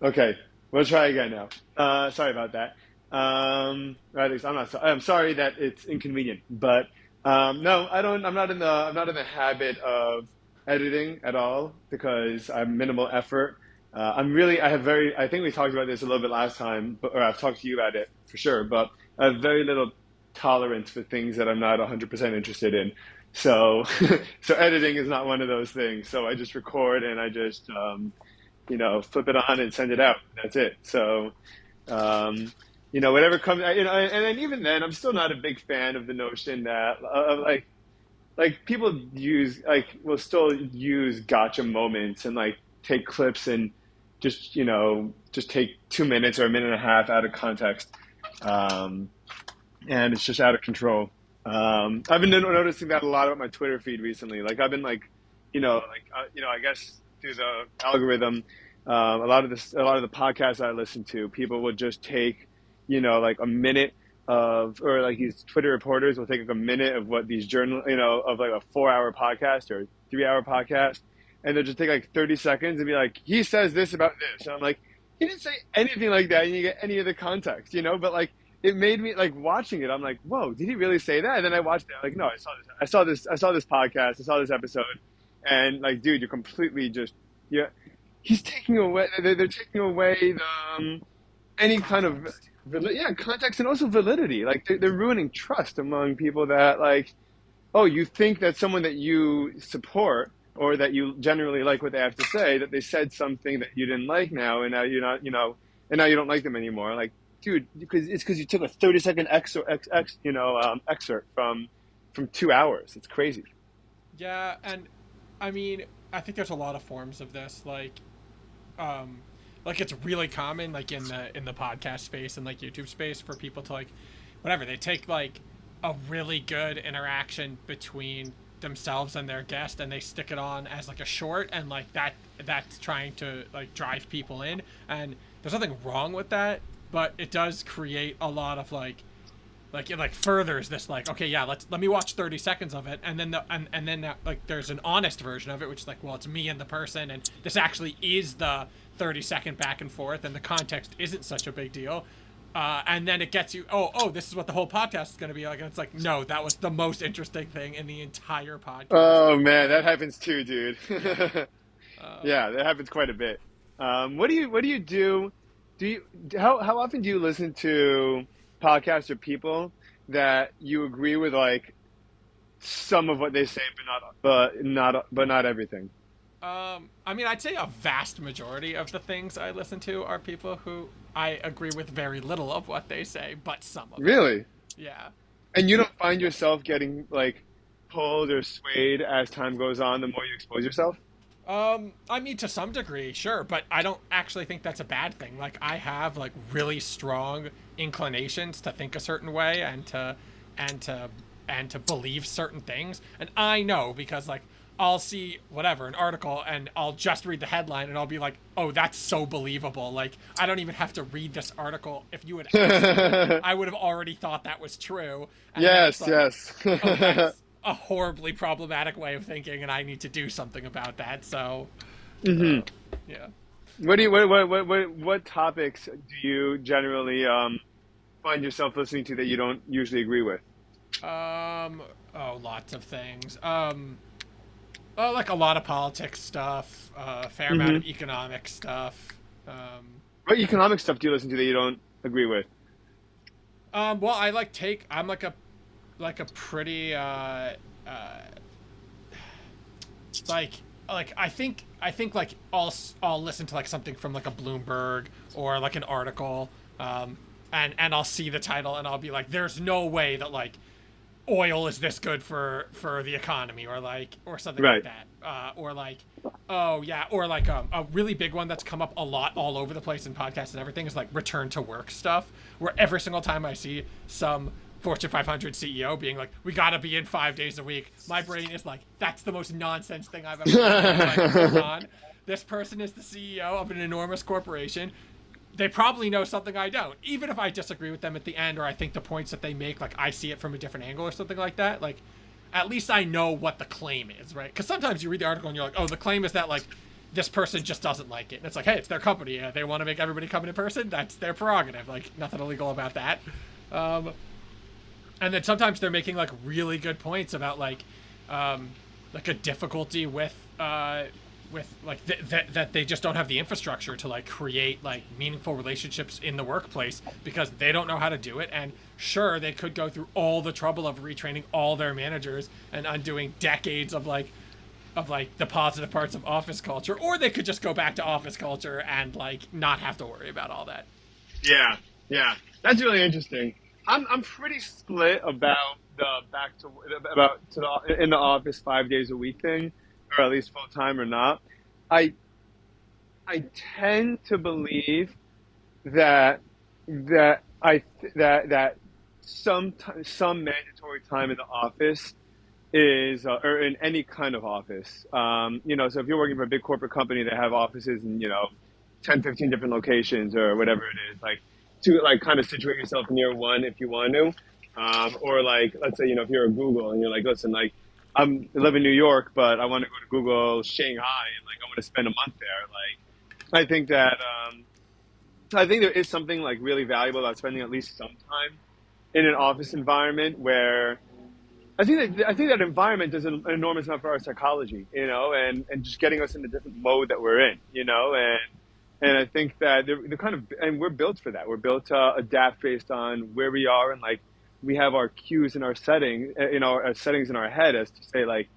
Okay, we'll try again now. Sorry about that. Or at least I'm not. I'm sorry that it's inconvenient, but no, I don't. I'm not in the habit of editing at all because I'm minimal effort. I'm really. I have very. I think we talked about this a little bit last time, or I've talked to you about it for sure. But I have very little tolerance for things that I'm not 100% interested in. So, so editing is not one of those things. So I just record and I just flip it on and send it out. That's it. So, um, whatever comes, and then even then, I'm still not a big fan of the notion that, like people will still use gotcha moments and like take clips and just take 2 minutes or a minute and a half out of context, um, and it's just out of control. I've been noticing that a lot about my Twitter feed recently. Like I've been I guess through the algorithm, a lot of the podcasts I listen to, people will just take, like a minute or like these Twitter reporters will take like a minute of what these of like a 4 hour podcast or 3 hour podcast, and they'll just take like 30 seconds and be like, he says this about this, and I'm like, he didn't say anything like that, and you get any of the context, but like it made me like watching it. I'm like, whoa, did he really say that? And then I watched it. I'm like, no, I saw this podcast. I saw this episode, and like, dude, you're completely just yeah. He's taking away. They're taking away any kind of Context. context and also validity. Like they're ruining trust among people that like, oh, you think that someone that you support or that you generally like what they have to say, that they said something that you didn't like now, and now you're not, and now you don't like them anymore. Like, dude, because you took a 30-second excerpt from 2 hours. It's crazy. Yeah, and I mean, I think there's a lot of forms of this. Um, like it's really common, like in the podcast space and like YouTube space, for people to like, whatever, they take like a really good interaction between themselves and their guest and they stick it on as like a short, and like that's trying to like drive people in, and there's nothing wrong with that, but it does create a lot of like it like furthers this, like, okay, yeah, let me watch 30 seconds of it, and then and then like there's an honest version of it, which is like, well, it's me and the person, and this actually is the 30-second back and forth, and the context isn't such a big deal. And then it gets you, this is what the whole podcast is going to be like, and it's like, no, that was the most interesting thing in the entire podcast. Oh man, that happens too, dude. Yeah. Um, Yeah, that happens quite a bit. What do you do? Do you how often do you listen to podcasts or people that you agree with like some of what they say, but not everything? I mean, I'd say a vast majority of the things I listen to are people who I agree with very little of what they say, but some of it. Really? Yeah. And you don't find yourself getting like pulled or swayed as time goes on the more you expose yourself? I mean, to some degree, sure, but I don't actually think that's a bad thing. Like, I have like really strong inclinations to think a certain way and to and to believe certain things, and I know because like I'll see whatever an article and I'll just read the headline and I'll be like, oh, that's so believable. Like, I don't even have to read this article. If you had asked me, I would have already thought that was true. And then it's Yes, like, yes. oh, that's a horribly problematic way of thinking, and I need to do something about that. So, Hmm. yeah. What topics do you generally find yourself listening to that you don't usually agree with? Lots of things. Like a lot of politics stuff, a fair amount Hmm. of economic stuff. Um, What economic stuff do you listen to that you don't agree with? well, I'm like a pretty uh, like I think like I'll listen to like something from like a Bloomberg or like an article, and I'll see the title and I'll be like, there's no way that like oil is this good for the economy, or something like Right. that, or like, oh yeah, or like a really big one that's come up a lot all over the place in podcasts and everything is like return to work stuff, where every single time I see some Fortune 500 CEO being like, we gotta be in 5 days a week, my brain is like, that's the most nonsense thing I've ever heard. Like, hold on, this person is the CEO of an enormous corporation. They probably know something I don't. Even if I disagree with them at the end, or I think the points that they make, like I see it from a different angle or something like that, like at least I know what the claim is, right? Because sometimes you read the article and you're like, oh, the claim is that like this person just doesn't like it. And it's like, hey, it's their company. They want to make everybody come in person. That's their prerogative. Like, nothing illegal about that. Um, and then sometimes they're making like really good points about like a difficulty with like that they just don't have the infrastructure to like create like meaningful relationships in the workplace because they don't know how to do it. And sure, they could go through all the trouble of retraining all their managers and undoing decades of like the positive parts of office culture, or they could just go back to office culture and like not have to worry about all that. Yeah, yeah, that's really interesting. I'm pretty split about the back to about to the in the office 5 days a week thing, or at least full time or not. I I tend to believe that that some mandatory time in the office is or in any kind of office. So if you're working for a big corporate company that have offices in 10, 15 different locations or whatever it is, like to like kind of situate yourself near one if you want to, or like let's say if you're a Google and you're like, listen, like I live in New York, but I want to go to Google Shanghai and like I want to spend a month there. Like I think there is something like really valuable about spending at least some time in an office environment where I think that environment does an enormous amount for our psychology, and just getting us in the different mode that we're in, and I think that they're kind of, and we're built for that. We're built to adapt based on where we are, and like we have our cues in our setting, our settings in our head as to say like,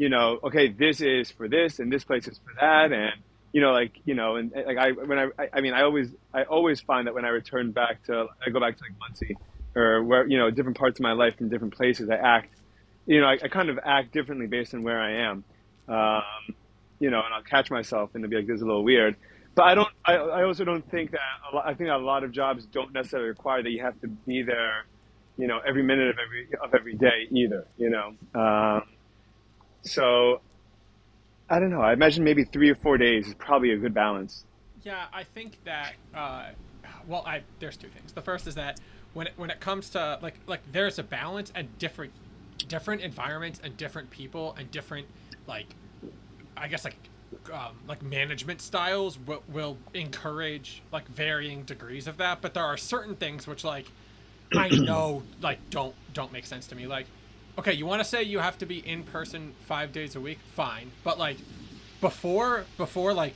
okay, this is for this, and this place is for that, and and like I always find that when I go back to like Muncie or where different parts of my life from different places, I kind of act differently based on where I am, and I'll catch myself and it'll be like, this is a little weird. But I also don't think that I think that a lot of jobs don't necessarily require that you have to be there, every minute of every day either, so I don't know. I imagine maybe 3 or 4 days is probably a good balance. Yeah, I think that. There's two things. The first is that when it comes to like there's a balance and different environments and different people and different like I guess like management styles will encourage like varying degrees of that. But there are certain things which like I know like don't make sense to me. Like, okay, you want to say you have to be in person 5 days a week, fine. But like before like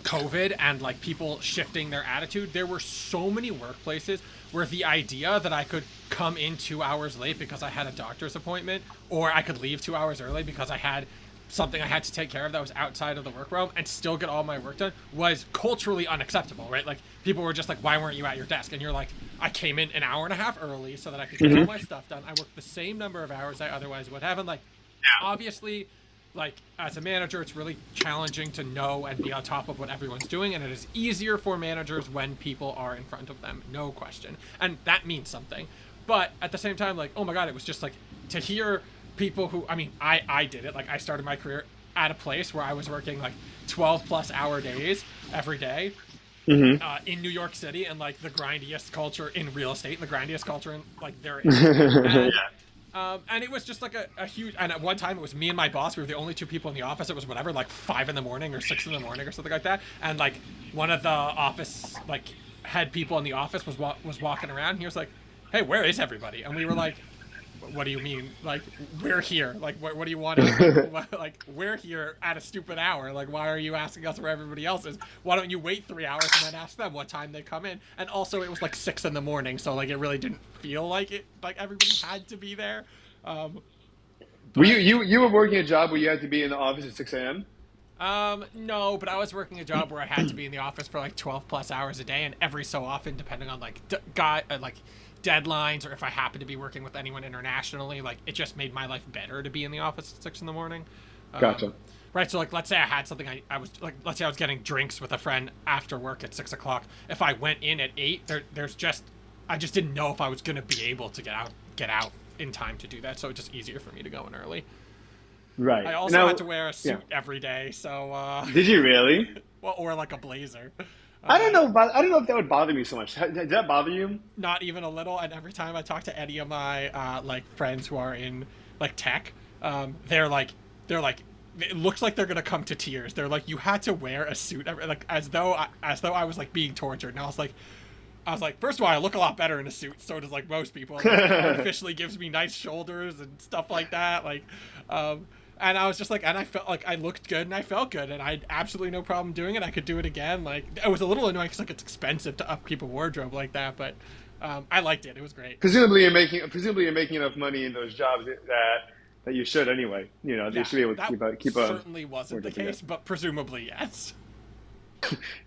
COVID and like people shifting their attitude, there were so many workplaces where the idea that I could come in 2 hours late because I had a doctor's appointment, or I could leave 2 hours early because I had something I had to take care of that was outside of the work realm and still get all my work done was culturally unacceptable, right? Like people were just like, why weren't you at your desk? And you're like, I came in an hour and a half early so that I could get all my stuff done. I worked the same number of hours I otherwise would have. And like, obviously, like as a manager, it's really challenging to know and be on top of what everyone's doing. And it is easier for managers when people are in front of them, no question. And that means something. But at the same time, like, oh my God, it was just like to hear people who, I mean, I did it. Like I started my career at a place where I was working like 12+ hour days every day. In New York City, and like the grindiest culture in real estate, and the grindiest culture in like there is. And it was just like a huge. And at one time, it was me and my boss. We were the only two people in the office. It was whatever, like 5 in the morning or 6 in the morning or something like that. And like one of the office like head people in the office was walking around. He was like, "Hey, where is everybody?" And we were like, what do you mean? Like, we're here. Like, what do you want? Like, we're here at a stupid hour. Like, why are you asking us where everybody else is? Why don't you wait 3 hours and then ask them what time they come in? And also, it was like 6 in the morning, so like it really didn't feel like it. Like everybody had to be there. Were you were working a job where you had to be in the office at 6 a.m.? No, but I was working a job where I had to be in the office for like 12+ hours a day, and every so often, depending on like like deadlines or if I happen to be working with anyone internationally, like it just made my life better to be in the office at 6 in the morning. Gotcha. Right. So like, let's say I had something, I was like, let's say I was getting drinks with a friend after work at 6 o'clock. If I went in at 8, I just didn't know if I was going to be able to get out in time to do that. So it's just easier for me to go in early. Right. I also had to wear a suit every day. So, did you really? Well, or like a blazer. I don't know. I don't know if that would bother me so much. Did that bother you? Not even a little. And every time I talk to any of my like friends who are in like tech, they're like it looks like they're gonna come to tears. They're like, you had to wear a suit, like as though I was like being tortured. And I was like, first of all, I look a lot better in a suit. So does like most people. Like it artificially gives me nice shoulders and stuff like that. And I was just like, and I felt like I looked good and I felt good, and I had absolutely no problem doing it. I could do it again. Like it was a little annoying because like it's expensive to upkeep a wardrobe like that, but I liked it. It was great. Presumably you're making enough money in those jobs that you should anyway. You Yeah, should be able to that keep a certainly wasn't the wardrobe together. case, but presumably yes.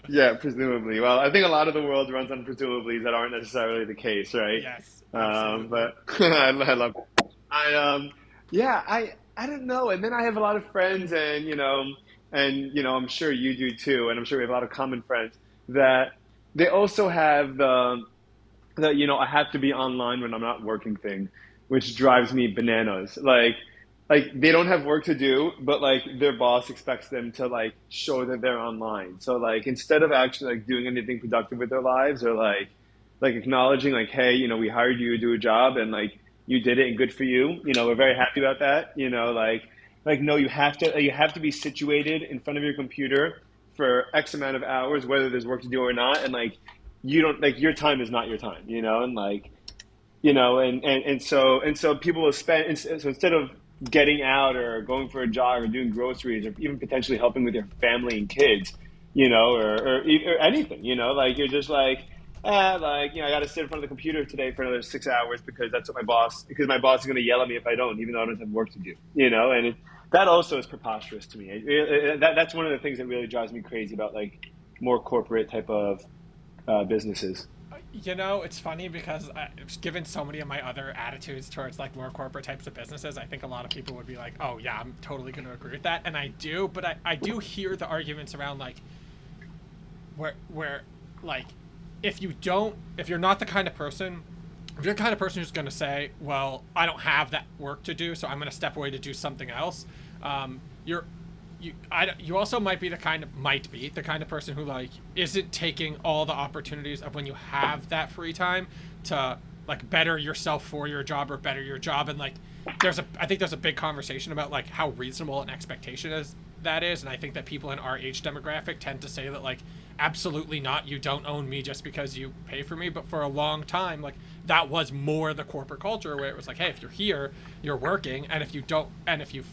Yeah, presumably. Well, I think a lot of the world runs on presumablies that aren't necessarily the case, right? Yes, absolutely. But I love it. Yeah, I don't know. And then I have a lot of friends, and I'm sure you do too, and I'm sure we have a lot of common friends that they also have the I have to be online when I'm not working thing, which drives me bananas. Like they don't have work to do, but like their boss expects them to like show that they're online. So like instead of actually like doing anything productive with their lives, or like acknowledging like, hey, we hired you to do a job and like you did it and good for you. We're very happy about that. Like no, you have to be situated in front of your computer for X amount of hours, whether there's work to do or not, and like you don't like your time is not your time, and like and so people will spend, and so instead of getting out or going for a jog or doing groceries or even potentially helping with your family and kids, or anything, like you're just like, I got to sit in front of the computer today for another 6 hours because my boss is going to yell at me if I don't, even though I don't have work to do, and that also is preposterous to me. That's one of the things that really drives me crazy about like more corporate type of businesses. It's funny because given so many of my other attitudes towards like more corporate types of businesses, I think a lot of people would be like, "Oh yeah, I'm totally going to agree with that," and I do. But I do hear the arguments around like where like if you're not the kind of person, if you're the kind of person who's going to say, "Well, I don't have that work to do, so I'm going to step away to do something else," you're you also might be the kind of person who like isn't taking all the opportunities of when you have that free time to like better yourself for your job or better your job. And like I think there's a big conversation about like how reasonable an expectation is, and I think that people in our age demographic tend to say that like absolutely not, you don't own me just because you pay for me. But for a long time, like that was more the corporate culture, where it was like, hey, if you're here, you're working, and if you don't, and if you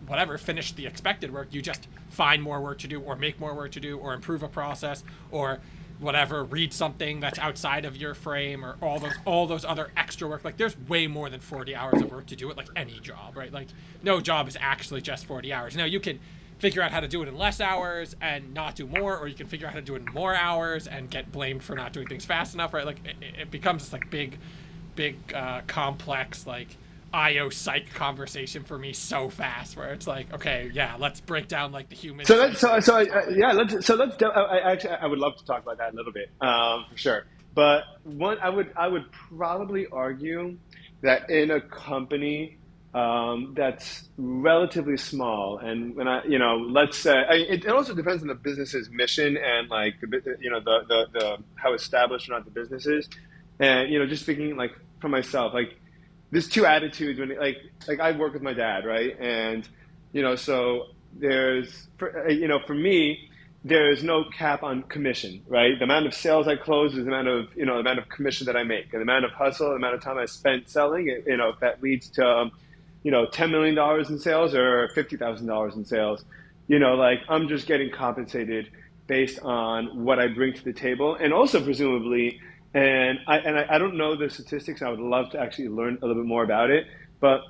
whatever finish the expected work, you just find more work to do or make more work to do or improve a process or whatever, read something that's outside of your frame, or all those other extra work. Like there's way more than 40 hours of work to do it, like any job, right? Like no job is actually just 40 hours. Now you can figure out how to do it in less hours and not do more, or you can figure out how to do it in more hours and get blamed for not doing things fast enough, right? Like it becomes this like big complex like IO psych conversation for me so fast, where it's like, okay, yeah, let's break down like the human So let's psyche so of so this topic. yeah let's actually I would love to talk about that a little bit, for sure. But one I would probably argue that in a company that's relatively small, and when let's say it also depends on the business's mission and like the how established or not the business is, and just speaking like for myself, like there's two attitudes when like I work with my dad, right? And so for me, there's no cap on commission, right? The amount of sales I close is the amount of commission that I make, and the amount of hustle, the amount of time I spent selling it, if that leads to $10 million in sales or $50,000 in sales, like I'm just getting compensated based on what I bring to the table, and also presumably, and I don't know the statistics. I would love to actually learn a little bit more about it, but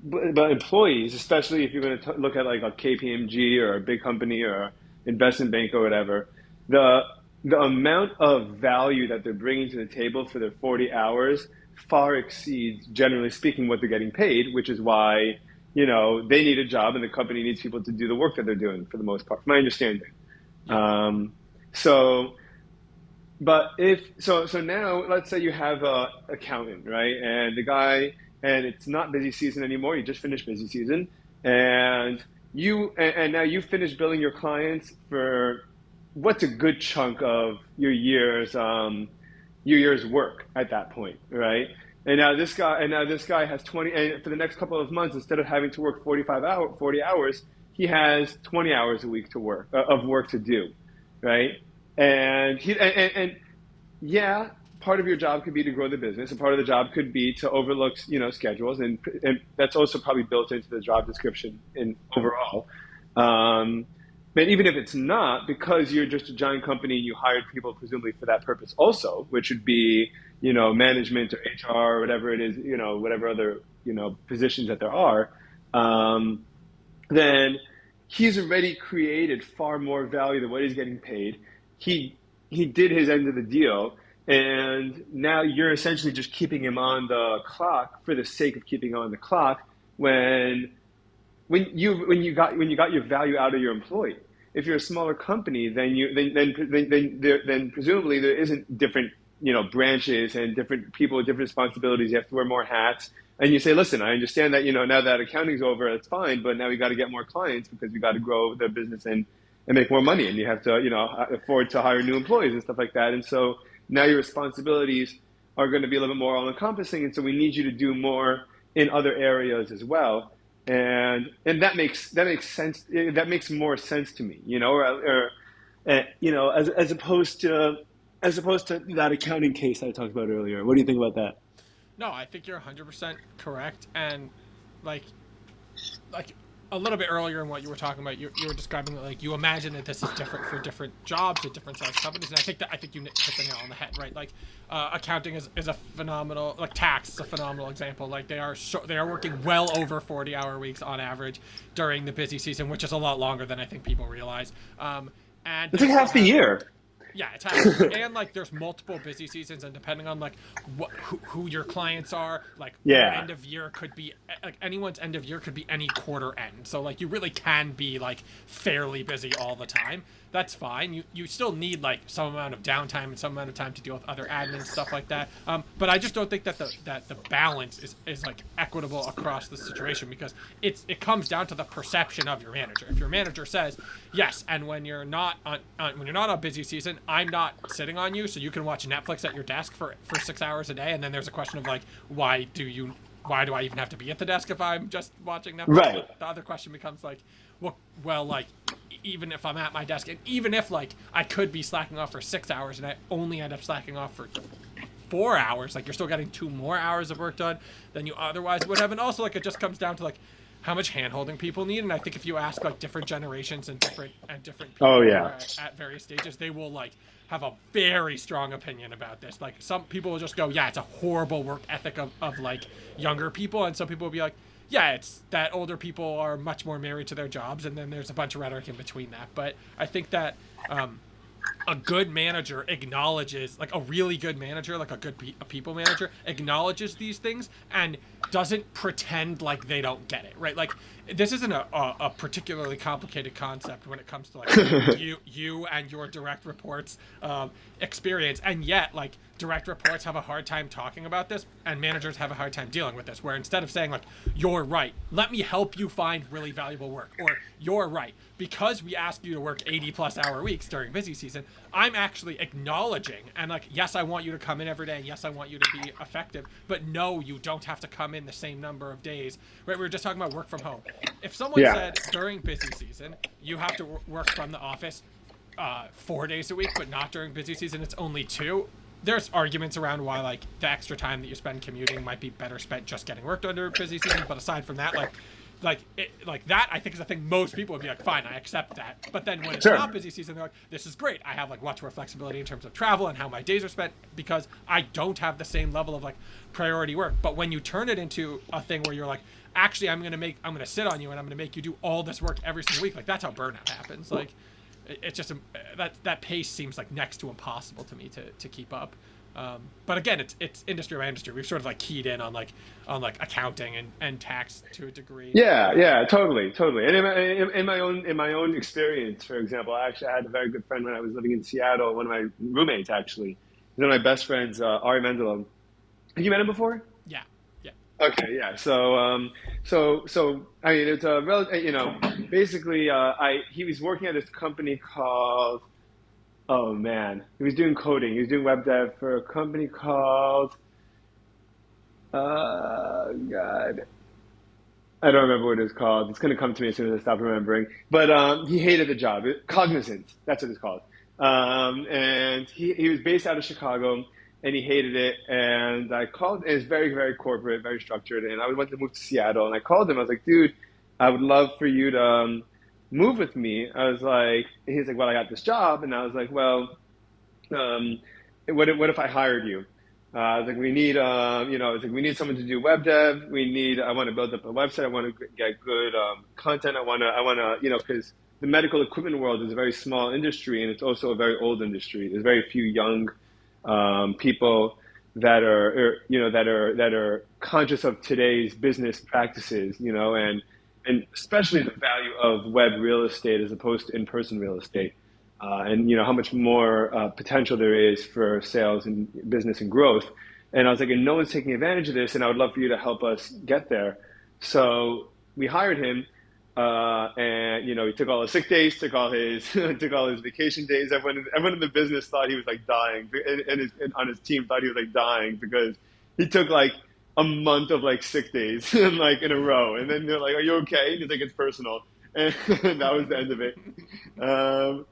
but employees, especially if you're going to look at like a KPMG or a big company or investment bank or whatever, the the amount of value that they're bringing to the table for their 40 hours far exceeds, generally speaking, what they're getting paid, which is why they need a job and the company needs people to do the work that they're doing for the most part, from my understanding. Yep. Um, so but if so now let's say you have a accountant, right? And the guy, and it's not busy season anymore. You just finished busy season, and and now you finished billing your clients for what's a good chunk of your year's work at that point, right? And now this guy has 20, and for the next couple of months, instead of having to work 40 hours, he has 20 hours a week to work, of work to do, right? And yeah, part of your job could be to grow the business, and part of the job could be to overlook, schedules, and that's also probably built into the job description in overall. Um, but even if it's not, because you're just a giant company, you hired people presumably for that purpose also, which would be, management or HR or whatever it is, whatever other, positions that there are, um, then he's already created far more value than what he's getting paid. He he did his end of the deal, and now you're essentially just keeping him on the clock for the sake of keeping on the clock when when you got your value out of your employee. If you're a smaller company, then presumably there isn't different branches and different people with different responsibilities. You have to wear more hats, and you say, listen, I understand that now that accounting's over, it's fine, but now we got to get more clients because we got to grow the business and make more money, and you have to afford to hire new employees and stuff like that. And so now your responsibilities are going to be a little bit more all encompassing, and so we need you to do more in other areas as well, and that makes sense. That makes more sense to me, as opposed to that accounting case I talked about earlier. What do you think about that? No, I think you're 100% correct. And like like a little bit earlier in what you were talking about, you were describing that like you imagine that this is different for different jobs at different size companies, and I think you hit the nail on the head, right? Like accounting is a phenomenal, like tax is a phenomenal example. Like they are working well over 40-hour weeks on average during the busy season, which is a lot longer than I think people realize. And It's they like still half the have year. yeah, it's happening. And like there's multiple busy seasons, and depending on like who your clients are, like their Yeah. end of year could be like anyone's end of year could be any quarter end. So like you really can be like fairly busy all the time. That's fine. You still need like some amount of downtime and some amount of time to deal with other admin stuff like that. But I just don't think that the balance is like equitable across the situation, because it comes down to the perception of your manager. If your manager says yes, and when you're not when you're not on busy season, I'm not sitting on you, so you can watch Netflix at your desk for 6 hours a day, and then there's a question of like why do I even have to be at the desk if I'm just watching Netflix? Right. The other question becomes like, well, like, even if I'm at my desk, and even if like I could be slacking off for 6 hours and I only end up slacking off for 4 hours, like you're still getting 2 more hours of work done than you otherwise would have. And also like it just comes down to like how much hand-holding people need. And I think if you ask like different generations and different Oh people who are yeah. at various stages, they will like have a very strong opinion about this. Like some people will just go, yeah, it's a horrible work ethic of like younger people, and some people will be like, yeah, it's that older people are much more married to their jobs, and then there's a bunch of rhetoric in between that. But I think that a good manager acknowledges, like a really good manager, like a people manager acknowledges these things and doesn't pretend like they don't get it, right? Like this isn't a particularly complicated concept when it comes to like you and your direct reports experience, and yet like direct reports have a hard time talking about this, and managers have a hard time dealing with this, where instead of saying like, you're right, let me help you find really valuable work, or you're right, because we asked you to work 80+ hour weeks during busy season, I'm actually acknowledging and like, yes, I want you to come in every day, and yes, I want you to be effective, but no, you don't have to come in the same number of days, right? We were just talking about work from home. If someone Yeah. said during busy season you have to work from the office 4 days a week, but not during busy season, it's only two. There's arguments around why like the extra time that you spend commuting might be better spent just getting work done during busy season. But aside from that, like that, I think is the thing most people would be like, fine, I accept that. But then when it's Sure. not busy season, they're like, this is great. I have like much more flexibility in terms of travel and how my days are spent, because I don't have the same level of like priority work. But when you turn it into a thing where you're like, actually, I'm gonna sit on you and I'm gonna make you do all this work every single week, like that's how burnout happens. Like it's just that pace seems like next to impossible to me to keep up. But again, it's industry by industry. We've sort of like keyed in on like accounting and tax to a degree. Yeah, yeah, totally, totally. And in my own experience, for example, I actually had a very good friend when I was living in Seattle. One of my roommates, actually, he's one of my best friends, Ari Mendelov. Have you met him before? Yeah, yeah. Okay, yeah. So I mean, it's a basically, I he was working at this company called, oh man, he was doing coding. He was doing web dev for a company called, God. I don't remember what it was called. It's going to come to me as soon as I stop remembering. But he hated the job. Cognizant, that's what it's called. And he was based out of Chicago, and he hated it. And I called. It's very very corporate, very structured. And I wanted to move to Seattle, and I called him. I was like, dude, I would love for you to move with me. I was like, he's like, well, I got this job, and I was like, well, um, what if I hired you? I was like, we need, I was like, we need someone to do web dev. I want to build up a website. I want to get good content. Because the medical equipment world is a very small industry, and it's also a very old industry. There's very few young people that are conscious of today's business practices, and especially the value of web real estate as opposed to in-person real estate, and how much more potential there is for sales and business and growth. And I was like, and no one's taking advantage of this, and I would love for you to help us get there. So we hired him, and he took all his sick days, took all his took all his vacation days. Everyone in the business thought he was like dying, and on his team thought he was like dying because he took like a month of like sick days like in a row, and then they're like, "Are you okay?" And he's like, "It's personal," and that was the end of it. Um,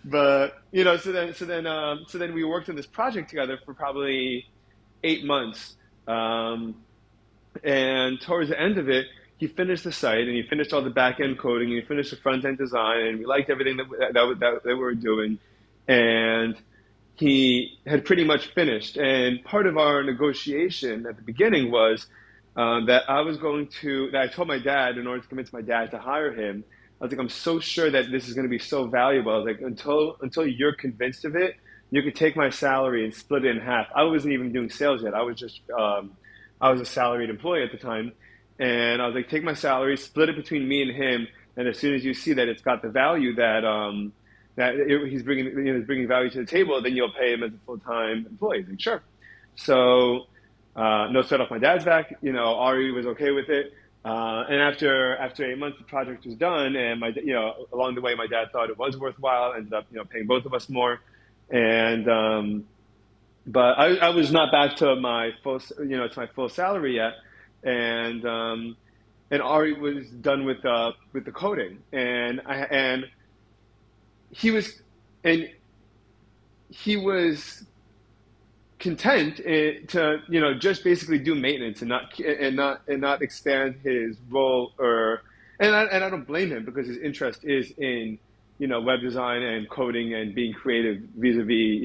but so then we worked on this project together for probably 8 months, um, and towards the end of it, he finished the site and he finished all the back end coding and he finished the front end design and we liked everything that we were doing, and he had pretty much finished. And part of our negotiation at the beginning was that I told my dad in order to convince my dad to hire him. I was like, I'm so sure that this is going to be so valuable. I was like, until you're convinced of it, you could take my salary and split it in half. I wasn't even doing sales yet. I was a salaried employee at the time, and I was like, take my salary, split it between me and him, and as soon as you see that it's got the value he's bringing value to the table, then you'll pay him as a full time employee. He's like, sure. So no sweat off my dad's back. Ari was okay with it. And after 8 months, the project was done, and along the way, my dad thought it was worthwhile. Ended up, paying both of us more, and but I was not back to my full salary yet, and Ari was done with the coding, and he was and he was content to just basically do maintenance and not expand his role, and I don't blame him because his interest is in web design and coding and being creative vis-a-vis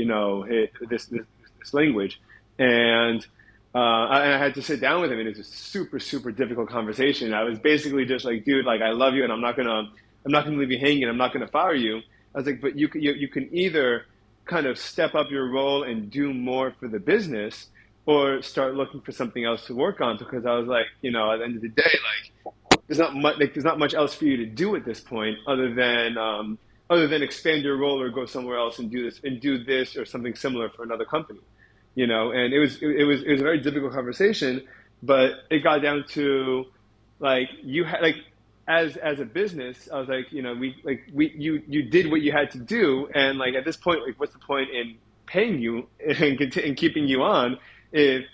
this language. And I had to sit down with him, and it was a super super difficult conversation. I was basically just like, dude, like, I love you, and I'm not gonna leave you hanging. I'm not gonna fire you. I was like, but you can either kind of step up your role and do more for the business, or start looking for something else to work on. Because I was like, at the end of the day, like, there's not much else for you to do at this point other than expand your role or go somewhere else and do this or something similar for another company. And it was a very difficult conversation, but it got down to, like, you had, like, as a business, I was like, you did what you had to do, and, like, at this point, like, what's the point in paying you and keeping you on if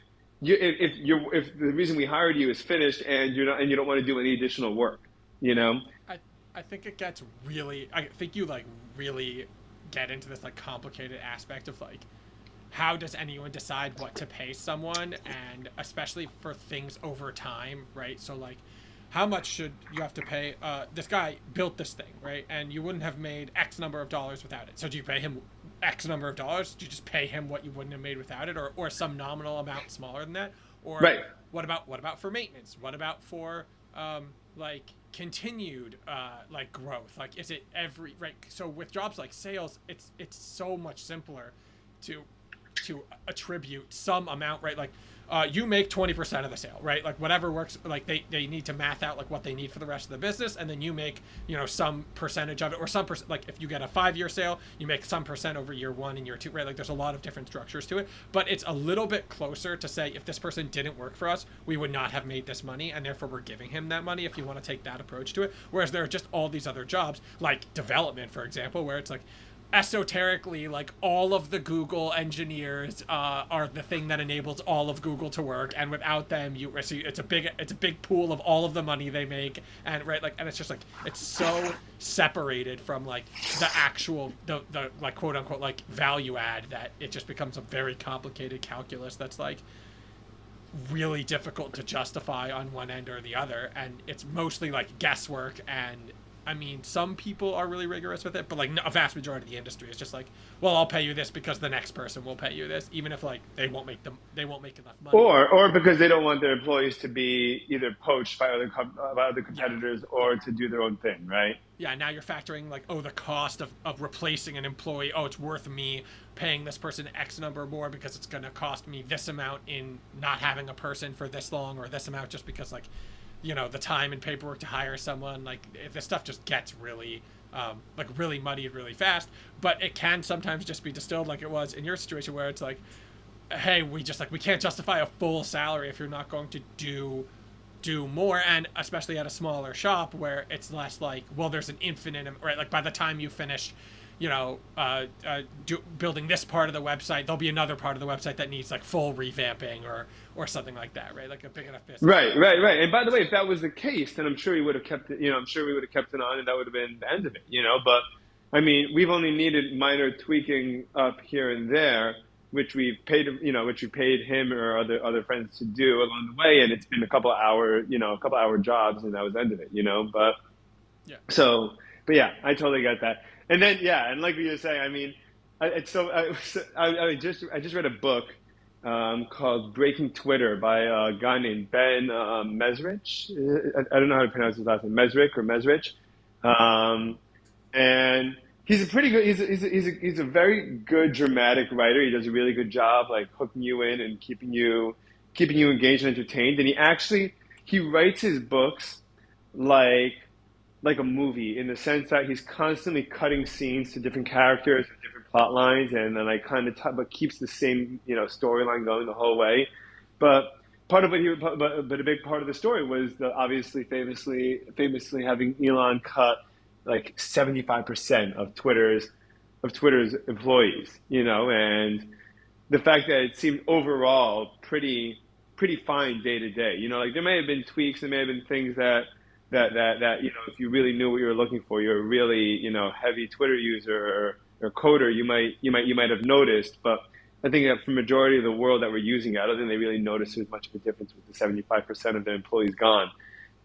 if the reason we hired you is finished and you don't want to do any additional work, you know? I I think it gets really. I think you like really get into this like complicated aspect of like how does anyone decide what to pay someone, and especially for things over time, right? So like how much should you have to pay this guy built this thing, right? And you wouldn't have made X number of dollars without it. So do you pay him X number of dollars? Do you just pay him what you wouldn't have made without it, or some nominal amount smaller than that? Or Right. what about for maintenance? What about for like continued like growth? Like is it every right? So with jobs like sales, it's so much simpler to attribute some amount, right? Like you make 20% of the sale, right? Like whatever works, like they need to math out like what they need for the rest of the business, and then you make, some percentage of it, or some percent. Like if you get a 5-year sale, you make some percent over year 1 and year 2, right? Like there's a lot of different structures to it, but it's a little bit closer to say if this person didn't work for us, we would not have made this money, and therefore we're giving him that money, if you want to take that approach to it. Whereas there are just all these other jobs like development, for example, where it's like esoterically, like all of the Google engineers are the thing that enables all of Google to work, and without them, it's a big pool of all of the money they make, and right, like, and it's just like it's so separated from like the actual the like quote unquote like value add that it just becomes a very complicated calculus that's like really difficult to justify on one end or the other, and it's mostly like guesswork. And I mean, some people are really rigorous with it, but like a vast majority of the industry is just like, well, I'll pay you this because the next person will pay you this, even if like they won't make enough money. Or because they don't want their employees to be either poached by by other Yeah, competitors yeah, or to do their own thing, right? yeah. Now you're factoring like, oh, the cost of replacing an employee. Oh, it's worth me paying this person X number more because it's going to cost me this amount in not having a person for this long, or this amount just because like, you know, the time and paperwork to hire someone. Like this stuff just gets really like really muddied really fast. But it can sometimes just be distilled like it was in your situation, where it's like, hey, we can't justify a full salary if you're not going to do more. And especially at a smaller shop where it's less like, well, there's an infinite, right? Like by the time you finish, you know, building this part of the website, there'll be another part of the website that needs like full revamping or something like that, right? Like a big enough business. Right. And by the way, if that was the case, then I'm sure we would have kept it. You know, I'm sure we would have kept it on, and that would have been the end of it. You know, but I mean, we've only needed minor tweaking up here and there, which we paid, which we paid him or other friends to do along the way, and it's been a couple hour jobs, and that was the end of it. You know, but Yeah. so, but yeah, I totally get that. And then yeah, and like you were saying, I mean, it's so I just read a book called Breaking Twitter by a guy named Ben Mesrich. I don't know how to pronounce his last name, Mesrich or Mesrich. And he's a pretty good. He's a very good dramatic writer. He does a really good job, like hooking you in and keeping you engaged and entertained. And he writes his books like a movie, in the sense that he's constantly cutting scenes to different characters and different plot lines, and then like but keeps the same storyline going the whole way. But part of but a big part of the story was obviously famously having Elon cut like 75% of Twitter's employees, and the fact that it seemed overall pretty fine day to day. Like there may have been tweaks, there may have been things that if you really knew what you were looking for, you're a really heavy Twitter user or coder, you might have noticed. But I think that for the majority of the world that we're using it, I don't think they really noticed there's much of a difference with the 75% of their employees gone.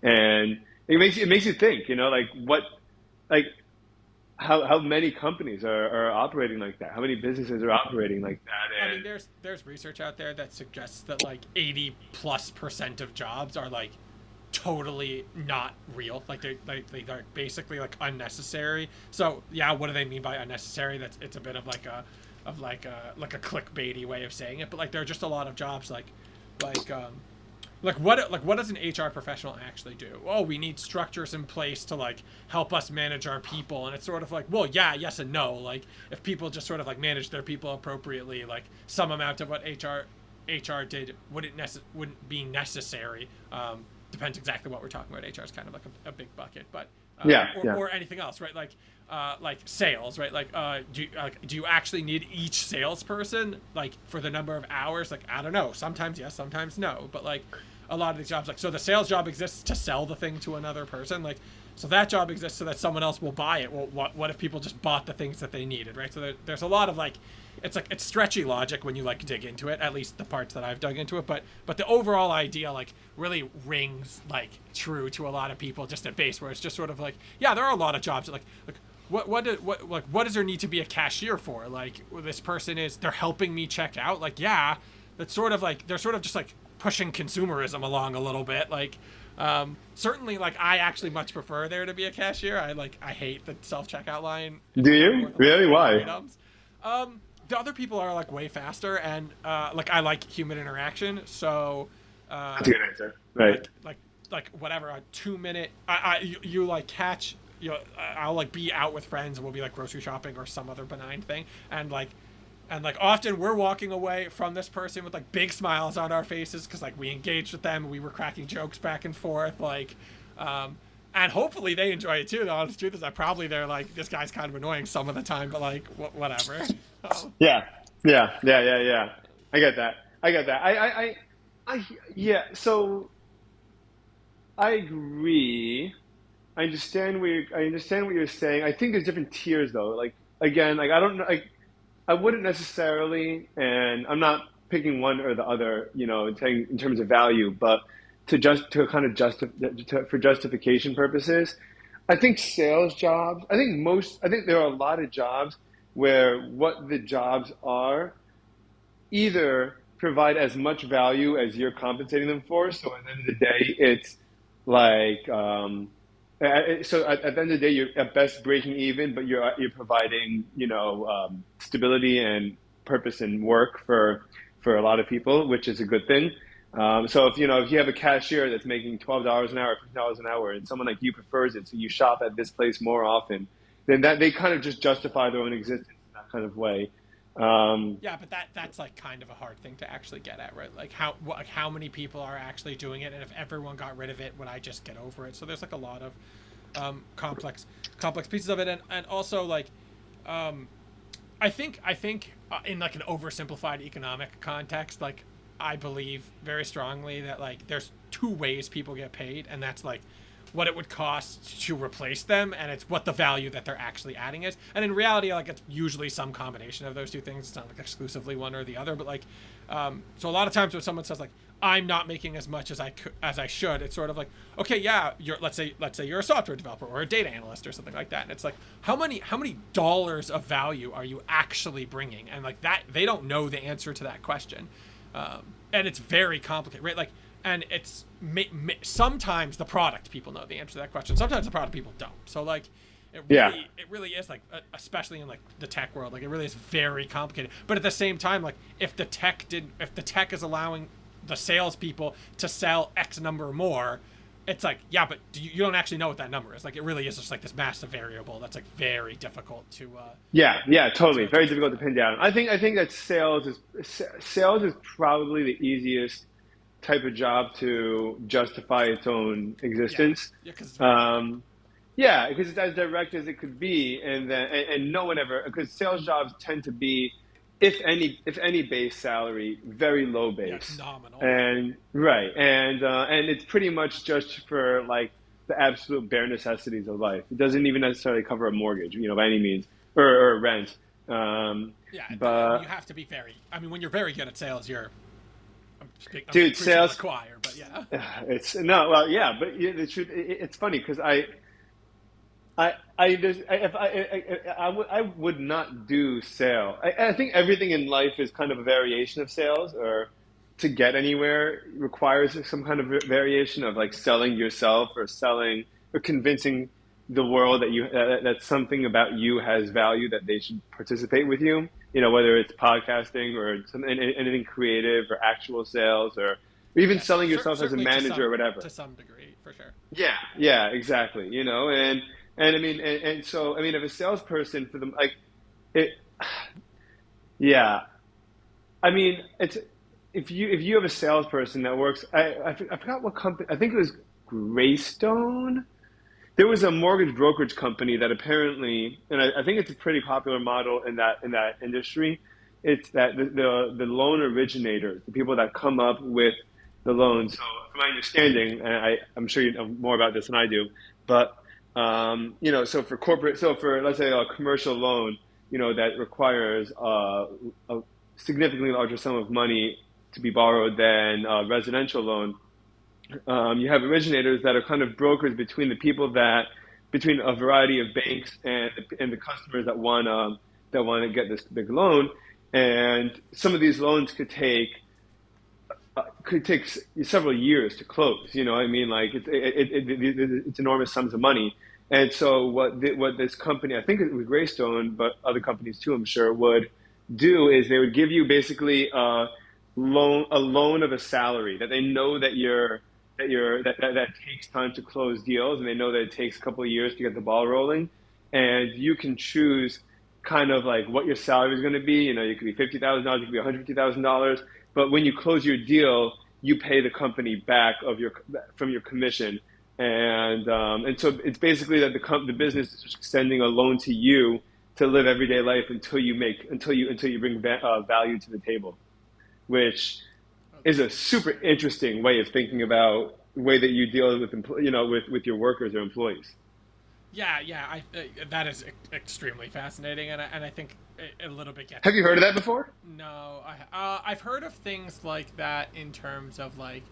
And it makes you think, like how many companies are operating like that? How many businesses are operating like that? I mean, there's research out there that suggests that like 80+% of jobs are like totally not real. Like they're basically like unnecessary. So yeah, what do they mean by unnecessary? It's a bit of like a clickbaity way of saying it. But like there are just a lot of jobs like what does an HR professional actually do? Oh, we need structures in place to like help us manage our people. And it's sort of like, well, yeah, yes and no. Like if people just sort of like manage their people appropriately, like some amount of what HR did wouldn't be necessary. Depends exactly what we're talking about. HR is kind of like a big bucket, but or anything else, right? Like sales, right? Like do you actually need each salesperson like for the number of hours? Like I don't know. Sometimes yes, sometimes no. But like a lot of these jobs, like so the sales job exists to sell the thing to another person, like so that job exists so that someone else will buy it. Well, what if people just bought the things that they needed, right? So there's a lot of like it's stretchy logic when you like dig into it, at least the parts that I've dug into it, but the overall idea like really rings like true to a lot of people just at base, where it's just sort of like, yeah, there are a lot of jobs that like what does there need to be a cashier for? Like this person they're helping me check out, like yeah, that's sort of like they're sort of just like pushing consumerism along a little bit. Like certainly like I actually much prefer there to be a cashier. I hate the self-checkout line. Do you really? Why? The other people are like way faster, and like I like human interaction, so that's a good answer, right? Like whatever, a 2 minute you like catch, I'll like be out with friends and we'll be like grocery shopping or some other benign thing, and like often we're walking away from this person with like big smiles on our faces because like we engaged with them, we were cracking jokes back and forth, like and hopefully they enjoy it too. The honest truth is that probably they're like, this guy's kind of annoying some of the time, but like whatever. Yeah, yeah. I get that. I get that. I yeah. So I agree. I understand what you're saying. I think there's different tiers though. Like again, like I don't know. I wouldn't necessarily, and I'm not picking one or the other, in terms of value, but to kind of for justification purposes, I think sales jobs. I think there are a lot of jobs where what the jobs are either provide as much value as you're compensating them for. So at the end of the day, it's like at the end of the day, you're at best breaking even, but you're providing stability and purpose and work for a lot of people, which is a good thing. So if you have a cashier that's making $12 an hour, $15 an hour, and someone like you prefers it, so you shop at this place more often, then that they kind of just justify their own existence in that kind of way. Um, Yeah, but that's like kind of a hard thing to actually get at, right? Like how many people are actually doing it, and if everyone got rid of it, would I just get over it? So there's like a lot of complex pieces of it, and also like um, I think in like an oversimplified economic context, like I believe very strongly that like there's two ways people get paid, and that's like what it would cost to replace them, and it's what the value that they're actually adding is. And in reality, like it's usually some combination of those two things. It's not like exclusively one or the other, but like so a lot of times when someone says like I'm not making as much as I should, it's sort of like, okay, yeah, let's say you're a software developer or a data analyst or something like that, and it's like how many dollars of value are you actually bringing? And like that, they don't know the answer to that question, and it's very complicated, right? Like, and it's sometimes the product people know the answer to that question. Sometimes the product people don't. So like, yeah, it really is like, especially in like the tech world, like it really is very complicated. But at the same time, like if the tech is allowing the salespeople to sell X number more, it's like, yeah, but you don't actually know what that number is. Like it really is just like this massive variable that's like very difficult yeah, to totally, very adjust difficult for. to pin down. I think that sales is probably the easiest type of job to justify its own Yeah, existence. yeah, because it's very direct. Um, yeah, because it's as direct as it could be, and no one ever, because sales jobs tend to be, if any base salary, very low Yeah, it's base, nominal. and right, and it's pretty much just for like the absolute bare necessities of life. It doesn't even necessarily cover a mortgage, by any means, or rent. Um, Yeah, I mean, you but have to be very. I mean, when you're very good at sales, I'm dude, preaching to the sales. choir, but yeah, It's no, well, yeah, but the truth, it's funny because I just, if I would not do sale. I think everything in life is kind of a variation of sales, or to get anywhere requires some kind of variation of like selling yourself or selling or convincing the world that something about you has value that they should participate with you. Whether it's podcasting or anything creative or actual sales or even yes, selling yourself as a certainly manager or whatever. to some degree for sure. Yeah, exactly. And I mean, and so I mean, if a salesperson for them, like it, yeah, I mean, it's if you have a salesperson that works, I forgot what company. I think it was Greystone. There was a mortgage brokerage company that apparently, and I think it's a pretty popular model in that industry. It's that the loan originators, the people that come up with the loans. So, from my understanding, and I'm sure you know more about this than I do, but so for let's say a commercial loan, that requires a significantly larger sum of money to be borrowed than a residential loan. You have originators that are kind of brokers between a variety of banks and the customers that want to get this big loan, and some of these loans could take several years to close. I mean, like it's enormous sums of money. And so what this company, I think it was Greystone, but other companies too, I'm sure, would do is they would give you basically a loan of a salary that they know that takes time to close deals, and they know that it takes a couple of years to get the ball rolling, and you can choose kind of like what your salary is going to be. It could be $50,000, it could be $150,000, but when you close your deal, you pay the company back from your commission and so it's basically that the business is just extending a loan to you to live everyday life until you bring value to the table, which Oh, is that's a super interesting. interesting way of thinking about the way that you deal with with your workers or employees. Yeah, yeah, that is extremely fascinating, and I think a little bit gets Have you heard of into. that before? No, I've heard of things like that in terms of like,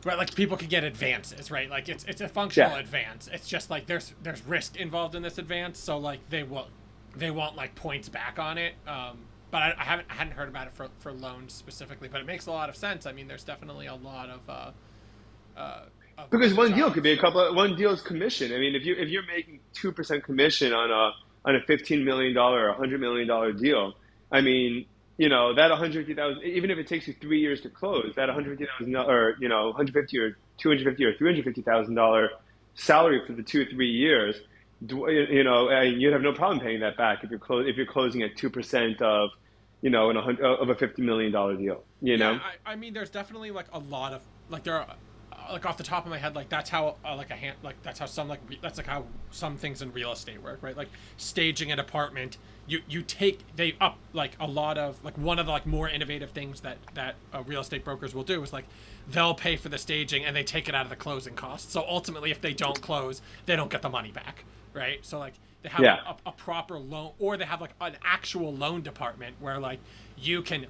right, like people could get advances, right? Like it's a functional Yeah. advance. It's just like there's risk involved in this advance, so like they want like points back on it. But I hadn't heard about it for loans specifically, but it makes a lot of sense. I mean, there's definitely a lot uh, Because of one deal could be jobs. one deal's commission. I mean, if you're making 2% commission on a $15 million or $100 million deal, I mean, that 150,000, even if it takes you 3 years to close, that 150,000 or 150 or 250 or $350,000 salary for the 2 or 3 years, and you'd have no problem paying that back if you're closing at 2% of of a $50 million deal. Yeah, I mean, there's definitely like a lot of like there are like off the top of my head, like that's how like a hand like that's how some like that's like how some things in real estate work, right? Like staging an apartment, you take they up like a lot of like one of the like more innovative things that real estate brokers will do is like they'll pay for the staging and they take it out of the closing costs. So ultimately, if they don't close, they don't get the money back, right? So like they have Yeah. a proper loan, or they have like an actual loan department where like you can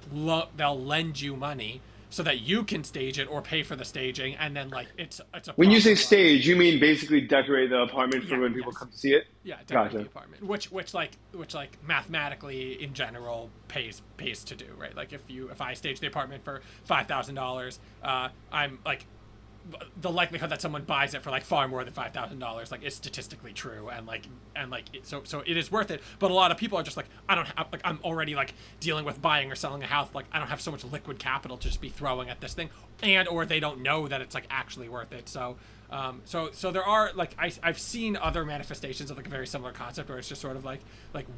they'll lend you money so that you can stage it or pay for the staging, and then like it's a When you proper say loan. stage, you mean basically decorate the apartment for Yeah, when people yes, come to see it? yeah, decorate the Gotcha. apartment, which like mathematically in general pays to do, right? Like if I stage the apartment for $5,000, I'm like the likelihood that someone buys it for like far more than $5,000 like is statistically true, so it is worth it. But a lot of people are just like, I don't have like, I'm already like dealing with buying or selling a house, like I don't have so much liquid capital to just be throwing at this thing, and or they don't know that it's like actually worth it. So there are like I've seen other manifestations of like a very similar concept where it's just sort of like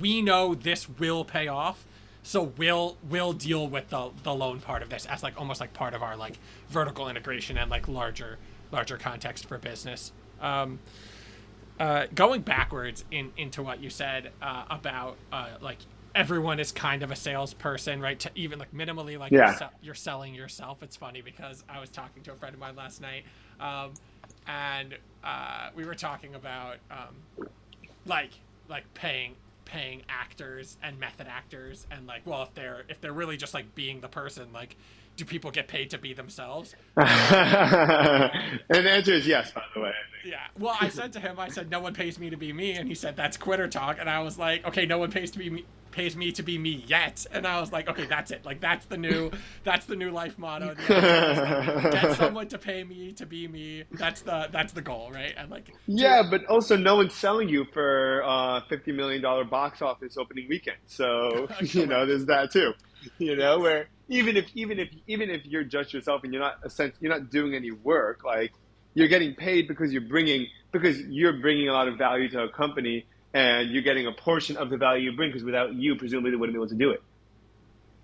we know this will pay off, so we'll deal with the loan part of this as like almost like part of our like vertical integration and like larger context for business. Going backwards into what you said about like everyone is kind of a salesperson, right? To even like minimally like Yeah. you're selling yourself. It's funny because I was talking to a friend of mine last night, um, and we were talking about like paying actors and method actors, and like, well, if they're really just like being the person, like do people get paid to be themselves? And And the answer is yes, by the way, yeah, well, I said to him, I said no one pays me to be me, and he said that's quitter talk, and I was like, okay, no one pays me to be me yet, and I was like, okay, that's it, like that's the new life motto. The idea is like I get think. someone to pay me to be me. That's the goal, right? And like do Yeah, but also no one's selling you for $50 million box office opening weekend. So, correct. there's that too. Yes. Where even if you're just yourself and you're not doing any work, like you're getting paid because you're bringing a lot of value to a company and you're getting a portion of the value you bring because without you, presumably they wouldn't be able to do it.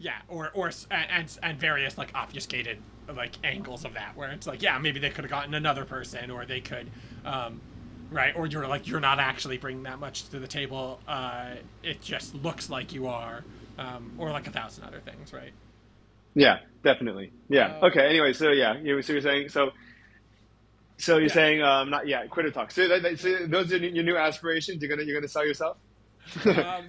Yeah, or and various like obfuscated like angles of that where it's like, yeah, maybe they could have gotten another person, or they could right, or you're not actually bringing that much to the table, it just looks like you are, or like a thousand other things, right? Yeah, definitely. Yeah. um Okay. Anyway, so yeah, you're saying you're yeah. saying not yet, quitter talk. So those are your new aspirations. You're gonna sell yourself.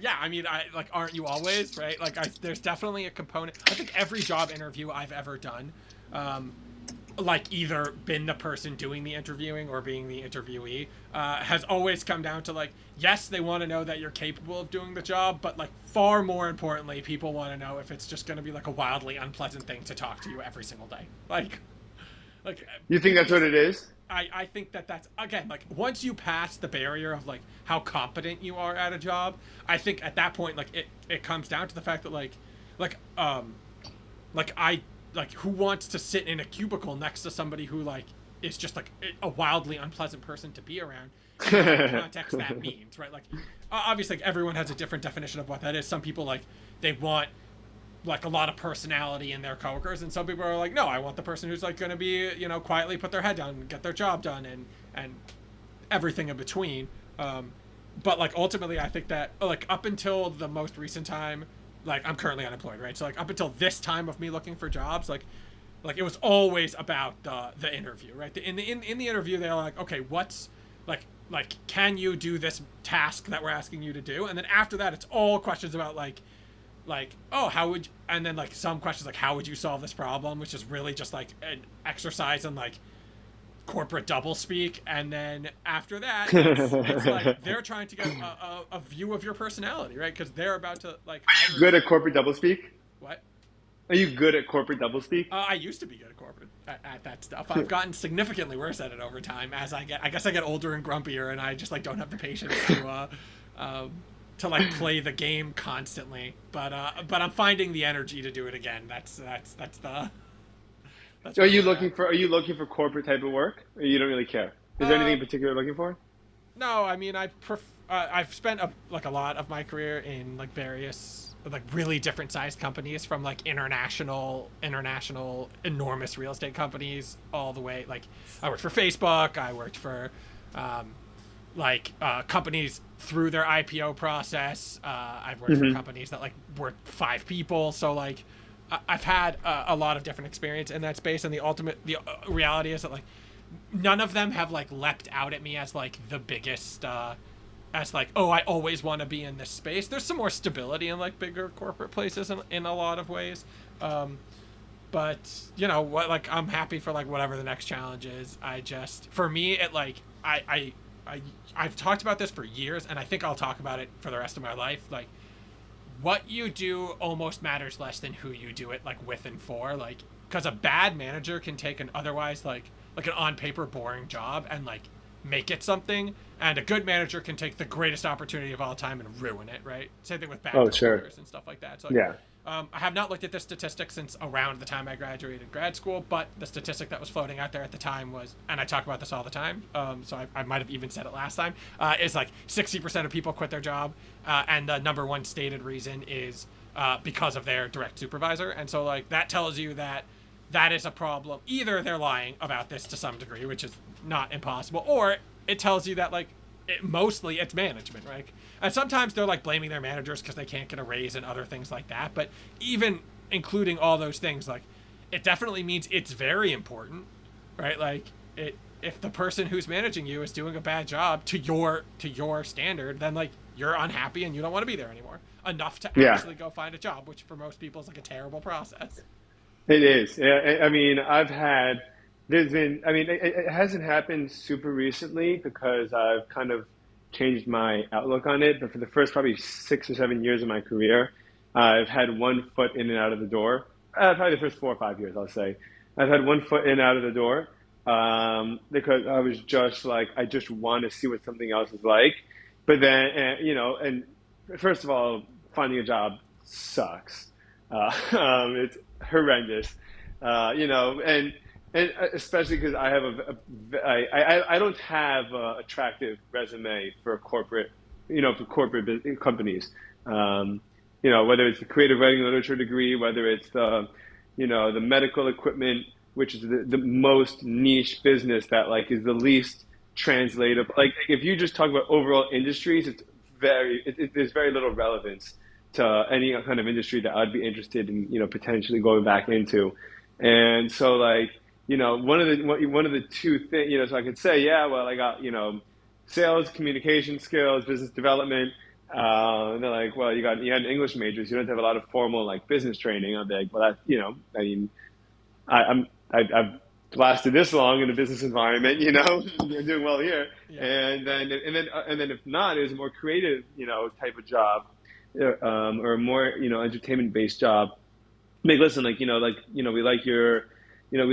Yeah, I mean, I like, aren't you always, right? Like, there's definitely a component. I think every job interview I've ever done, um, like either been the person doing the interviewing or being the interviewee, has always come down to like, yes, they want to know that you're capable of doing the job, but like far more importantly, people want to know if it's just going to be like a wildly unpleasant thing to talk to you every single day. Like You think that's because what it is? I think that's again like once you pass the barrier of like how competent you are at a job, I think at that point like it comes down to the fact that like um like I like who wants to sit in a cubicle next to somebody who like is just like a wildly unpleasant person to be around in whatever context that means, right? Like obviously like, everyone has a different definition of what that is. Some people like they want like a lot of personality in their coworkers, and some people are like, no, I want the person who's like going to be, quietly put their head down and get their job done, and everything in between. Um, but like ultimately, I think that like up until the most recent time, like I'm currently unemployed, right? So like up until this time of me looking for jobs, like it was always about the interview, right? In the interview, they're like, okay, what's like can you do this task that we're asking you to do? And then after that, it's all questions about like oh how would and then like some questions like how would you solve this problem, which is really just like an exercise in like corporate double speak. And then after that, it's like they're trying to get a view of your personality, right? Because they're about to like hire Good you. at corporate doublespeak? What? Are you good at corporate doublespeak? I used to be good at corporate at that stuff. I've gotten significantly worse at it over time as I guess I get older and grumpier, and I just like don't have the patience um, to like play the game constantly. But I'm finding the energy to do it again. That's Are where you we're at. looking for corporate type of work, or you don't really care? Is there anything Uh, in particular you're looking for? no, I mean I've spent like a lot of my career in like various like really different sized companies, from like international enormous real estate companies all the way like I worked for Facebook, I worked for um, companies through their IPO process. I've worked for Hmm. companies that like were 5 people. So like I've had a lot of different experience in that space, and the reality is that like none of them have like leapt out at me as like the biggest as like, oh, I always want to be in this space. There's some more stability in like bigger corporate places in a lot of ways. um, but what, like I'm happy for like whatever the next challenge is. I just, for me, it like I I've talked about this for years, and I think I'll talk about it for the rest of my life. Like what you do almost matters less than who you do it like with and for. Like because a bad manager can take an otherwise like an on paper boring job and like make it something, and a good manager can take the greatest opportunity of all time and ruin it, right? Same thing with bad Oh, sure. coworkers and stuff like that. So like, Yeah. I have not looked at this statistic since around the time I graduated grad school, but the statistic that was floating out there at the time was, and I talk about this all the time, so I might have even said it last time, is like 60% of people quit their job, and the number one stated reason is because of their direct supervisor. And so like that tells you that that is a problem. Either they're lying about this to some degree, which is not impossible, or it tells you that like mostly it's management, right? And sometimes they're like blaming their managers because they can't get a raise and other things like that. But even including all those things, like it definitely means it's very important, right? Like it, if the person who's managing you is doing a bad job to your standard, then like you're unhappy and you don't want to be there anymore. Enough to Yeah. actually go find a job, which for most people is like a terrible process. It is. Yeah, I mean, there's been, I mean, it hasn't happened super recently because I've kind of changed my outlook on it. But for the first probably 6 or 7 years of my career, I've had one foot in and out of the door. Probably the first 4 or 5 years, I'll say. I've had one foot in and out of the door because I was just like, I just want to see what something else is like. But then, and first of all, finding a job sucks. It's horrendous, and especially because I have I don't have an attractive resume for corporate, for companies. Whether it's the creative writing literature degree, whether it's the medical equipment, which is the most niche business that like is the least translatable. Like if you just talk about overall industries, there's very little relevance to any kind of industry that I'd be interested in, potentially going back into. And so like, one of the two things, so I could say, yeah, well, I got, sales, communication skills, business development. And they're like, well, you had English majors, you don't have a lot of formal like business training. I'll be like, well, that, I mean, I've lasted this long in a business environment, I'm doing well here. Yeah. And then if not, it was a more creative, type of job, or a more, entertainment based job. Like, listen, we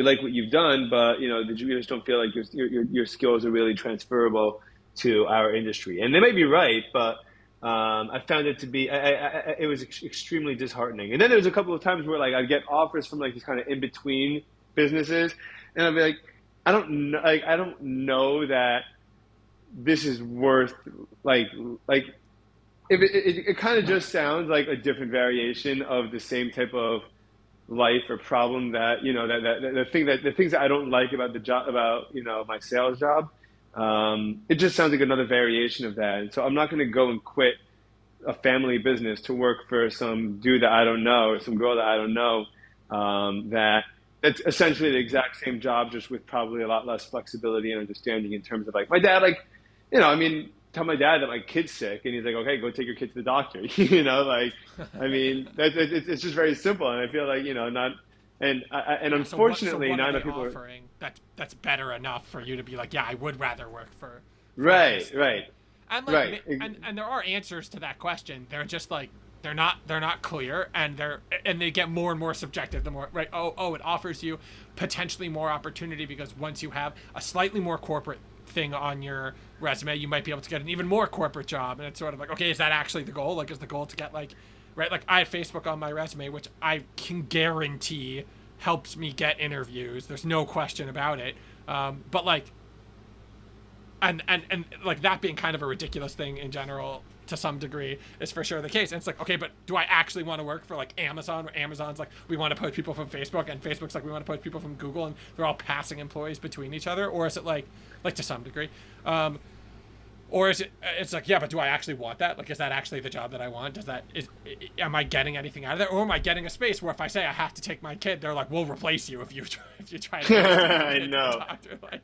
like what you've done, but we just don't feel like your skills are really transferable to our industry. And they may be right, but I found it to be, it was extremely disheartening. And then there was a couple of times where like I'd get offers from like these kind of in between businesses, and I'd be like, I don't know that this is worth like it kind of just sounds like a different variation of the same type of life or problem that the things that I don't like about the job about my sales job. It just sounds like another variation of that. And so I'm not going to go and quit a family business to work for some dude that I don't know or some girl that I don't know. That's essentially the exact same job, just with probably a lot less flexibility and understanding in terms of like my dad, like, I mean, tell my dad that my kid's sick, and he's like, okay, go take your kid to the doctor. Like, I mean, it's just very simple, and I feel like not, and Yeah. So unfortunately, what are not they enough people are. offering that's better enough for you to be like, yeah, I would rather work for Right, this right, thing. And like, right. and there are answers to that question. They're just like they're not clear, and they get more and more subjective the more, right. Oh, it offers you potentially more opportunity because once you have a slightly more corporate thing on your resume, you might be able to get an even more corporate job. And it's sort of like, okay, is that actually the goal? Like, is the goal to get like, right? Like, I have Facebook on my resume, which I can guarantee helps me get interviews. There's no question about it. But like, and like that being kind of a ridiculous thing in general to some degree is for sure the case. And it's like, okay, but do I actually want to work for like Amazon, where Amazon's like, we want to poach people from Facebook, and Facebook's like, we want to poach people from Google, and they're all passing employees between each other? Or is it like to some degree, or is it's like, yeah, but do I actually want that? Like, is that actually the job that I want? Am I getting anything out of that? Or am I getting a space where if I say I have to take my kid, they're like, we'll replace you if you try to take your I kid to the know. doctor? Like,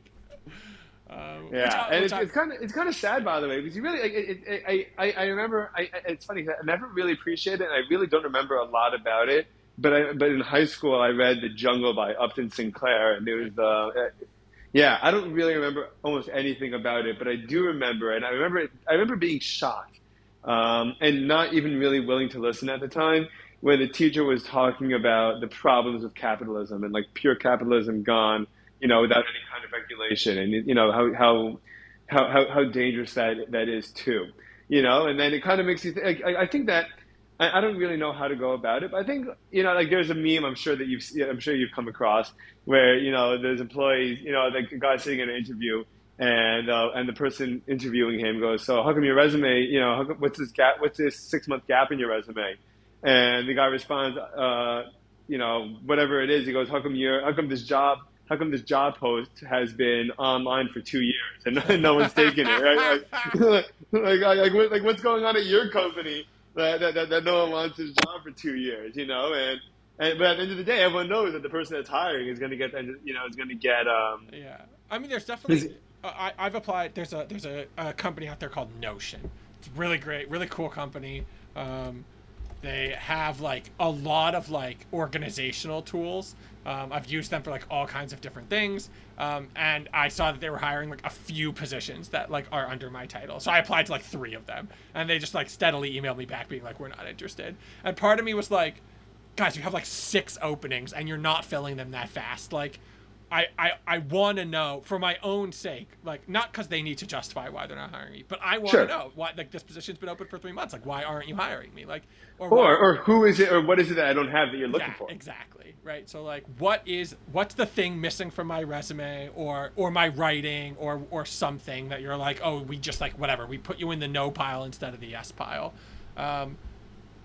Yeah, and which I, it's kind of sad, by the way, because you really like I remember it's funny 'cause I never really appreciated it, and I really don't remember a lot about it. But in high school I read The Jungle by Upton Sinclair, and it was great book. yeah, I don't really remember almost anything about it, but I do remember it. And I remember being shocked, and not even really willing to listen at the time, when the teacher was talking about the problems of capitalism and like pure capitalism gone, without any kind of regulation, and how dangerous that is too, and then it kind of makes you think. I think that I don't really know how to go about it, but I think like there's a meme I'm sure you've come across where there's employees, like a guy sitting in an interview, and the person interviewing him goes, so how come your resume, what's this 6 month gap in your resume? And the guy responds, whatever it is. He goes, how come this job post has been online for 2 years and no one's taken it, right? Like what's going on at your company that no one wants his job for 2 years, and but at the end of the day, everyone knows that the person that's hiring is going to get, is going to get Yeah, I mean, there's definitely. his. I've applied. There's a company out there called Notion. It's really great, really cool company. They have like a lot of like organizational tools. I've used them for like all kinds of different things. And I saw that they were hiring like a few positions that like are under my title. So I applied to like 3 of them, and they just like steadily emailed me back being like, we're not interested. And part of me was like, guys, you have like 6 openings and you're not filling them that fast. Like, I want to know for my own sake, like, not because they need to justify why they're not hiring me, but I want to Sure. know why, like, this position's been open for 3 months. Like, why aren't you hiring me? Like, or why? Or who is it, or what is it that I don't have that you're looking Yeah, for? exactly. Right. So like, what's the thing missing from my resume or my writing or something that you're like, oh, we just like whatever, we put you in the no pile instead of the yes pile.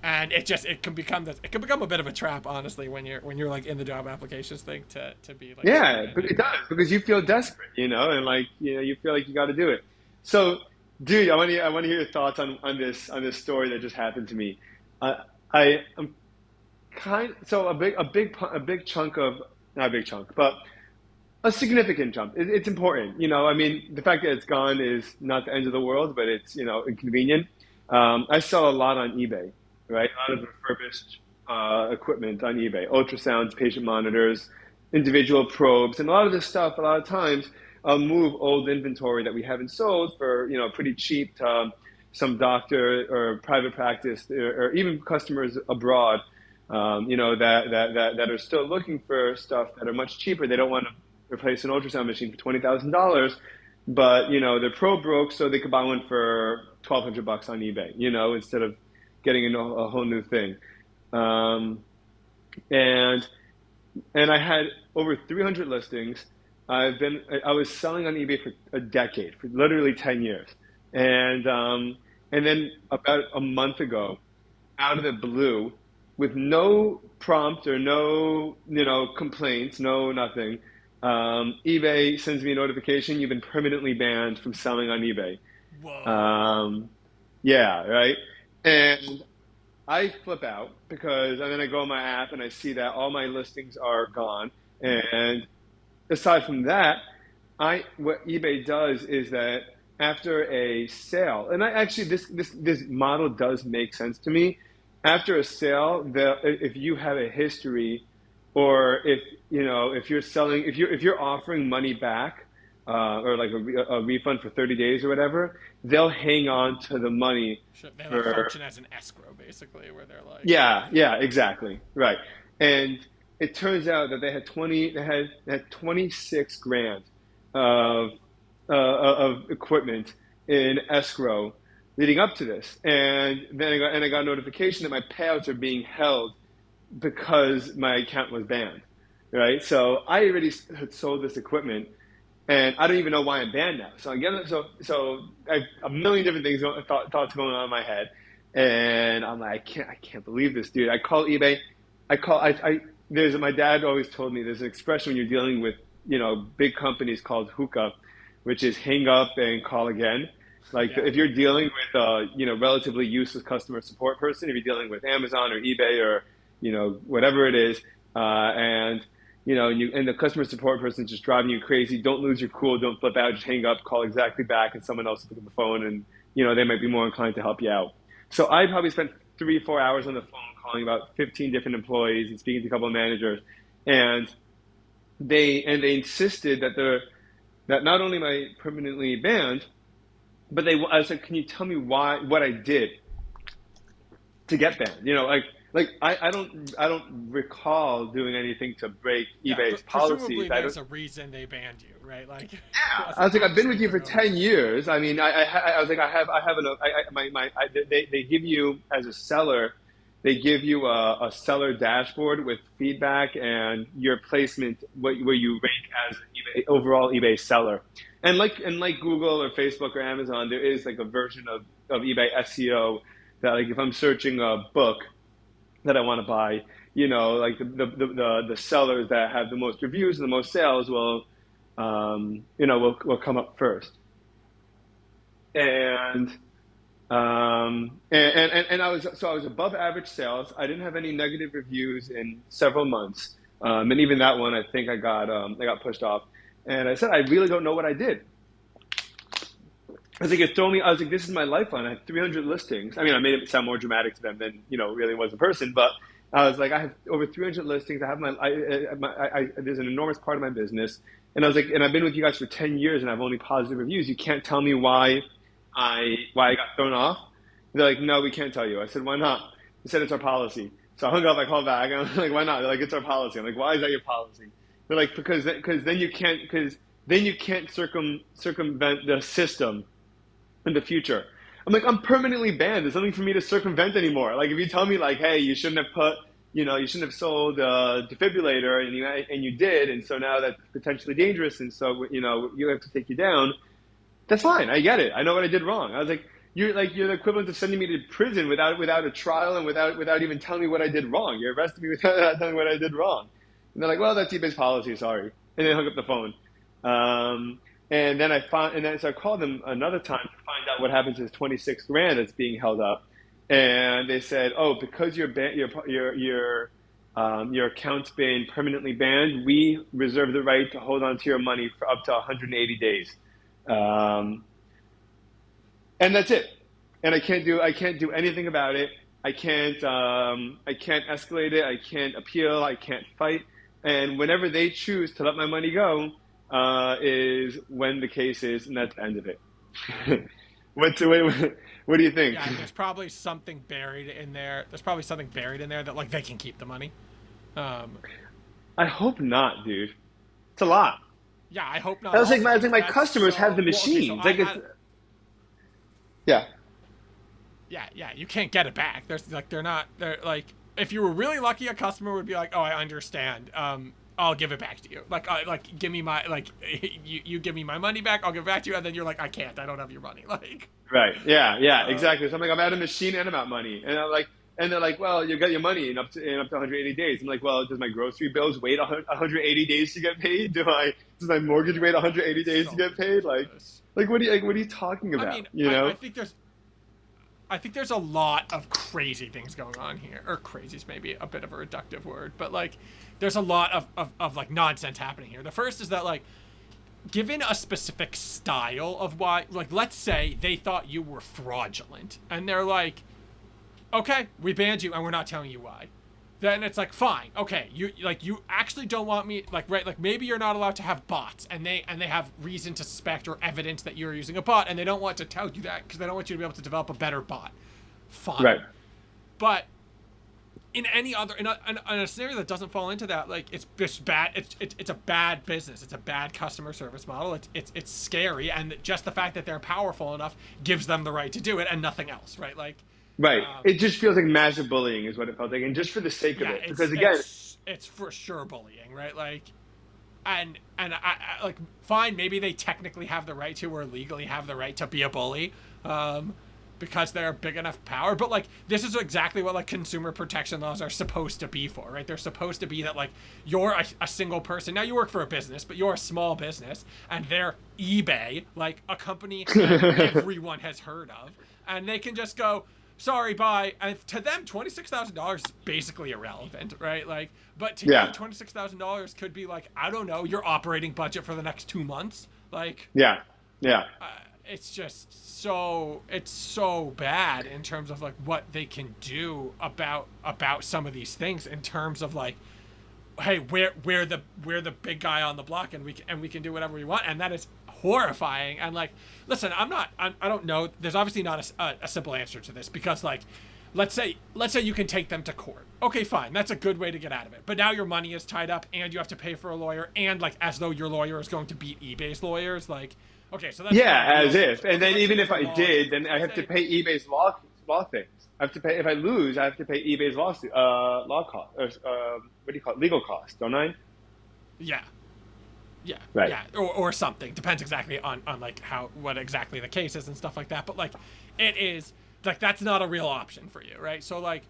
And it can become a bit of a trap, honestly, when you're like in the job applications thing to be like too Yeah, but demanding. it does, because you feel desperate, and like you feel like you got to do it. So, dude, I want to hear your thoughts on this story that just happened to me. Uh, I am so a big chunk of, not a big chunk, but a significant jump. It's important, I mean, the fact that it's gone is not the end of the world, but it's inconvenient. I sell a lot on eBay, right? A lot of refurbished equipment on eBay, ultrasounds, patient monitors, individual probes, and a lot of this stuff. A lot of times, I'll move old inventory that we haven't sold for pretty cheap to some doctor or private practice, or even customers abroad, that are still looking for stuff that are much cheaper. They don't want to replace an ultrasound machine for $20,000, but their probe broke, so they could buy one for 1,200 bucks on eBay, instead of getting a whole new thing. Um, and and I had over 300 listings. I was selling on eBay for a decade, for literally 10 years, and And then about a month ago, out of the blue, with no prompt or no, complaints, no nothing, eBay sends me a notification. You've been permanently banned from selling on eBay. Whoa. Um, yeah, right. And I flip out because, and then I go on my app and I see that all my listings are gone. And aside from that, what eBay does is that after a sale, and I actually this model does make sense to me. After a sale, if you have a history, or if you're selling, if you're offering money back, or like a refund for 30 days or whatever, they'll hang on to the money Should they like for. function as an escrow basically, where they're like, Yeah, yeah, exactly. Right. And it turns out that they had 26 grand of of equipment in escrow leading up to this. And then I got a notification that my payouts are being held because my account was banned. Right? So I already had sold this equipment, and I don't even know why I'm banned now. So again, so I have a million different things, thoughts going on in my head, and I'm like, I can't believe this, dude. I call eBay. There's my dad always told me there's an expression when you're dealing with big companies called hookah, which is hang up and call again. Like yeah, if you're dealing with relatively useless customer support person, if you're dealing with Amazon or eBay or whatever it is, and and the customer support person is just driving you crazy. Don't lose your cool. Don't flip out. Just hang up. Call exactly back, and someone else will pick up the phone, and they might be more inclined to help you out. So I probably spent 3 or 4 hours on the phone calling about 15 different employees and speaking to a couple of managers, and they insisted that not only am I permanently banned, but I was like, can you tell me what I did to get banned? I don't recall doing anything to break yeah. eBay's policies. Presumably, I don't. there's a reason they banned you, right? Like, it Yeah, I wasn't was like, I've been with obviously you for for no 10 years. I mean, I was like, I have they give you as a seller, they give you a seller dashboard with feedback and your placement, where you rank as an overall eBay seller, and like Google or Facebook or Amazon, there is like a version of eBay SEO that, like, if I'm searching a book that I want to buy, like the sellers that have the most reviews and the most sales will come up first. And I was above average sales. I didn't have any negative reviews in several months, and even that one, I think I got pushed off. And I said, I really don't know what I did. I was like, it throw me. I was like, this is my lifeline. I have 300 listings. I mean, I made it sound more dramatic to them than really was in person. But I was like, I have over 300 listings. I have there's an enormous part of my business, and I was like, and I've been with you guys for 10 years, and I have only positive reviews. You can't tell me why I got thrown off. They're like, no, we can't tell you. I said, why not? They said it's our policy. So I hung up. I called back. And I'm like, why not? They're like, it's our policy. I'm like, why is that your policy? They're like, because then you can't circumvent the system in the future. I'm like, I'm permanently banned. There's nothing for me to circumvent anymore. Like, if you tell me, like, hey, you shouldn't have sold a defibrillator, and you did, and so now that's potentially dangerous, and so you have to take you down. That's fine. I get it. I know what I did wrong. I was like, you're the equivalent of sending me to prison without a trial and without even telling me what I did wrong. You arrested me without telling me what I did wrong. And they're like, well, that's eBay's policy. Sorry. And then hung up the phone. Um, so I called them another time to find out what happened to this 26 grand that's being held up. And they said, oh, because your account's been permanently banned, we reserve the right to hold on to your money for up to 180 days. Um, and that's it. And I can't do anything about it. I can't escalate it. I can't appeal. I can't fight. And whenever they choose to let my money go, is when the case is, and that's the end of it. What do you think? Yeah, and there's probably something buried in there. There's probably something buried in there that like they can keep the money. Um, I hope not, dude. It's a lot. yeah, I hope not. I was like, Also, my that's customers have so the well. Okay, so machines. Like, it's, yeah. yeah, you can't get it back. They're like if you were really lucky, a customer would be like, oh, I understand. I'll give it back to you. Like give me my like you give me my money back. I'll give it back to you, and then you're like, I can't. I don't have your money. Like, Right. Yeah. Yeah. uh, Exactly. So I'm like, I'm out of machine and I'm out money, and I'm like, and they're like, well, you got your money in up to 180 days. I'm like, well, does my grocery bills wait 180 days to get paid? Does my mortgage wait 180 it's days to so get paid? ridiculous. What are you talking I about? mean, You know? I think there's a lot of crazy things going on here. Or crazy's maybe a bit of a reductive word, but like there's a lot of like nonsense happening here. The first is that like given a specific style of why, like, let's say they thought you were fraudulent and they're like, okay, we banned you and we're not telling you why. Then it's like, fine, okay, you actually don't want me, like, right, like maybe you're not allowed to have bots and they have reason to suspect or evidence that you're using a bot and they don't want to tell you that because they don't want you to be able to develop a better bot. Fine. Right. But in any other in a scenario that doesn't fall into that, like it's just bad. It's a bad business. It's a bad customer service model. It's scary, and just the fact that they're powerful enough gives them the right to do it, and nothing else, right? Like, Right. It just feels like massive bullying is what it felt like, and just for the sake of yeah, it, because again, it's for sure bullying, right? Like, and I like fine, maybe they technically have the right to or legally have the right to be a bully. Because they're big enough power, but like this is exactly what like consumer protection laws are supposed to be for, right? They're supposed to be that like you're a single person. Now you work for a business, but you're a small business, and they're eBay, like a company that everyone has heard of, and they can just go, sorry, bye. And to them, $26,000 is basically irrelevant, right? Like, but to you, yeah, $26,000 could be like, I don't know, your operating budget for the next 2 months, like. yeah, yeah. It's just it's so bad in terms of like what they can do about some of these things in terms of like, hey, we're the big guy on the block and we can do whatever we want, and that is horrifying. And like, listen, I don't know, there's obviously not a simple answer to this, because like let's say you can take them to court. Okay, fine, that's a good way to get out of it, but now your money is tied up and you have to pay for a lawyer, and like as though your lawyer is going to beat eBay's lawyers. Like, okay, so that's Yeah, as if. And okay, then let's even say if the I law. did, then I Let's have to say, pay eBay's law things. I have to pay if I lose. I have to pay eBay's lawsuit, law cost, or what do you call it, legal costs, don't I? yeah, yeah, Right. yeah, or something. Depends exactly on like what exactly the case is and stuff like that. But like, it is like that's not a real option for you, right? So like,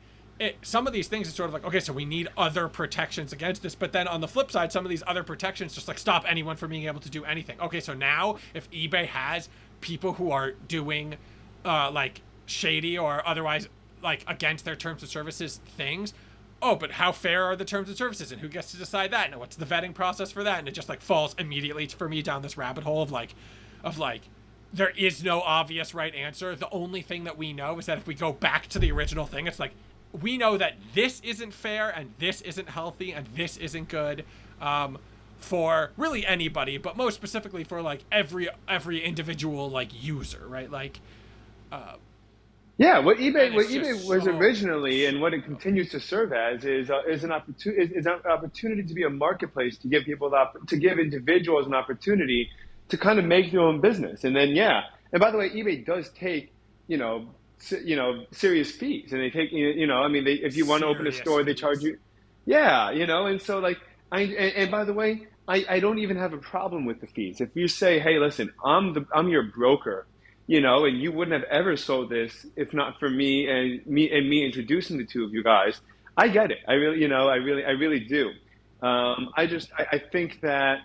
some of these things is sort of like, okay, so we need other protections against this, but then on the flip side, some of these other protections just like stop anyone from being able to do anything. Okay, so now if eBay has people who are doing like shady or otherwise like against their terms of services things, oh, but how fair are the terms of services and who gets to decide that, and what's the vetting process for that? And it just like falls immediately for me down this rabbit hole of like there is no obvious right answer. The only thing that we know is that if we go back to the original thing, it's like we know that this isn't fair and this isn't healthy and this isn't good for really anybody, but most specifically for like every individual like user, right? Like, Yeah, and What it's eBay just was so originally, and what it continues to serve as, is an opportunity to be a marketplace to give people to give individuals an opportunity to kind of make their own business. And then yeah, and by the way, eBay does take serious fees, and they take I mean, if you want to open a serious store, they charge fees. you. Yeah, and so like and by the way, I don't even have a problem with the fees. If you say, hey, listen, I'm your broker, and you wouldn't have ever sold this if not for me introducing the two of you guys. I get it. I really, I really do. I think that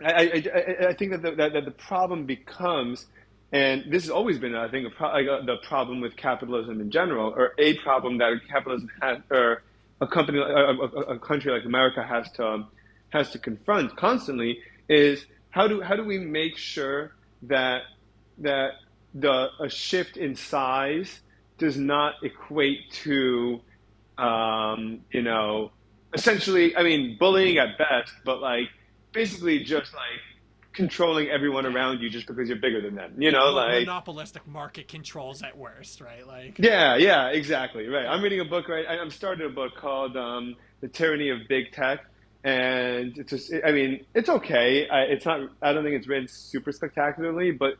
I think that the problem becomes, and this has always been, I think, the problem with capitalism in general, or a problem that capitalism has, or a country like America has to confront constantly, is how do we make sure that a shift in size does not equate to essentially, I mean, bullying at best, but like basically just like controlling everyone around you just because you're bigger than them. Yeah, Like monopolistic market controls at worst, right? Like, yeah, exactly, right. yeah, I'm reading a book I'm starting a book called The Tyranny of Big Tech, and it's just, I mean, it's okay. It's not. I don't think it's written super spectacularly, but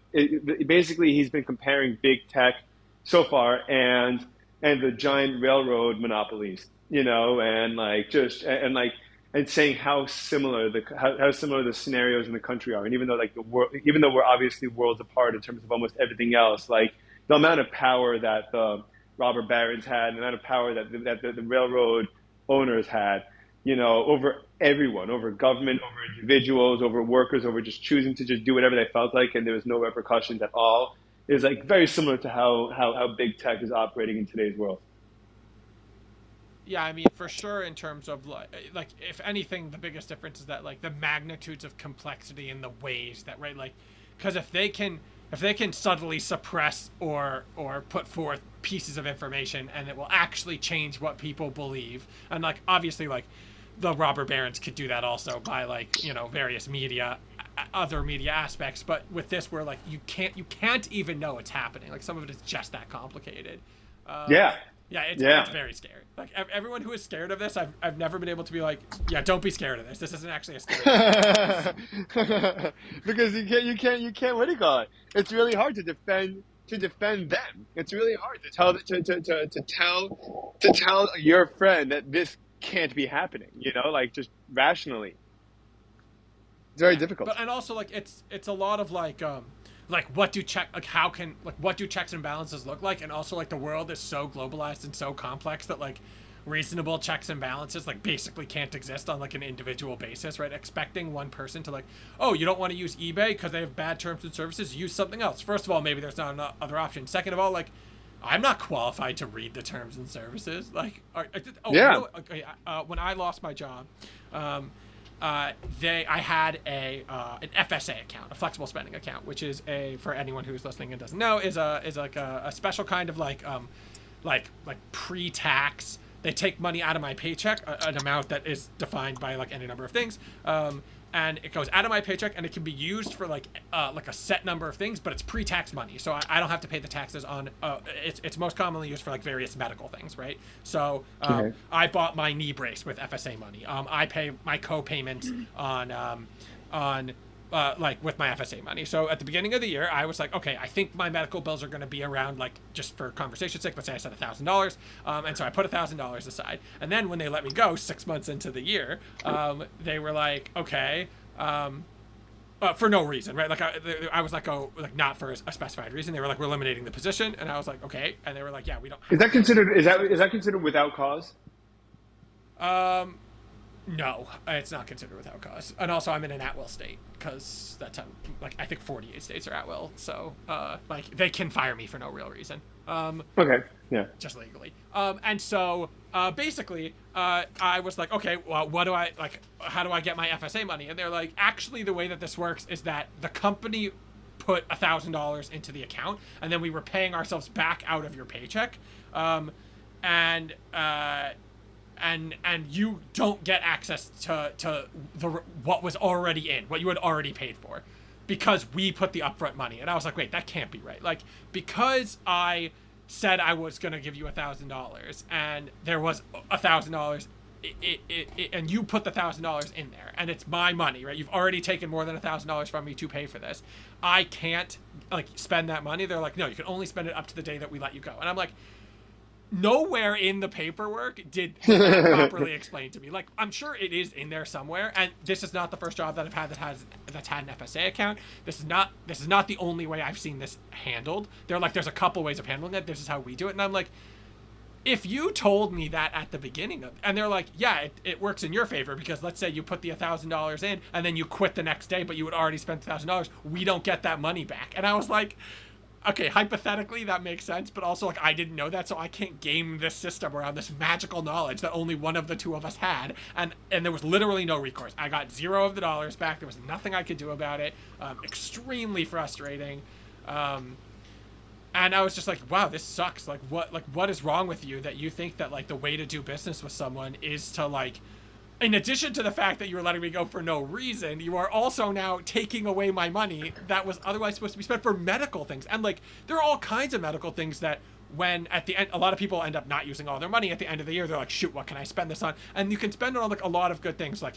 basically he's been comparing big tech so far and the giant railroad monopolies, and like just and like and saying how similar the scenarios in the country are. And even though like the world, even though we're obviously worlds apart in terms of almost everything else, like the amount of power that the robber barons had, and the amount of power that the railroad owners had, over everyone, over government, over individuals, over workers, over just choosing to just do whatever they felt like, and there was no repercussions at all, is like very similar to how big tech is operating in today's world. Yeah, I mean, for sure, in terms of like if anything, the biggest difference is that like the magnitudes of complexity and the ways that, right, like, because if they can subtly suppress or put forth pieces of information and it will actually change what people believe, and like obviously like the robber barons could do that also by like various media, other media aspects, but with this where like you can't even know it's happening, like some of it is just that complicated. um Yeah, yeah, it's yeah. very scary. Like everyone who is scared of this, I've never been able to be like, yeah, don't be scared of this. This isn't actually a scary thing. Because you can't what do you call it? It's really hard to defend them. It's really hard to tell your friend that this can't be happening, like just rationally. It's very Yeah, difficult. but and also like it's a lot of like what do check like how can like what do checks and balances look like, and also like the world is so globalized and so complex that like reasonable checks and balances like basically can't exist on like an individual basis, right? Expecting one person to like, oh, you don't want to use eBay because they have bad terms and services, use something else. First of all, maybe there's not another option. Second of all, like I'm not qualified to read the terms and services. Like, Yeah. okay, when I lost my job, um, I had an FSA account, a flexible spending account, which is for anyone who's listening and doesn't know, is like a special kind of like pre-tax. They take money out of my paycheck, an amount that is defined by like any number of things, and it goes out of my paycheck, and it can be used for like a set number of things, but it's pre-tax money, so I don't have to pay the taxes on. It's most commonly used for like various medical things, right? So Okay. I bought my knee brace with FSA money. I pay my co-payments on like with my FSA money. So at the beginning of the year, I was like, okay, I think my medical bills are going to be around, like, just for conversation's sake, let's say I said $1,000, and so I put $1,000 aside. And then when they let me go 6 months into the year, they were like, okay, for no reason, right? Like I was like, oh, like not for a specified reason. They were like, we're eliminating the position, and I was like, okay. And they were like, yeah, we don't Is have that to pay considered is you. that is that considered without cause? Um, No, it's not considered without cause. And also, I'm in an at-will state because that's how, like, I think 48 states are at-will. So, like, they can fire me for no real reason, Okay. Yeah. just legally. And so, basically, I was like, okay, well, what do I, like, how do I get my FSA money? And they're like, actually, the way that this works is that the company put $1,000 into the account, and then we were paying ourselves back out of your paycheck. And, and you don't get access to what was already in, what you had already paid for, because we put the upfront money. And I was like, wait, that can't be right. Like, because I said I was gonna give you $1,000 and there was $1,000, and you put the $1,000 in there, and it's my money, right? You've already taken more than $1,000 from me to pay for this. I can't, like, spend that money. They're like, no, you can only spend it up to the day that we let you go. And I'm like, nowhere in the paperwork was that properly explained to me. Like, I'm sure it is in there somewhere, and this is not the first job that I've had that's had an FSA account. This is not the only way I've seen this handled. They're like, there's a couple ways of handling it. This is how we do it. And I'm like, if you told me that at the beginning of, and they're like, yeah, it works in your favor, because let's say you put the $1,000 in and then you quit the next day, but you had already spent $1,000, we don't get that money back. And I was like, okay, hypothetically that makes sense, but also, like, I didn't know that, so I can't game this system around this magical knowledge that only one of the two of us had, and there was literally no recourse. I got zero of the dollars back. There was nothing I could do about it. Extremely frustrating. And I was just like, wow, this sucks. Like, what is wrong with you that you think that, like, the way to do business with someone is to, like, in addition to the fact that you were letting me go for no reason, you are also now taking away my money that was otherwise supposed to be spent for medical things. And, like, there are all kinds of medical things that, when at the end, a lot of people end up not using all their money at the end of the year. They're like, shoot, what can I spend this on? And you can spend it on, like, a lot of good things, like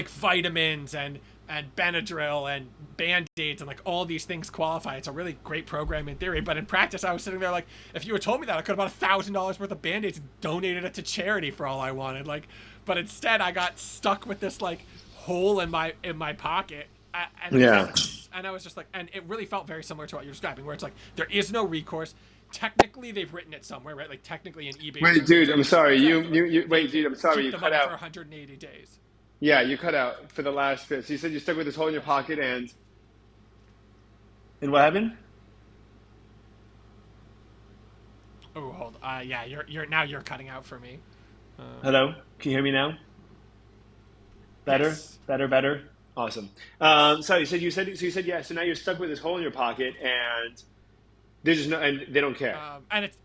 vitamins and and Benadryl and Band-Aids and like all these things qualify. It's a really great program in theory, but in practice I was sitting there like, if you had told me that, I could have bought $1,000 worth of Band-Aids and donated it to charity for all I wanted. Like, but instead I got stuck with this like hole in my pocket, and it was Yeah. just, and I was just like, and it really felt very similar to what you're describing, where it's like there is no recourse. Technically, they've written it somewhere, right? Like technically, in eBay. Wait, dude, I'm sorry. You they wait, dude, can I'm sorry. keep You the cut money for out. 180 days. Yeah, you cut out for the last bit. So you said you stuck with this hole in your pocket, and what happened? Oh, hold. Yeah, you're now you're cutting out for me. Hello, can you hear me now? Better, Yes. better, better. Awesome. Sorry, you said yeah. So now you're stuck with this hole in your pocket, and there's just no, and they don't care. And it's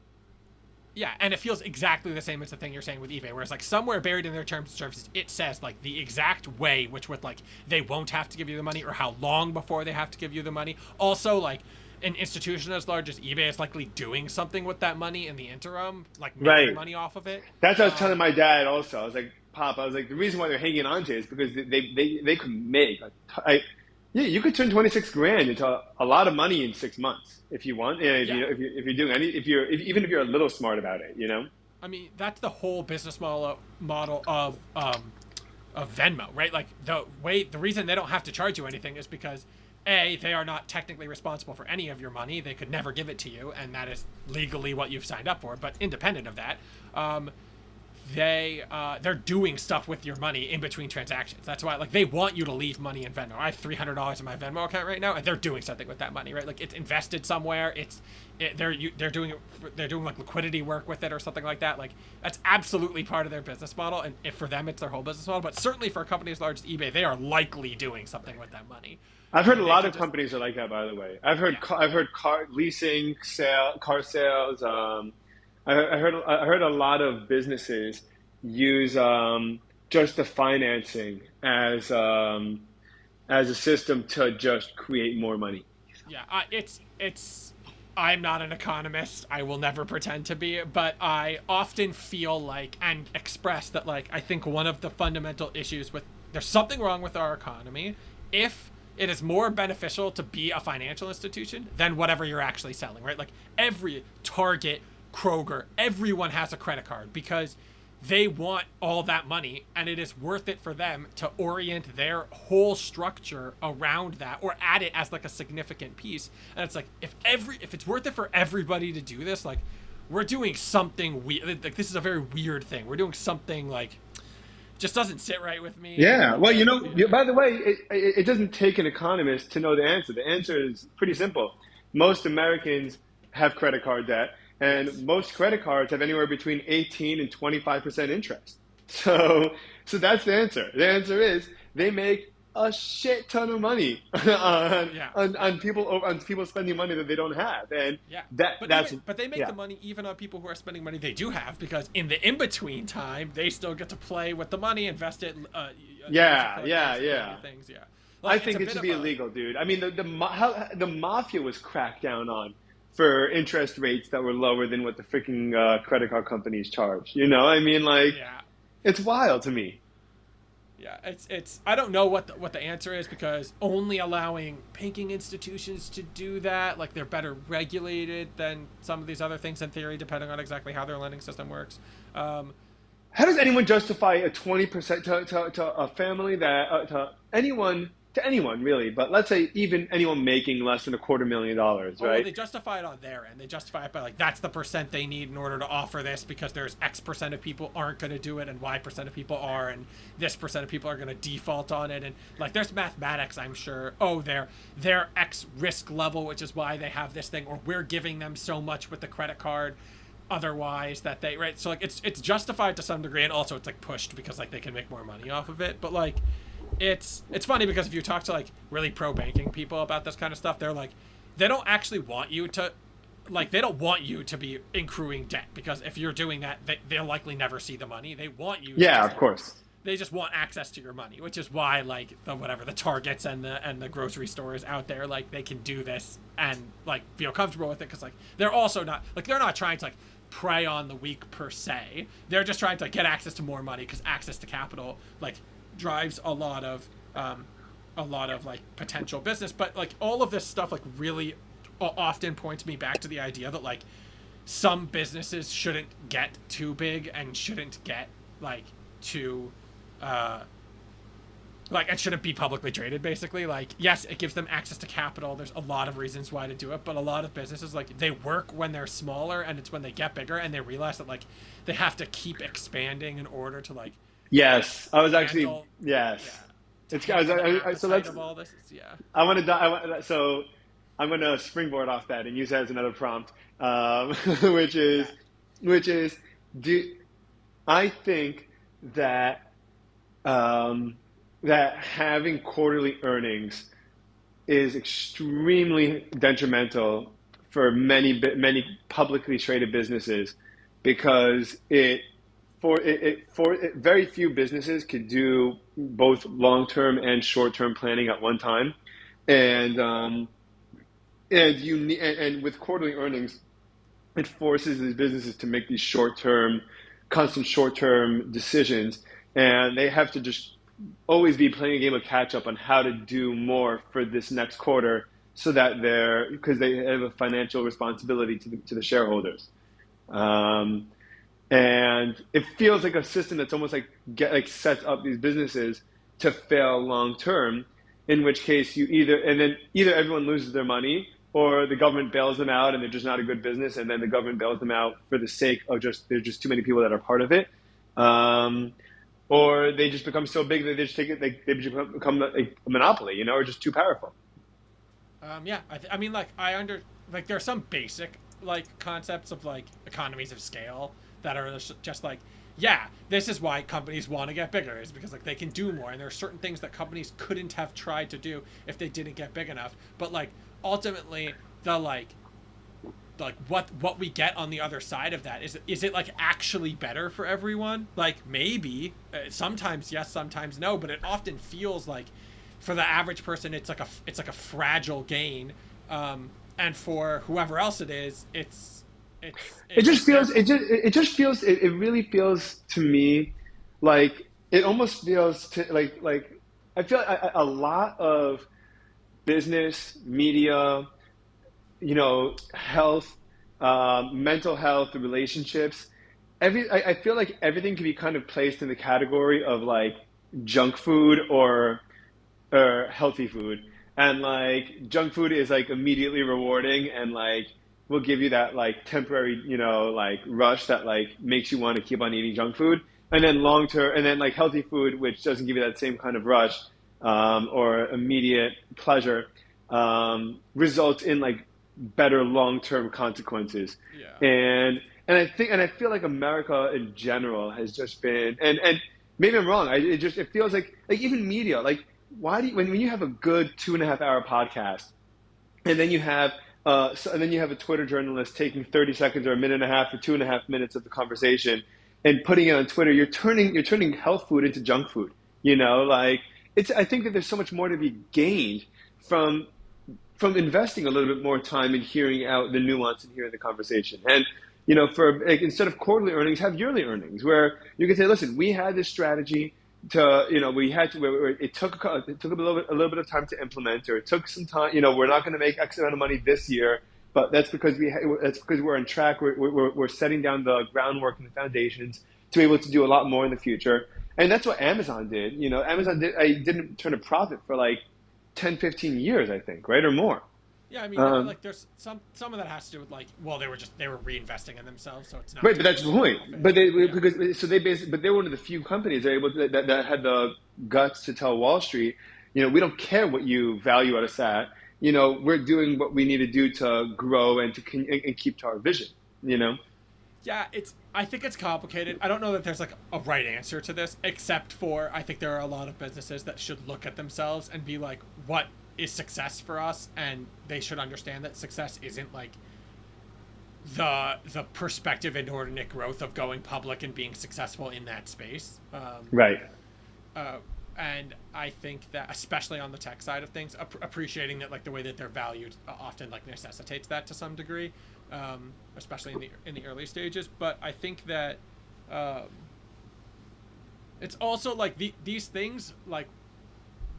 Yeah, and it feels exactly the same as the thing you're saying with eBay, where it's like somewhere buried in their terms and services, it says like the exact way which would like they won't have to give you the money or how long before they have to give you the money. Also, like an institution as large as eBay is likely doing something with that money in the interim, like making Right. money off of it. That's what I was telling Um, my dad. Also, I was like, Pop. I was like, the reason why they're hanging on to it is because they could make like, yeah, you could turn 26 grand into a lot of money in 6 months if you want. And yeah, if you're doing even if you're a little smart about it, you know. I mean that's the whole business model of Venmo, right? Like the reason they don't have to charge you anything is because A, they are not technically responsible for any of your money. They could never give it to you, and that is legally what you've signed up for. But independent of that, they're doing stuff with your money in between transactions. That's why like they want you to leave money in Venmo. I have $300 in my Venmo account right now, and they're doing something with that money, right? Like it's invested somewhere. They're doing like liquidity work with it or something like that. Like that's absolutely part of their business model, and if for them it's their whole business model. But certainly for a company as large as eBay, they are likely doing something with that money, I've heard and a they lot can of just companies are like that. By the way, yeah. I've heard car leasing, car sales. I heard a lot of businesses use just the financing as a system to just create more money. Yeah, it's. I'm not an economist. I will never pretend to be, but I often feel like and express that like I think one of the fundamental issues with there's something wrong with our economy if it is more beneficial to be a financial institution than whatever you're actually selling, right? Like every Target, Kroger, everyone has a credit card because they want all that money and it is worth it for them to orient their whole structure around that or add it as like a significant piece. And it's like if it's worth it for everybody to do this, like we're doing something weird. Like this is a very weird thing. We're doing something like just doesn't sit right with me. Yeah. Well, Yeah. by the way, it doesn't take an economist to know the answer. The answer is pretty simple. Most Americans have credit card debt, Yes. and most credit cards have anywhere between 18 and 25% interest. So that's the answer. The answer is they make a shit ton of money Yeah. on people spending money that they don't have, and Yeah, that's but they make yeah. the money even on people who are spending money they do have because in the in between time they still get to play with the money, invest it, use it Yeah, for like yeah, nice yeah. things. Yeah, I like it's a think it bit should of be a illegal, dude. I mean, how the mafia was cracked down on for interest rates that were lower than what the freaking credit card companies charge. I mean, like yeah. it's wild to me. Yeah, it's I don't know what the answer is because only allowing banking institutions to do that, like they're better regulated than some of these other things in theory, depending on exactly how their lending system works. Um, How does anyone justify a 20% to a family that to anyone really, but let's say even anyone making less than $250,000, Oh, well, right? they justify it on their end. They justify it by like that's the percent they need in order to offer this because there's X percent of people aren't going to do it and Y percent of people are, and this percent of people are going to default on it, and like there's mathematics, I'm sure. Oh, their X risk level, which is why they have this thing, or we're giving them so much with the credit card, otherwise that they right. So like it's justified to some degree, and also it's like pushed because like they can make more money off of it, but like it's funny because if you talk to like really pro banking people about this kind of stuff, they're like they don't actually want you to they don't want you to be accruing debt because if you're doing that they'll likely never see the money. They want you to Yeah, just of like course. they just want access to your money, which is why like the Targets and the grocery stores out there like they can do this and like feel comfortable with it because like they're also not like they're not trying to like prey on the weak per se. They're just trying to like, get access to more money because access to capital like drives a lot of a lot of like potential business, but like all of this stuff like really often points me back to the idea that like some businesses shouldn't get too big and shouldn't get like too uh like it shouldn't be publicly traded. Basically, like, yes, it gives them access to capital. There's a lot of reasons why to do it, but a lot of businesses, like, they work when they're smaller, and it's when they get bigger and they realize that like they have to keep expanding in order to like Yes, I was actually handle, yeah, yes. to It's handle the so appetite let's. of all this. It's, yeah. I want to. So I'm going to springboard off that and use that as another prompt, which Yeah. is, which is, do I think that that having quarterly earnings is extremely detrimental for many publicly traded businesses because very few businesses could do both long term and short term planning at one time, and and with quarterly earnings, it forces these businesses to make these constant short term decisions, and they have to just always be playing a game of catch up on how to do more for this next quarter, so that because they have a financial responsibility to the shareholders. Um, and it feels like a system that's almost like sets up these businesses to fail long term, in which case either everyone loses their money, or the government bails them out and they're just not a good business, and then the government bails them out for the sake of just there's just too many people that are part of it. um, or they just become so big that they just take it, they become a monopoly, or just too powerful. Yeah. I mean, like, like there are some basic like concepts of like economies of scale that are just like, yeah, this is why companies want to get bigger, is because like they can do more, and there are certain things that companies couldn't have tried to do if they didn't get big enough. But like ultimately, the like what we get on the other side of that is it like actually better for everyone? Like, maybe sometimes yes, sometimes no, but it often feels like for the average person it's like a fragile gain, and for whoever else it is, It just they're feels it really feels to me like it almost feels like I feel a lot of business media, health, mental health, relationships. I feel like everything can be kind of placed in the category of like junk food or healthy food. And like junk food is like immediately rewarding and like will give you that like temporary, like rush that like makes you want to keep on eating junk food. And then long term, and then like healthy food, which doesn't give you that same kind of rush, or immediate pleasure, results in like better long term consequences. yeah. And and I feel like America in general has just been, and maybe I'm wrong. It feels like even media, like why do you, when you have a good 2.5 hour podcast, and then you have and then you have a Twitter journalist taking 30 seconds or a minute and a half or 2.5 minutes of the conversation and putting it on Twitter, you're turning health food into junk food. Like I think that there's so much more to be gained from investing a little bit more time in hearing out the nuance and hearing the conversation. And for like, instead of quarterly earnings, have yearly earnings where you can say, listen, we had this strategy to, we had to, where it took a little bit of time to implement, or it took some time. We're not going to make X amount of money this year, but that's because we're on track. We're setting down the groundwork and the foundations to be able to do a lot more in the future. And that's what Amazon did. Amazon didn't turn a profit for like 10, 15 years, I think, right? Or more. Yeah, I mean, Um, like there's some of that has to do with like, well, they were reinvesting in themselves, so it's not right, but that's the technically a point. profit. But they Yeah. because so they basically, but they're one of the few companies that are able that had the guts to tell Wall Street, we don't care what you value us at. We're doing what we need to do to grow and and keep to our vision. You know. Yeah, I think it's complicated. I don't know that there's like a right answer to this, except for I think there are a lot of businesses that should look at themselves and be like, what is success for us? And they should understand that success isn't like the perspective inordinate growth of going public and being successful in that space. Right. Uh, and I think that especially on the tech side of things, appreciating that like the way that they're valued often like necessitates that to some degree, especially in the early stages. But I think that it's also like these things like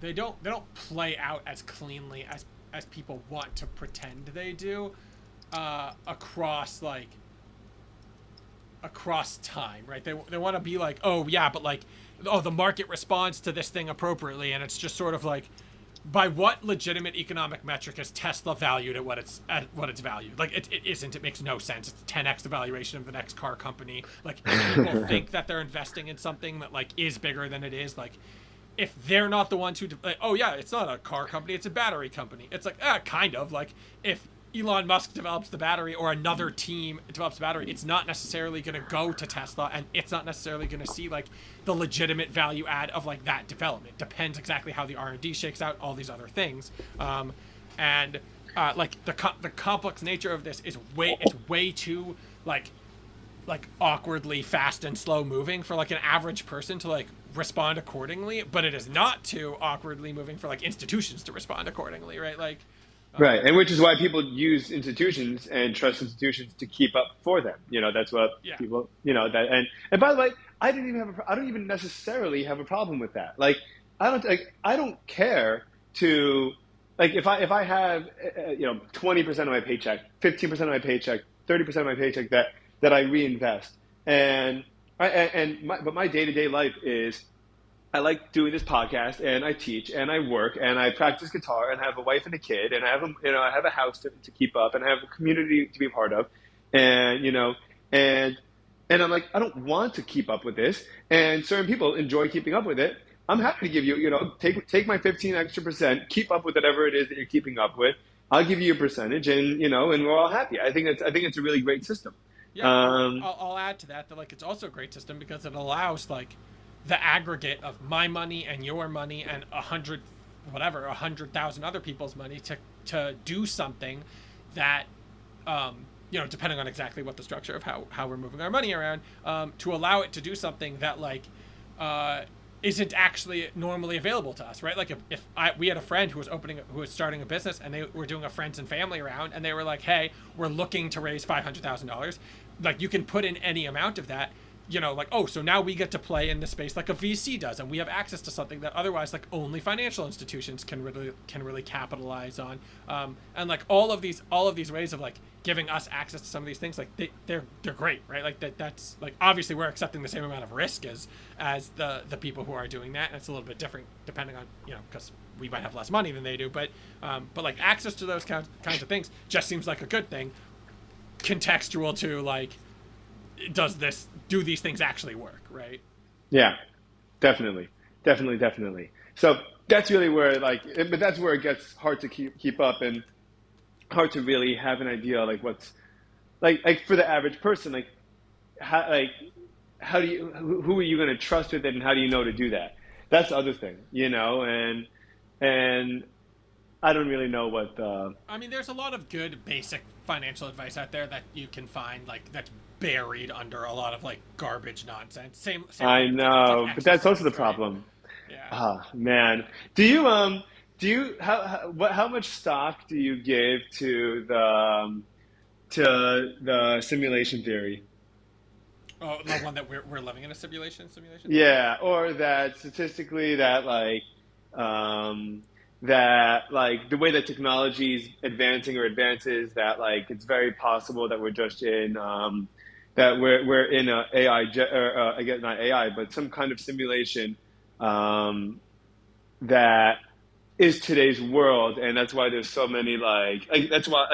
they don't play out as cleanly as people want to pretend they do, across time, right? They want to be like, oh yeah, but like, oh, the market responds to this thing appropriately, and it's just sort of like, by what legitimate economic metric is Tesla valued at what it's valued? Like, it isn't. It makes no sense. It's 10x the valuation of the next car company. Like, if people think that they're investing in something that like is bigger than it is, like, if they're not the ones who, like, oh yeah, it's not a car company, it's a battery company. It's like, kind of like, if Elon Musk develops the battery or another team develops the battery, it's not necessarily going to go to Tesla, and it's not necessarily going to see like the legitimate value add of like that development. Depends exactly how the R&D shakes out, all these other things. And like the complex nature of this is way too like awkwardly fast and slow moving for like an average person to like respond accordingly, but it is not too awkwardly moving for like institutions to respond accordingly, right? Like, Right, and which is why people use institutions and trust institutions to keep up for them. That's what yeah. people, that. And by the way, I don't even necessarily have a problem with that. Like, I don't care to, like, if I have 20% of my paycheck, 15% of my paycheck, 30% of my paycheck that I reinvest, but my day to day life is, I like doing this podcast, and I teach, and I work, and I practice guitar, and I have a wife and a kid, and I have a house to keep up, and I have a community to be a part of, and and I'm like, I don't want to keep up with this, and certain people enjoy keeping up with it. I'm happy to give you, take my 15 extra percent, keep up with whatever it is that you're keeping up with. I'll give you a percentage, and and we're all happy. I think it's a really great system. Yeah, I'll add to that like, it's also a great system because it allows like the aggregate of my money and your money and 100,000 other people's money to do something that, depending on exactly what the structure of how we're moving our money around, to allow it to do something that like isn't actually normally available to us, right? Like, we had a friend who was starting a business, and they were doing a friends and family round, and they were like, hey, we're looking to raise $500,000. Like, you can put in any amount of that, like, oh, so now we get to play in the space like a VC does, and we have access to something that otherwise like only financial institutions can really capitalize on. And like all of these ways of like giving us access to some of these things, like they're great, right? Like that's like, obviously we're accepting the same amount of risk as the people who are doing that, and it's a little bit different depending on, because we might have less money than they do, but like access to those kinds of things just seems like a good thing, contextual to like, do these things actually work, right? Yeah, definitely. So that's really where but that's where it gets hard to keep up, and hard to really have an idea like what's like for the average person, how do you, who are you going to trust with it, and how do you know to do that? That's the other thing, and I don't really know what. I mean, there's a lot of good basic financial advice out there that you can find, like, that's buried under a lot of like garbage nonsense. Same I know, like but that's also the right? problem. Yeah. Ah, man. Do you how much stock do you give to the simulation theory? Oh, the one that we're living in a simulation. Yeah, or that statistically that like the way that technology is advancing or advances, that like it's very possible that we're just in that we're in a AI or again, not AI, but some kind of simulation that is today's world, and that's why there's so many that's why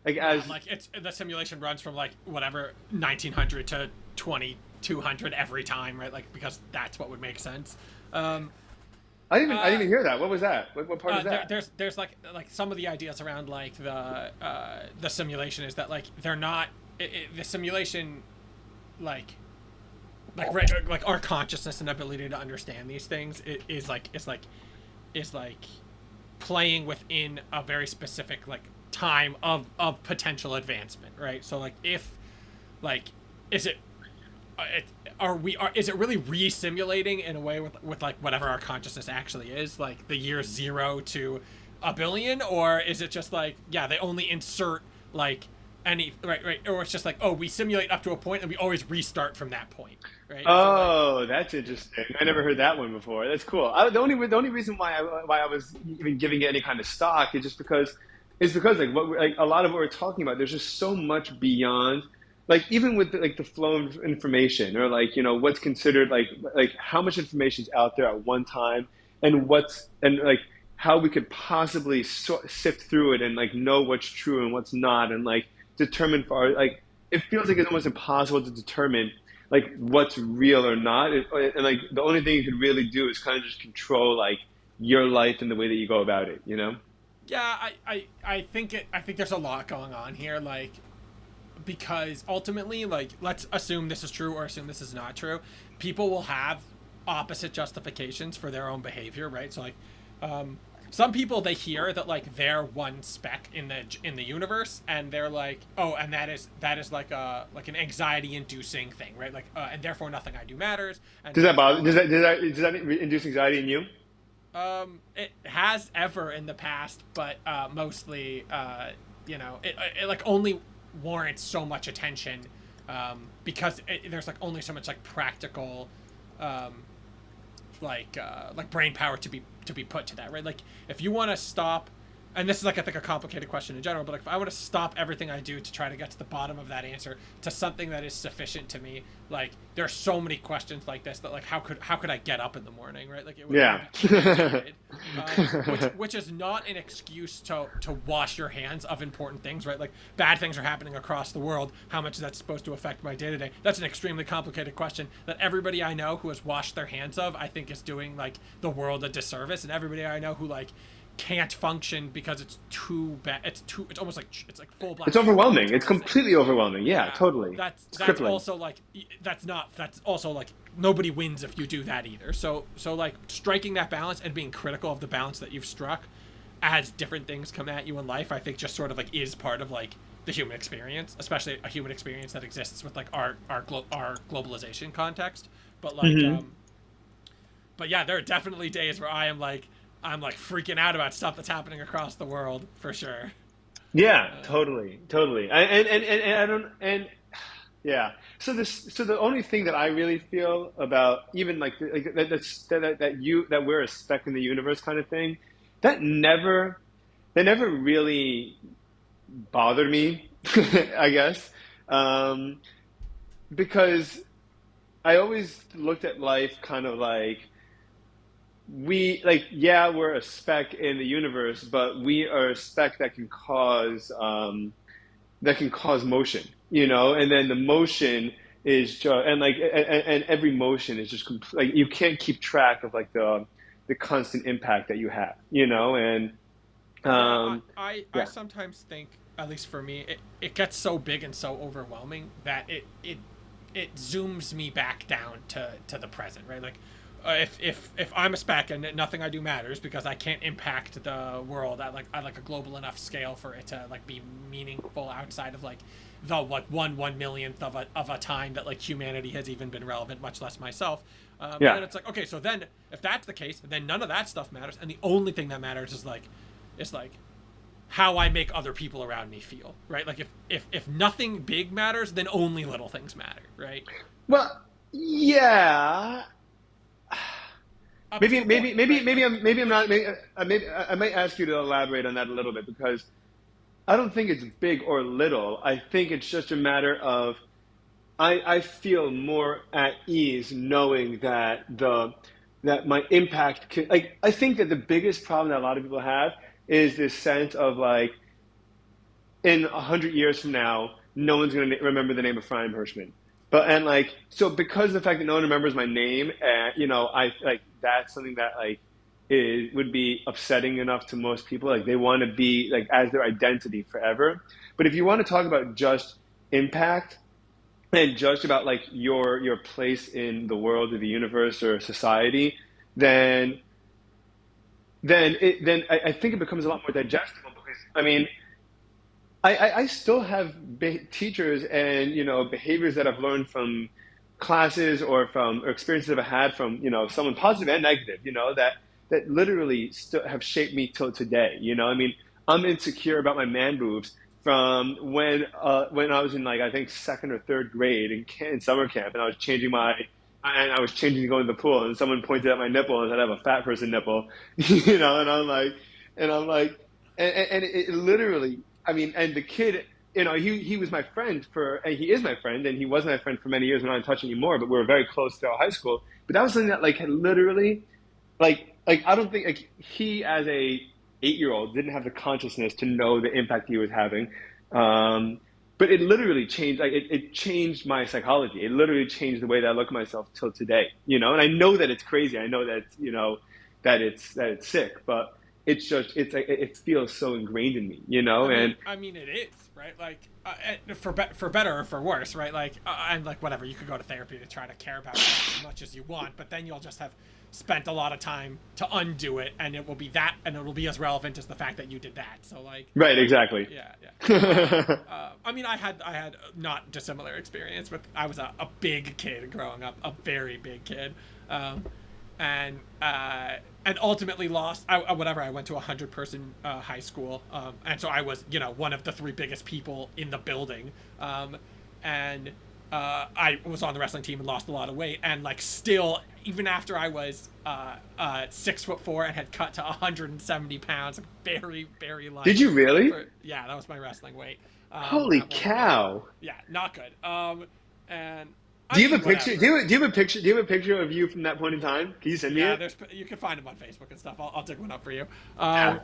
Yeah, as like it's the simulation runs from like whatever 1900 to 2200 every time, right? Like, because that's what would make sense. Um, I didn't uh, even hear that. What was that? What part is that? there's like some of the ideas around like the simulation is that like they're not the simulation like like our consciousness and ability to understand these things is like playing within a very specific like time of potential advancement, right? So like if like is it is it really re-simulating in a way with like whatever our consciousness actually is, like the year 0 to a billion, or is it just like, yeah, they only insert like any right, or it's just like, oh, we simulate up to a point and we always restart from that point, right? So like, Oh, that's interesting. I never heard that one before. That's cool. The only reason why I was even giving it any kind of stock is just because like like a lot of what we're talking about. There's just so much beyond, like even with like the flow of information, or like what's considered like how much information is out there at one time, and like how we could possibly sift through it and like know what's true and what's not, and like determine for like it feels like it's almost impossible to determine like what's real or not. And like the only thing you can really do is kind of just control like your life and the way that you go about it, you know? yeah, I think there's a lot going on here, like because ultimately, like, let's assume this is true or assume this is not true. People will have opposite justifications for their own behavior, right? So like, um, some people, they hear that like they're one speck in the universe, and they're like, oh, and that is like an anxiety inducing thing, right? Like, and therefore nothing I do matters, and Does that bother? therefore Does that induce anxiety in you? it has ever in the past, but mostly it like only warrants so much attention, because there's like only so much like practical um, like brain power to be put to that, right? Like if you want to stop, and this is like I think a complicated question in general, but like if I want to stop everything I do to try to get to the bottom of that answer to something that is sufficient to me, like there are so many questions like this that like how could I get up in the morning, right? Like it would Yeah. be complicated, which is not an excuse to wash your hands of important things, right? Like bad things are happening across the world. How much is that supposed to affect my day to day? That's an extremely complicated question that everybody I know who has washed their hands of, I think, is doing like the world a disservice, and everybody I know who like can't function because it's too bad. It's almost like it's like full black It's screen overwhelming. It's terrorism. completely overwhelming. Yeah, Yeah, totally. It's that's crippling. also like that's also like nobody wins if you do that either. So like striking that balance and being critical of the balance that you've struck as different things come at you in life, I think just sort of like is part of like the human experience, especially a human experience that exists with like our globalization context. But like Hmm. but yeah, there are definitely days where I'm like freaking out about stuff that's happening across the world for sure. Yeah, Uh, totally, totally. And I don't and yeah. So the only thing that I really feel about even like that we're a speck in the universe kind of thing, that never that never really bothered me, I guess, um, because I always looked at life kind of like yeah, we're a speck in the universe, but we are a speck that can cause motion, and then the motion is just and every motion is just like you can't keep track of like the constant impact that you have, and yeah, I yeah, sometimes think, at least for me, it gets so big and so overwhelming that it zooms me back down to the present, right? Like if I'm a speck and nothing I do matters because I can't impact the world at like a global enough scale for it to like be meaningful outside of like the like one millionth of a time that like humanity has even been relevant, much less myself. yeah. Then it's like, okay, so then if that's the case, then none of that stuff matters, and the only thing that matters is like how I make other people around me feel, right? Like if nothing big matters, then only little things matter, right? Well, yeah. Up to Maybe, a point, maybe, maybe, right? maybe Like I'm like not. Maybe I might ask you to elaborate on that a little bit because I don't think it's big or little. I think it's just a matter of I feel more at ease knowing that my impact can, like I think that the biggest problem that a lot of people have is this sense of like in 100 years from now, no one's going to remember the name of Brian Hirschman. But and like so because of the fact that no one remembers my name, I like that's something that like is would be upsetting enough to most people. Like they want to be like as their identity forever. But if you want to talk about just impact and just about like your place in the world or the universe or society, then I think it becomes a lot more digestible because I mean I still have teachers and behaviors that I've learned from classes or from or experiences I've had from someone positive and negative, that literally still have shaped me till today. I mean, I'm insecure about my man boobs, from when I was in like I think second or third grade in summer camp, and I was changing to go in the pool, and someone pointed at my nipple and said I have a fat person nipple, and I'm like, and it literally, I mean, and the kid, he was my friend and he is my friend, and he was my friend for many years. We're not in touch anymore, but we were very close throughout high school. But that was something that like had literally like I don't think like he as a 8-year old didn't have the consciousness to know the impact he was having. But it literally changed it changed my psychology. It literally changed the way that I look at myself till today. And I know that it's crazy. I know that that it's sick, but it's just it feels so ingrained in me, and I mean, it is right. Like, for better or for worse, right? Like, and like whatever, you could go to therapy to try to care about it as much as you want, but then you'll just have spent a lot of time to undo it, and it will be that, and it will be as relevant as the fact that you did that. So like, right, exactly. yeah, I mean, I had not dissimilar experience with. I was a big kid growing up, a very big kid. Um, and ultimately lost. I went to a 100-person high school, and so I was one of the three biggest people in the building, and I was on the wrestling team and lost a lot of weight, and like still even after I was 6'4" and had cut to 170 pounds, very very light. Did you really? Yeah, that was my wrestling weight. Holy cow! Yeah, not good. And do you have a picture? Do you have a picture? Do you have a picture of you from that point in time? Can you send me it? Yeah, you can find them on Facebook and stuff. I'll dig one up for you. Yeah.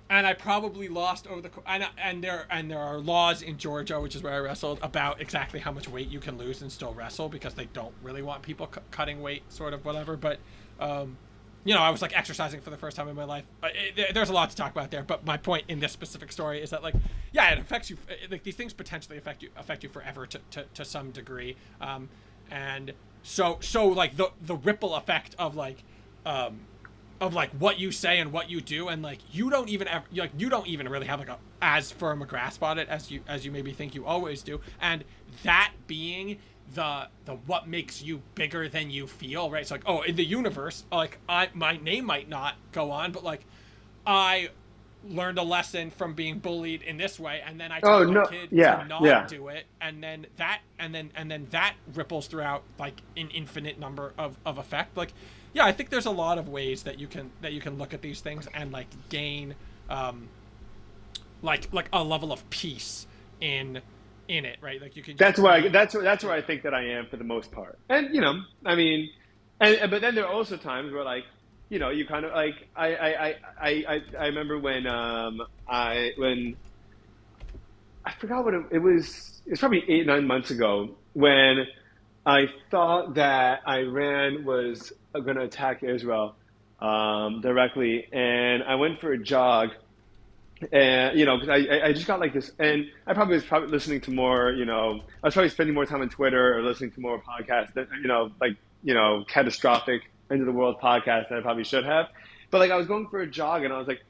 And I probably lost over the and there are laws in Georgia, which is where I wrestled, about exactly how much weight you can lose and still wrestle, because they don't really want people cutting weight, sort of whatever. But I was like exercising for the first time in my life. There's a lot to talk about there, but my point in this specific story is that like, yeah, it affects you. Like these things potentially affect you forever to some degree, and so like the ripple effect of like what you say and what you do, and like you don't even really have like a as firm a grasp on it as you maybe think you always do, and that being the what makes you bigger than you feel, right? It's like, oh, in the universe, like my name might not go on, but like I learned a lesson from being bullied in this way, and then I told my kid to not do it, and then that ripples throughout like an infinite number of effect. Like, yeah, I think there's a lot of ways that you can look at these things and like gain like a level of peace in it, right? Like you can. That's where I think that I am for the most part. And I mean, but then there are also times where like, you kind of like I remember when I forgot what it was. It's probably 8-9 months ago when I thought that Iran was going to attack Israel directly, and I went for a jog. And because I just got like this, and I was probably listening to more. I was probably spending more time on Twitter or listening to more podcasts that catastrophic end of the world podcast that I probably should have. But like I was going for a jog, and I was like,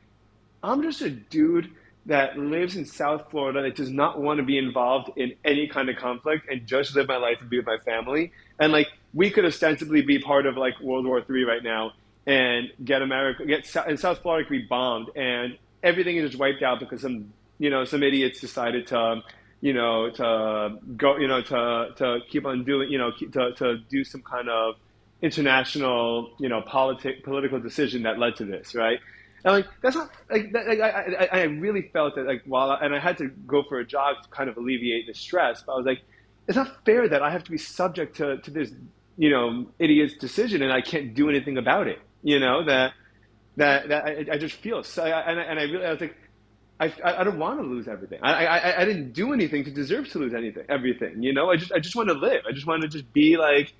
I'm just a dude that lives in South Florida that does not want to be involved in any kind of conflict and just live my life and be with my family. And like we could ostensibly be part of like World War III right now and and South Florida could be bombed, and everything is just wiped out because some idiots decided to go to keep on doing to do some kind of international political decision that led to this, right? And like that's not like, that, like I really felt that like and I had to go for a jog to kind of alleviate the stress, but I was like, it's not fair that I have to be subject to this idiot's decision and I can't do anything about it. That I just feel so, and I was like, I don't want to lose everything. I didn't do anything to deserve to lose everything. I just want to live. I just want to just be like,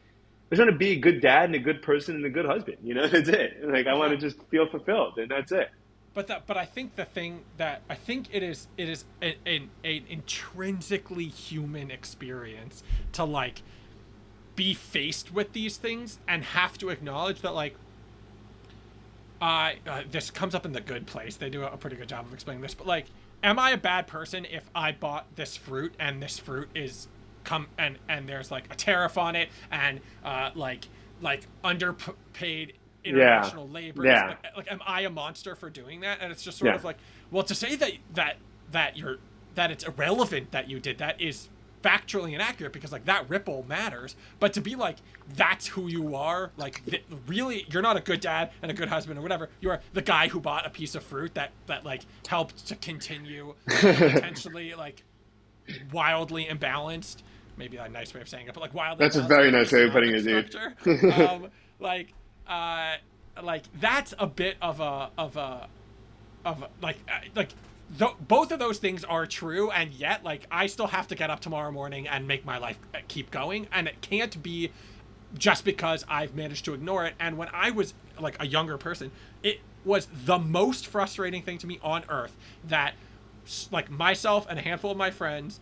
I just want to be a good dad and a good person and a good husband. That's it. Like I want to just feel fulfilled, and that's it. But I think the thing that I think it is an intrinsically human experience to like be faced with these things and have to acknowledge that like. This comes up in The Good Place. They do a pretty good job of explaining this. But like, am I a bad person if I bought this fruit and this fruit is and there's like a tariff on it and like underpaid international labor? Yeah. Like, am I a monster for doing that? And it's just sort of like, well, to say that that you're that it's irrelevant that you did that is factually inaccurate, because like that ripple matters. But to be like, that's who you are, like really you're not a good dad and a good husband or whatever, you're the guy who bought a piece of fruit that like helped to continue a potentially like wildly imbalanced, maybe a nice way of saying it, but like wildly That's a imbalanced very like nice way of putting economic it, structure. dude. Like uh like that's a bit of like both of those things are true, and yet like I still have to get up tomorrow morning and make my life keep going, and it can't be just because I've managed to ignore it. And when I was like a younger person, it was the most frustrating thing to me on earth that like myself and a handful of my friends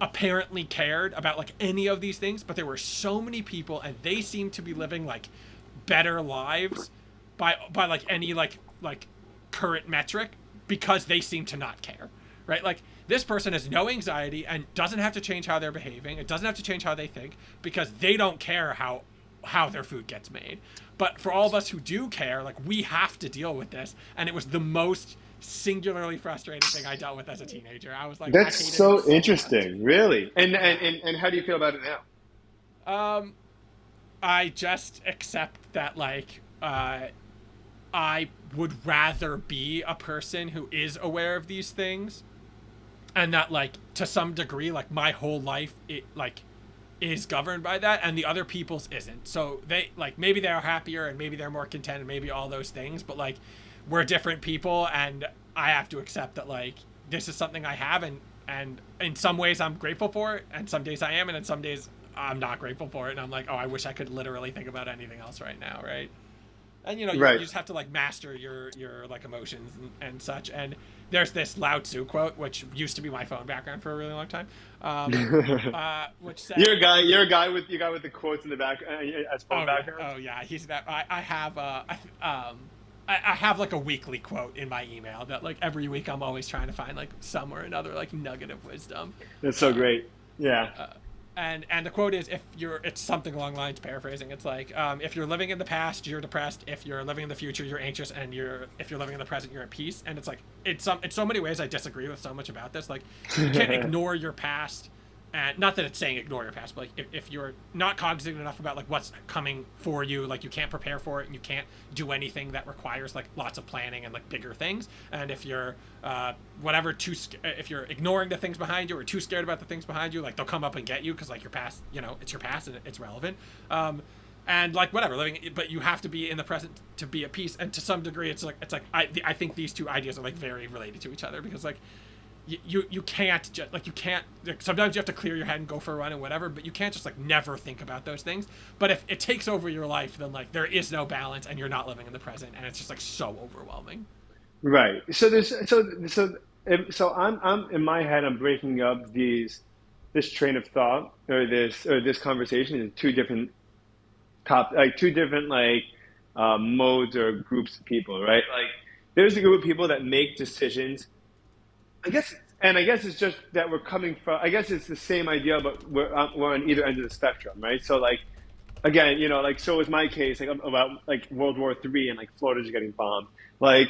apparently cared about like any of these things, but there were so many people and they seemed to be living like better lives by like any like current metric, because they seem to not care, right? Like this person has no anxiety and doesn't have to change how they're behaving. It doesn't have to change how they think, because they don't care how their food gets made. But for all of us who do care, like we have to deal with this, and it was the most singularly frustrating thing I dealt with as a teenager. I was like, I That's hated it so so much. interesting, really. Yeah. And how do you feel about it now? Um, I just accept that like I would rather be a person who is aware of these things, and that like to some degree like my whole life it like is governed by that, and the other people's isn't. So they like maybe they're happier and maybe they're more content and maybe all those things, but like we're different people, and I have to accept that like this is something I have, and in some ways I'm grateful for it, and some days I am, and in some days I'm not grateful for it, and I'm like, oh, I wish I could literally think about anything else right now, right? And you Right. just have to like master your like emotions and such. And there's this Lao Tzu quote, which used to be my phone background for a really long time, um, which You're a said, guy. You're a guy with you guy with the quotes in the back as phone "Oh yeah, backgrounds. oh yeah, he's that." I have I have like a weekly quote in my email that like every week I'm always trying to find like some or another like nugget of wisdom. That's so Um, great. Yeah. uh, and the quote is, if you're it's something along the lines, paraphrasing, it's like, if you're living in the past you're depressed, if you're living in the future you're anxious, and if you're living in the present you're at peace. And it's like in so many ways I disagree with so much about this. Like you can't ignore your past, and not that it's saying ignore your past, but like if you're not cognizant enough about like what's coming for you, like you can't prepare for it, and you can't do anything that requires like lots of planning and like bigger things. And if you're whatever if you're ignoring the things behind you or too scared about the things behind you, like they'll come up and get you, because like your past, it's your past and it's relevant. And like whatever living, but you have to be in the present to be at peace. And to some degree it's like I think these two ideas are like very related to each other, because like you can't just like you can't like, sometimes you have to clear your head and go for a run and whatever, but you can't just like never think about those things. But if it takes over your life, then like there is no balance and you're not living in the present, and it's just like so overwhelming. Right. So there's so I'm in my head I'm breaking up this train of thought or this conversation into two different like modes or groups of people, right? Like there's a group of people that make decisions. I guess, and I guess it's just that we're coming from. I guess it's the same idea, but we're on either end of the spectrum, right? So like again, like so was my case, like about like World War III and like Florida's getting bombed. Like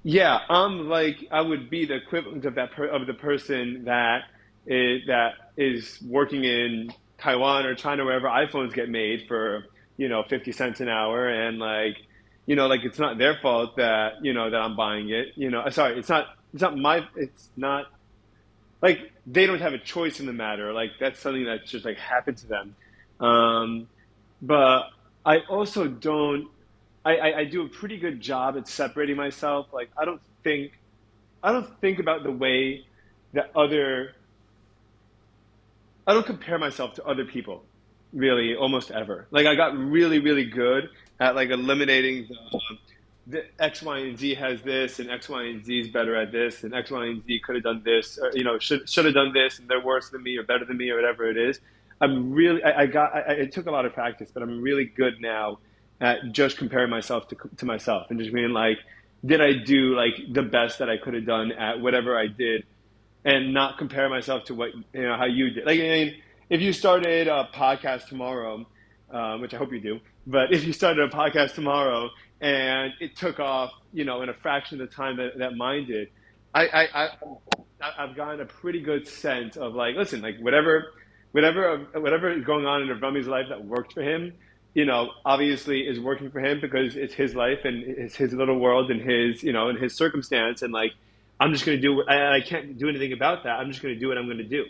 yeah, I'm like I would be the equivalent of of the person that is working in Taiwan or China, wherever iPhones get made for 50 cents an hour, and like like it's not their fault that that I'm buying it. Sorry, it's not like they don't have a choice in the matter. Like that's something that's just like happened to them. Um, but I also don't. I do a pretty good job at separating myself. Like I don't think about the way that other I don't compare myself to other people really almost ever. Like I got really really good at like eliminating the X, Y, and Z has this, and X, Y, and Z is better at this, and X, Y, and Z could have done this, or should have done this, and they're worse than me or better than me or whatever it is. It took a lot of practice, but I'm really good now at just comparing myself to myself and just being like, did I do like the best that I could have done at whatever I did, and not compare myself to what how you did. Like I mean, if you started a podcast tomorrow, which I hope you do, but if you started a podcast tomorrow and it took off, in a fraction of the time that mine did, I I've gotten a pretty good sense of like, listen, like whatever is going on in Avramy's life that worked for him, obviously is working for him because it's his life and it's his little world and his, and his circumstance. And like, I'm just going to do what I can't do anything about that. I'm just going to do what I'm going to do.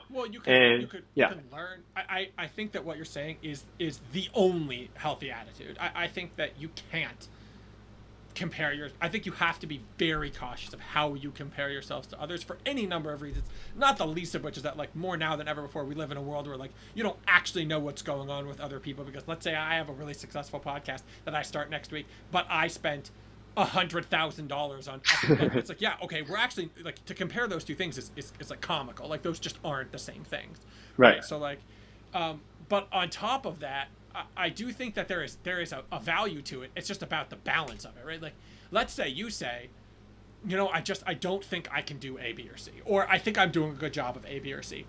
Well, you can you And could you yeah, can learn. I think that what you're saying is the only healthy attitude. I think that you can't compare your. I think you have to be very cautious of how you compare yourselves to others for any number of reasons. Not the least of which is that like more now than ever before we live in a world where like you don't actually know what's going on with other people, because let's say I have a really successful podcast that I start next week, but I spent $100,000 on it's like, yeah, okay, we're actually like, to compare those two things is like comical. Like those just aren't the same things, right. right? So like but on top of that, I do think that there is a value to it. It's just about the balance of it, right? Like let's say you say, I don't think I can do A, B, or C, or I think I'm doing a good job of A, B, or C.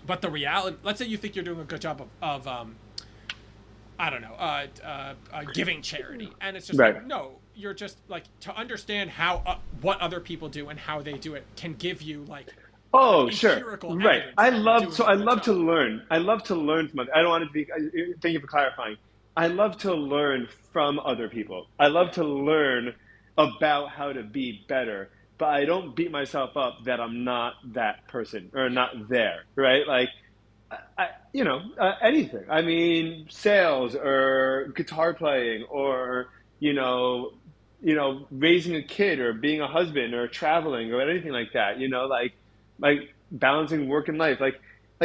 But the reality, let's say you think you're doing a good job of I don't know, giving charity, and it's just Right. like, no, you're just like, to understand how what other people do and how they do it can give you like Oh, sure. empirical Right. evidence that you're doing I a good love to job. learn. I love to learn from I don't want it to be, thank you for clarifying. I love to learn from other people. I love Yeah, to learn about how to be better, but I don't beat myself up that I'm not that person or yeah, not there, right? Like, anything. I mean, sales or guitar playing or, raising a kid or being a husband or traveling or anything like that, like balancing work and life. Like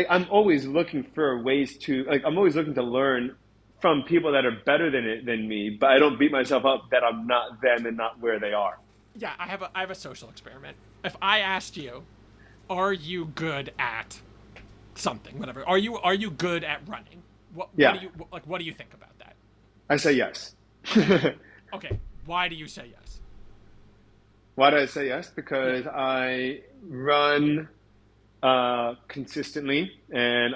I'm always looking for ways to like I'm always looking to learn from people that are better than me, but I don't beat myself up that I'm not them and not where they are. yeah. I have a social experiment. If I asked you, are you good at something, whatever, are you good at running? What Yeah, do you like? What do you think about that? I say yes. Okay, okay. Why do you say yes? Why do I say yes? Yeah. Because I run consistently, and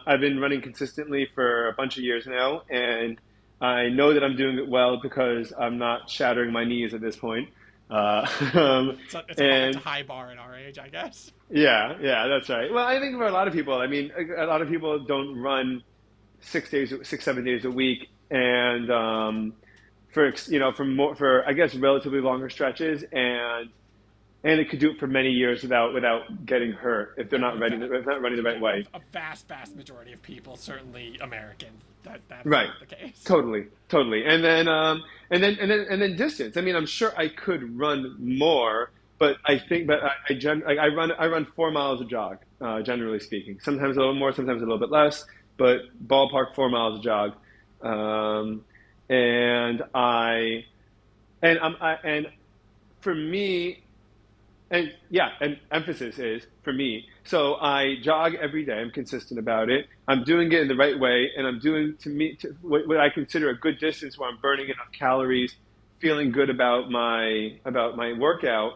I've been running consistently for a bunch of years now, and I know that I'm doing it well because I'm not shattering my knees at this point. Uh, um, It's a and high bar at our age, I guess. yeah, that's right. Well, I think for a lot of people, I mean, a lot of people don't run 6 days, 6, 7 days a week, and for I guess relatively longer stretches, and it could do it for many years without getting hurt if they're Yeah, not ready, if they're not running the right way. a vast majority of people, certainly Americans, that's Right. not the case. Totally. And then distance. I mean, I'm sure I could run more, but I run 4 miles a jog, generally speaking. Sometimes a little more, sometimes a little bit less, but ballpark 4 miles a jog. Um, and and for me, and yeah, and emphasis is for me. So I jog every day. I'm consistent about it. I'm doing it in the right way, and I'm doing what I consider a good distance where I'm burning enough calories, feeling good about my workout,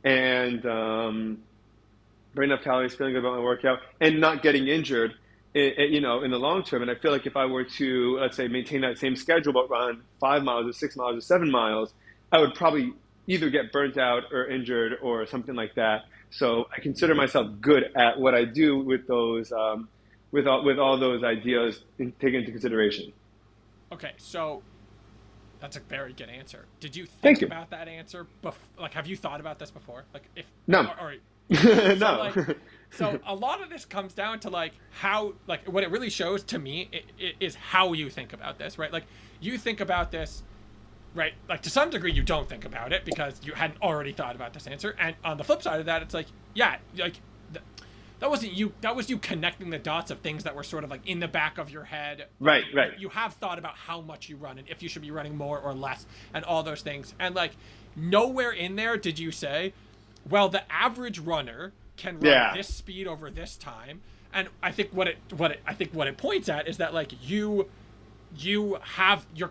and burning enough calories, feeling good about my workout, and not getting injured. In the long term. And I feel like if I were to, let's say, maintain that same schedule, but run 5 miles or 6 miles or 7 miles, I would probably either get burnt out or injured or something like that. So I consider myself good at what I do with those, with all those ideas taken into consideration. Okay, so that's a very good answer. Did you Thank think you. about that answer? Like, have you thought about this before? Like, if No, or yeah. So no. like, so a lot of this comes down to like how, like, what it really shows to me is how you think about this, right? Like, you think about this, right? Like, to some degree, you don't think about it because you hadn't already thought about this answer. And on the flip side of that, it's like, yeah, like that wasn't you. That was you connecting the dots of things that were sort of like in the back of your head. Like, Right. you have thought about how much you run and if you should be running more or less and all those things. And like, nowhere in there did you say, well, the average runner can run Yeah. this speed over this time. And I think what it points at is that like you're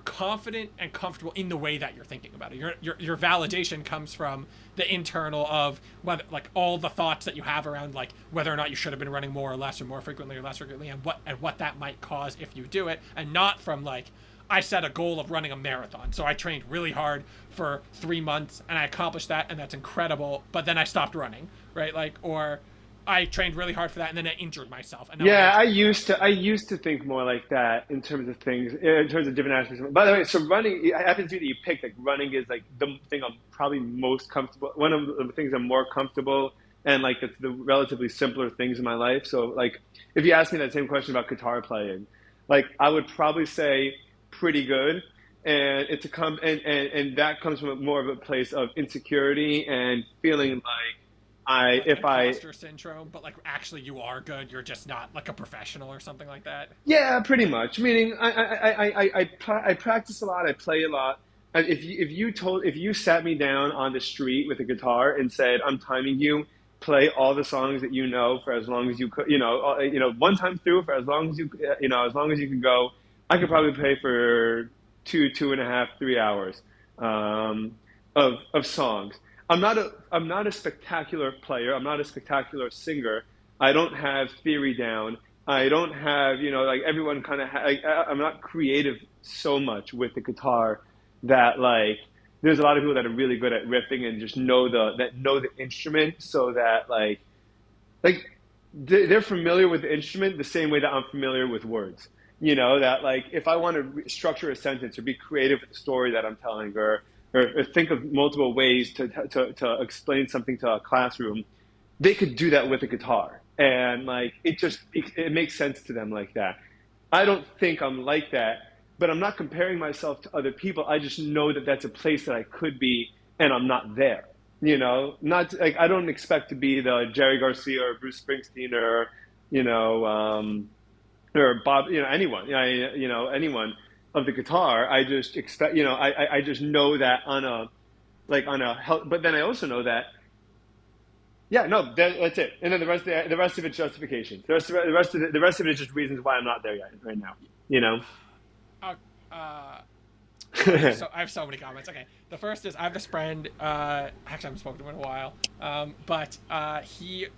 confident and comfortable in the way that you're thinking about it. Your validation comes from the internal of whether, like, all the thoughts that you have around like whether or not you should have been running more or less or more frequently or less frequently, and what that might cause if you do it, and not from like, I set a goal of running a marathon. So I trained really hard for 3 months and I accomplished that, and that's incredible. But then I stopped running, right? Like, or I trained really hard for that and then I injured myself and now I'm Yeah, I injured used forever. to I used to think more like that in terms of things, in terms of different aspects. By the way, so running, it happens to be that you picked like running is like the thing I'm probably most comfortable. One of the things I'm more comfortable, and like it's the relatively simpler things in my life. So like if you ask me that same question about guitar playing, like I would probably say pretty good. And it's a and that comes from more of a place of insecurity and feeling like I Like if I imposter syndrome, but like actually you are good. You're just not like a professional or something like that. Yeah, pretty much. Meaning, I practice a lot. I play a lot. And if you sat me down on the street with a guitar and said, "I'm timing you, play all the songs that you know for as long as you could, one time through for as long as as long as you can go," I could probably play for 2.5, 3 hours of songs. I'm not a spectacular player. I'm not a spectacular singer. I don't have theory down. I don't have, like everyone kind of, I'm not creative so much with the guitar that like, there's a lot of people that are really good at riffing and just know the instrument so that like they're familiar with the instrument the same way that I'm familiar with words. That like if I want to structure a sentence or be creative with the story that I'm telling or think of multiple ways to explain something to a classroom, they could do that with a guitar, and like it makes sense to them like that. I don't think I'm like that, but I'm not comparing myself to other people. I just know that that's a place that I could be, and I'm not there. Not like I don't expect to be the Jerry Garcia or Bruce Springsteen you know or Bob, anyone, anyone of the guitar. I just expect, I just know that on a but then I also know that, yeah, no, that's it. And then the rest of it's justifications. The rest of it is just reasons why I'm not there yet right now. You know. Uh, uh, I have so many comments. Okay, the first is I have this friend. Actually, I haven't spoken to him in a while. But he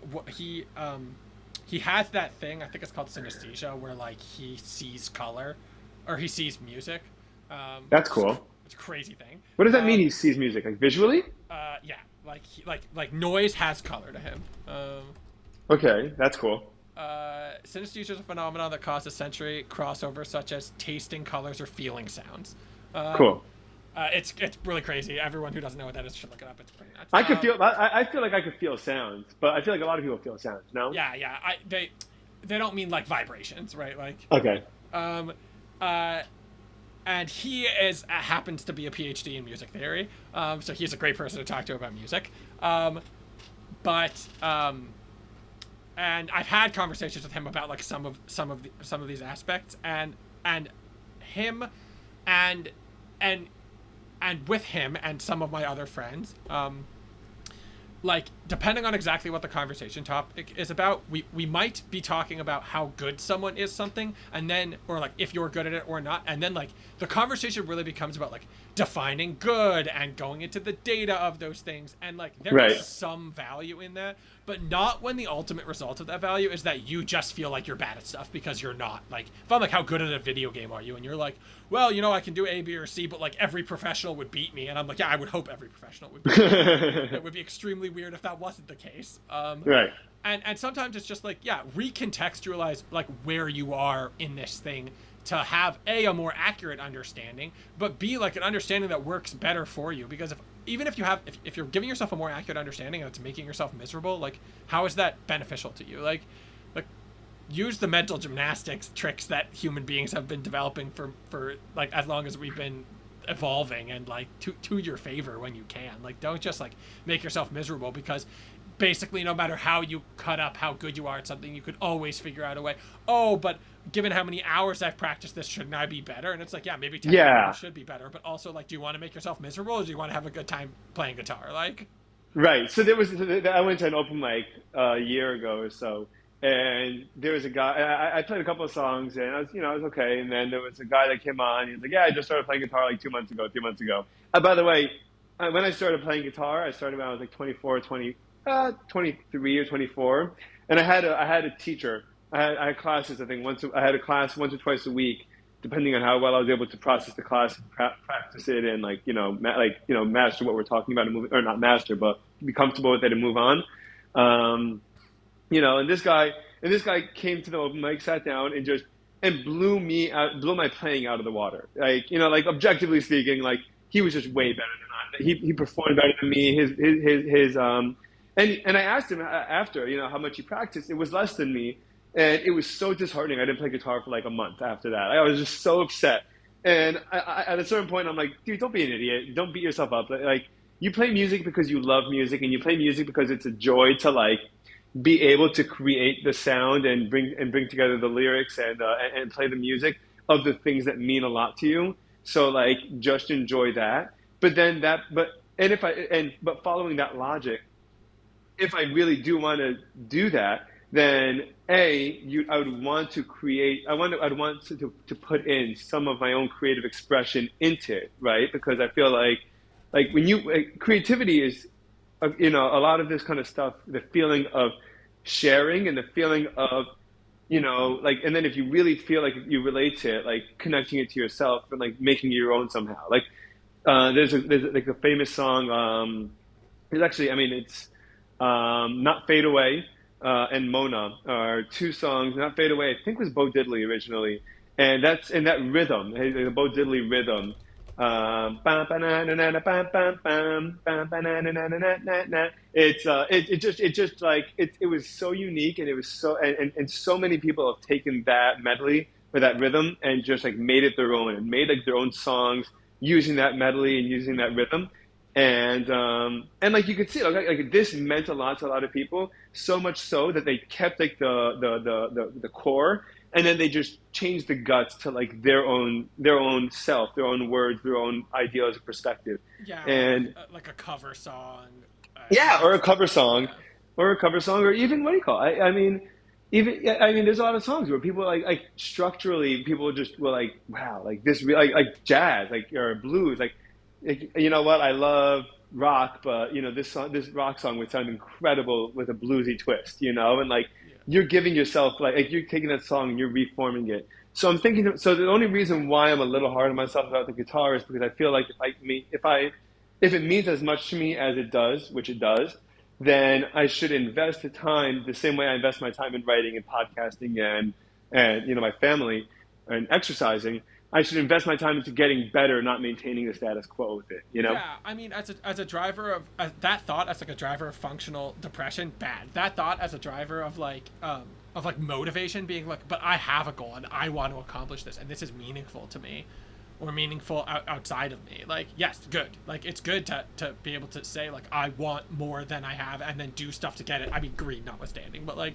has that thing. I think it's called synesthesia, where like he sees color, or he sees music. That's It's cool. it's a crazy thing. What does that mean? Um, He sees music like visually? yeah, like noise has color to him. Okay, that's cool. Synesthesia is a phenomenon that causes sensory crossovers such as tasting colors or feeling sounds. Um, Cool. it's really crazy. Everyone who doesn't know what that is should look it up. It's pretty nuts. I could feel. I feel like I could feel sounds, but I feel like a lot of people feel sounds. No. Yeah. They don't mean like vibrations, right? Like, Okay. um, uh, and he is happens to be a PhD in music theory. So he's a great person to talk to about music. But and I've had conversations with him about like some of these aspects, and him and and and with him and some of my other friends, like depending on exactly what the conversation topic is about, we might be talking about how good someone is something, and then or like if you're good at it or not, and then like the conversation really becomes about like defining good and going into the data of those things, and like there Right. is some value in that, but not when the ultimate result of that value is that you just feel like you're bad at stuff because you're not. Like if I'm like, how good at a video game are you, and you're like, well, I can do A, B, or C, but like every professional would beat me, and I'm like, yeah, I would hope every professional would beat me. It would be extremely weird if that wasn't the case. Right. And sometimes it's just like, yeah, recontextualize like where you are in this thing to have a more accurate understanding, but b like an understanding that works better for you. Because even if if you're giving yourself a more accurate understanding and it's making yourself miserable, like how is that beneficial to you? Like use the mental gymnastics tricks that human beings have been developing for like as long as we've been evolving, and like to your favor when you can. Like don't just like make yourself miserable, because basically no matter how you cut up how good you are at something, you could always figure out a way. Oh, but given how many hours I've practiced this, shouldn't I be better? And it's like, yeah, maybe technically you Yeah. should be better, but also like, do you want to make yourself miserable, or do you want to have a good time playing guitar? Like, Right. I went to an open mic a year ago or so, and there was a guy. I played a couple of songs, and I was okay. And then there was a guy that came on. He was like, "Yeah, I just started playing guitar like 2 months ago, 3 months ago." By the way, when I started playing guitar, I started when I was like 24, 23 or 24, and I had a teacher. I had classes. I think I had a class once or twice a week, depending on how well I was able to process the class, practice it, and like master what we're talking about and move, or not master, but be comfortable with it and move on. Um, and this guy came to the open mic, sat down, and just and blew my playing out of the water. Like like objectively speaking, like he was just way better than I. He performed better than me. His and I asked him after how much he practiced. It was less than me, and it was so disheartening. I didn't play guitar for like a month after that. I was just so upset. And at a certain point, I'm like, dude, don't be an idiot. Don't beat yourself up. Like you play music because you love music, and you play music because it's a joy to like be able to create the sound and bring together the lyrics and play the music of the things that mean a lot to you. So like just enjoy that. But then but following that logic, if I really do want to do that, then I would want to create. I'd want to put in some of my own creative expression into it, right? Because I feel like when creativity is a lot of this kind of stuff, the feeling of sharing and the feeling of, like, and then if you really feel like you relate to it, like connecting it to yourself and like making it your own somehow. Like, there's like a famous song. It's actually, I mean, it's Not Fade Away and Mona are two songs. Not Fade Away, I think was Bo Diddley originally, and that's in that rhythm, the Bo Diddley rhythm. It just like it was so unique, and it was so and so many people have taken that medley or that rhythm and just like made it their own and made like their own songs using that medley and using that rhythm. And like you could see, like this meant a lot to a lot of people, so much so that they kept like the core, and then they just changed the guts to like their own self, their own words, their own ideas and perspective. Yeah, And like a cover song. yeah, or a cover Yeah. song, or even what do you call it? I mean, there's a lot of songs where people like structurally, people just were like, wow, like this, like jazz, like or blues, like you know what? I love rock, but this rock song would sound incredible with a bluesy twist, and like Yeah. you're giving yourself like you're taking that song and you're reforming it. So I'm thinking. So the only reason why I'm a little hard on myself about the guitar is because I feel like if it means as much to me as it does, which it does, then I should invest the time the same way I invest my time in writing and podcasting and my family and exercising. I should invest my time into getting better, not maintaining the status quo with it. Yeah, I mean, as a driver of that thought as like a driver of functional depression, bad. That thought as a driver of like motivation, being like, but I have a goal and I want to accomplish this, and this is meaningful to me, or meaningful outside of me. Like, yes, good. Like, it's good to be able to say like I want more than I have, and then do stuff to get it. I mean, greed notwithstanding, but like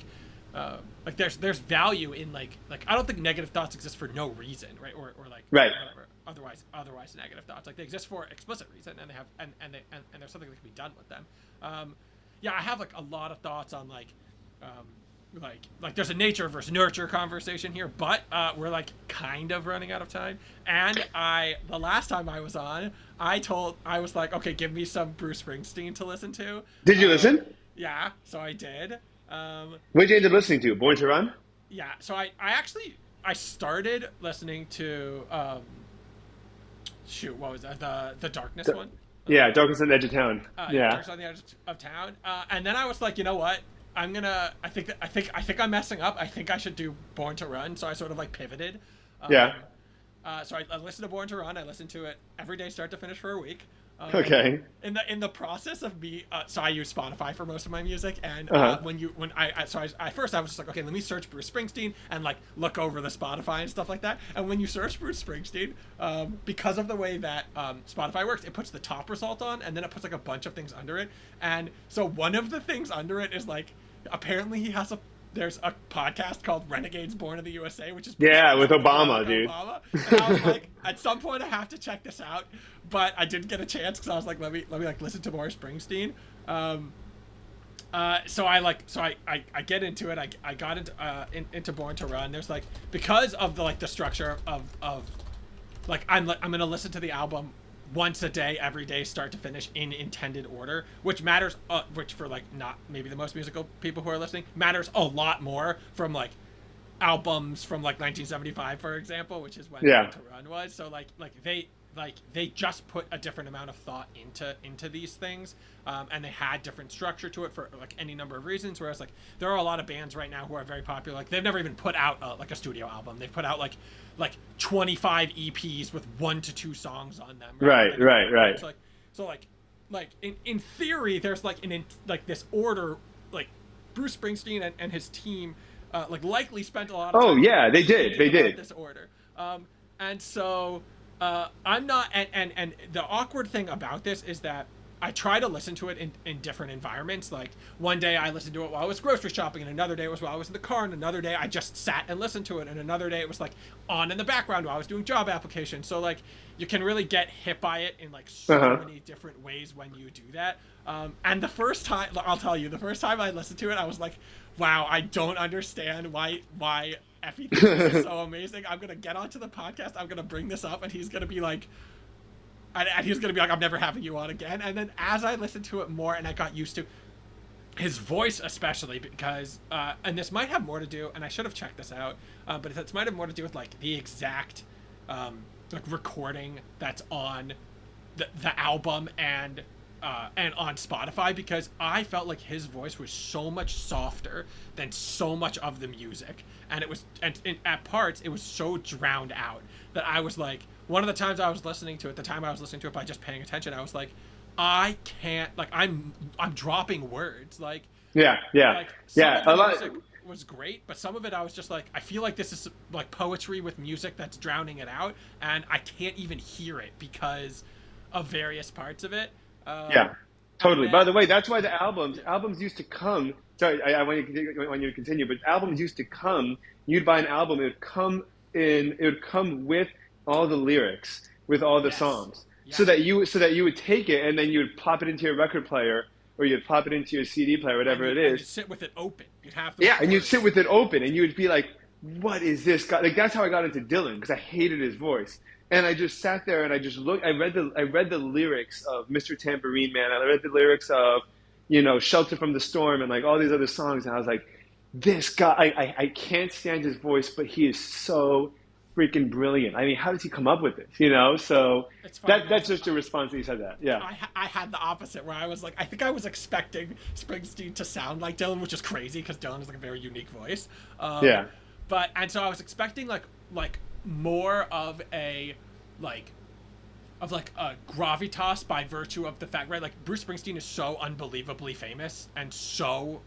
there's value in like I don't think negative thoughts exist for no reason, right? Or like Right. whatever otherwise negative thoughts, like they exist for explicit reason, and they have and there's something that can be done with them. Yeah, I have like a lot of thoughts on like there's a nature versus nurture conversation here, but we're like kind of running out of time. And the last time I was on, I was like, okay, give me some Bruce Springsteen to listen to. Did you listen? Yeah, so I did. What did you end up listening to? Born to Run? Yeah, so I actually I started listening to shoot, what was that, the Darkness one? Yeah, Darkest on the Edge of Town. Yeah. Darkness on the Edge of Town. And then I was like, you know what, I think I'm messing up. I think I should do Born to Run. So I sort of like pivoted. Yeah. So I listened to Born to Run. I listened to it every day, start to finish, for a week. Okay. In the process of me, so I use Spotify for most of my music, and Uh-huh. at first I was just like, okay, let me search Bruce Springsteen and like look over the Spotify and stuff like that. And when you search Bruce Springsteen, because of the way that Spotify works, it puts the top result on, and then it puts like a bunch of things under it. And so one of the things under it is like, apparently there's a podcast called Renegades Born in the USA, which is Yeah, with Obama, like dude. Obama. And I was like, at some point I have to check this out, but I didn't get a chance because I was like, let me like listen to more Springsteen. So I get into it. I got into Born to Run. There's like, because of the structure of like I'm gonna listen to the album once a day, every day, start to finish, in intended order, which matters, which for like not maybe the most musical people who are listening, matters a lot more from like albums from like 1975, for example, which is when Born Yeah. to Run was. So they just put a different amount of thought into these things, and they had different structure to it for like any number of reasons. Whereas like there are a lot of bands right now who are very popular. Like they've never even put out like a studio album. They've put out like 25 EPs with 1 to 2 songs on them. Right. Right. Right. Right. So like in theory, there's like like this order. Like Bruce Springsteen and his team like likely spent a lot of Oh time yeah, they did. They thinking about did. this order. And so I'm not, and the awkward thing about this is that I try to listen to it in different environments. Like one day I listened to it while I was grocery shopping, and another day it was while I was in the car, and another day I just sat and listened to it, and another day it was like on in the background while I was doing job applications. So like you can really get hit by it in like so Uh-huh. many different ways when you do that. And the first time, I'll tell you, the first time I listened to it, I was like, wow, I don't understand why Effie thinks this is so amazing. I'm gonna get onto the podcast, I'm gonna bring this up, and he's gonna be like, I'm never having you on again. And then as I listened to it more and I got used to his voice, especially because, and this might have more to do, and I should have checked this out, but this might have more to do with like the exact like recording that's on the album and on Spotify, because I felt like his voice was so much softer than so much of the music, and it was and at parts it was so drowned out that I was like, one of the times I was listening to it, the time I was listening to it by just paying attention, I was like, I can't, like I'm dropping words, Yeah. Yeah. like some Yeah. of A the lot. music was great, but some of it I was just like, I feel like this is like poetry with music that's drowning it out, and I can't even hear it because of various parts of it. Yeah. And Totally. By then the way, that's why the albums used to come. Sorry, I want you to continue, but albums used to come. You'd buy an album, it would come in. It would come with all the lyrics, with all the yes, songs, yes, so that you would take it and then you would plop it into your record player or you'd plop it into your CD player, and whatever it you'd is. sit with it open. You'd have the Yeah, and you'd sit words. with it open, and you would be like, "What is this guy?" Like that's how I got into Dylan because I hated his voice, and I just sat there and I just looked. I read the lyrics of Mr. Tambourine Man. I read the lyrics of, Shelter from the Storm, and like all these other songs, and I was like, "This guy, I can't stand his voice, but he is so freaking brilliant. I mean, how does he come up with this? So It's funny that's because just a response that he said that. Yeah, I had the opposite, where I was like, I think I was expecting Springsteen to sound like Dylan, which is crazy because Dylan is like a very unique voice. yeah, And so I was expecting like more of a like a gravitas by virtue of the fact, right? Like Bruce Springsteen is so unbelievably famous and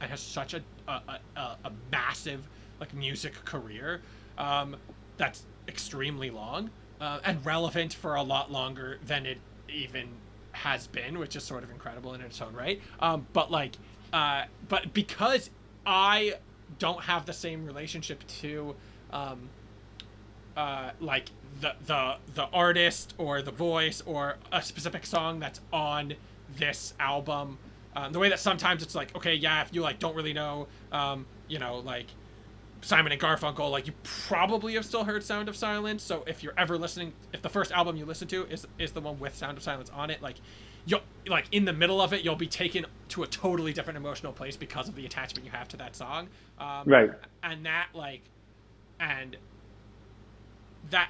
has such a massive like music career that's extremely long and relevant for a lot longer than it even has been, which is sort of incredible in its own right. But because I don't have the same relationship to like the artist or the voice or a specific song that's on this album, the way that sometimes it's like, okay, yeah, if you like don't really know like Simon and Garfunkel, like you probably have still heard Sound of Silence. So if you're ever listening, if the first album you listen to is the one with Sound of Silence on it, like you'll like in the middle of it, you'll be taken to a totally different emotional place because of the attachment you have to that song. right. And that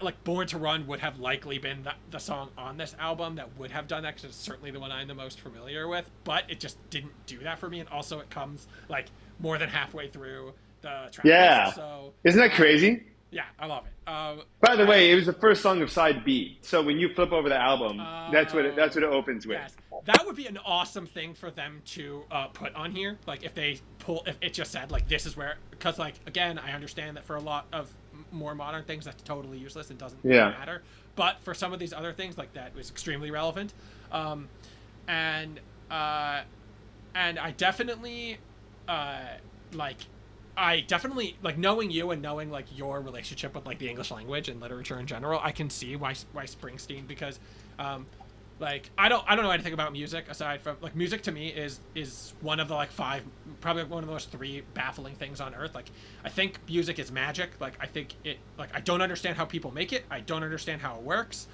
like Born to Run would have likely been the song on this album that would have done that, because it's certainly the one I'm the most familiar with, but it just didn't do that for me. And also it comes like more than halfway through the track Yeah, list, so isn't that crazy? yeah, I love it. By the way, it was the first song of side B. So when you flip over the album, that's what it opens with. yes, that would be an awesome thing for them to put on here. Like if it just said like this is where, because like again, I understand that for a lot of more modern things that's totally useless and doesn't Yeah. matter, but for some of these other things like that was extremely relevant. And I definitely like I definitely like, knowing you and knowing like your relationship with like the English language and literature in general, I can see why Springsteen, because like I don't know anything about music aside from like music to me is one of the like five, probably one of the most three baffling things on earth. Like I think music is magic. Like I think it, like I don't understand how people make it. I don't understand how it works.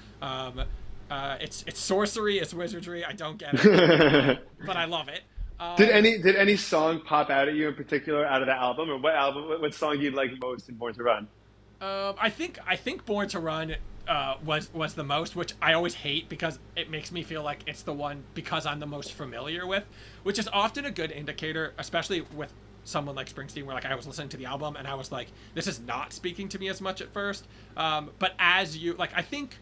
It's sorcery, it's wizardry. I don't get it, but I love it. Um, Did any song pop out at you in particular out of the album, or what album? What song do you like most in Born to Run? I think Born to Run was the most, which I always hate because it makes me feel like it's the one because I'm the most familiar with, which is often a good indicator, especially with someone like Springsteen, where like I was listening to the album and I was like, this is not speaking to me as much at first. But as you like, I think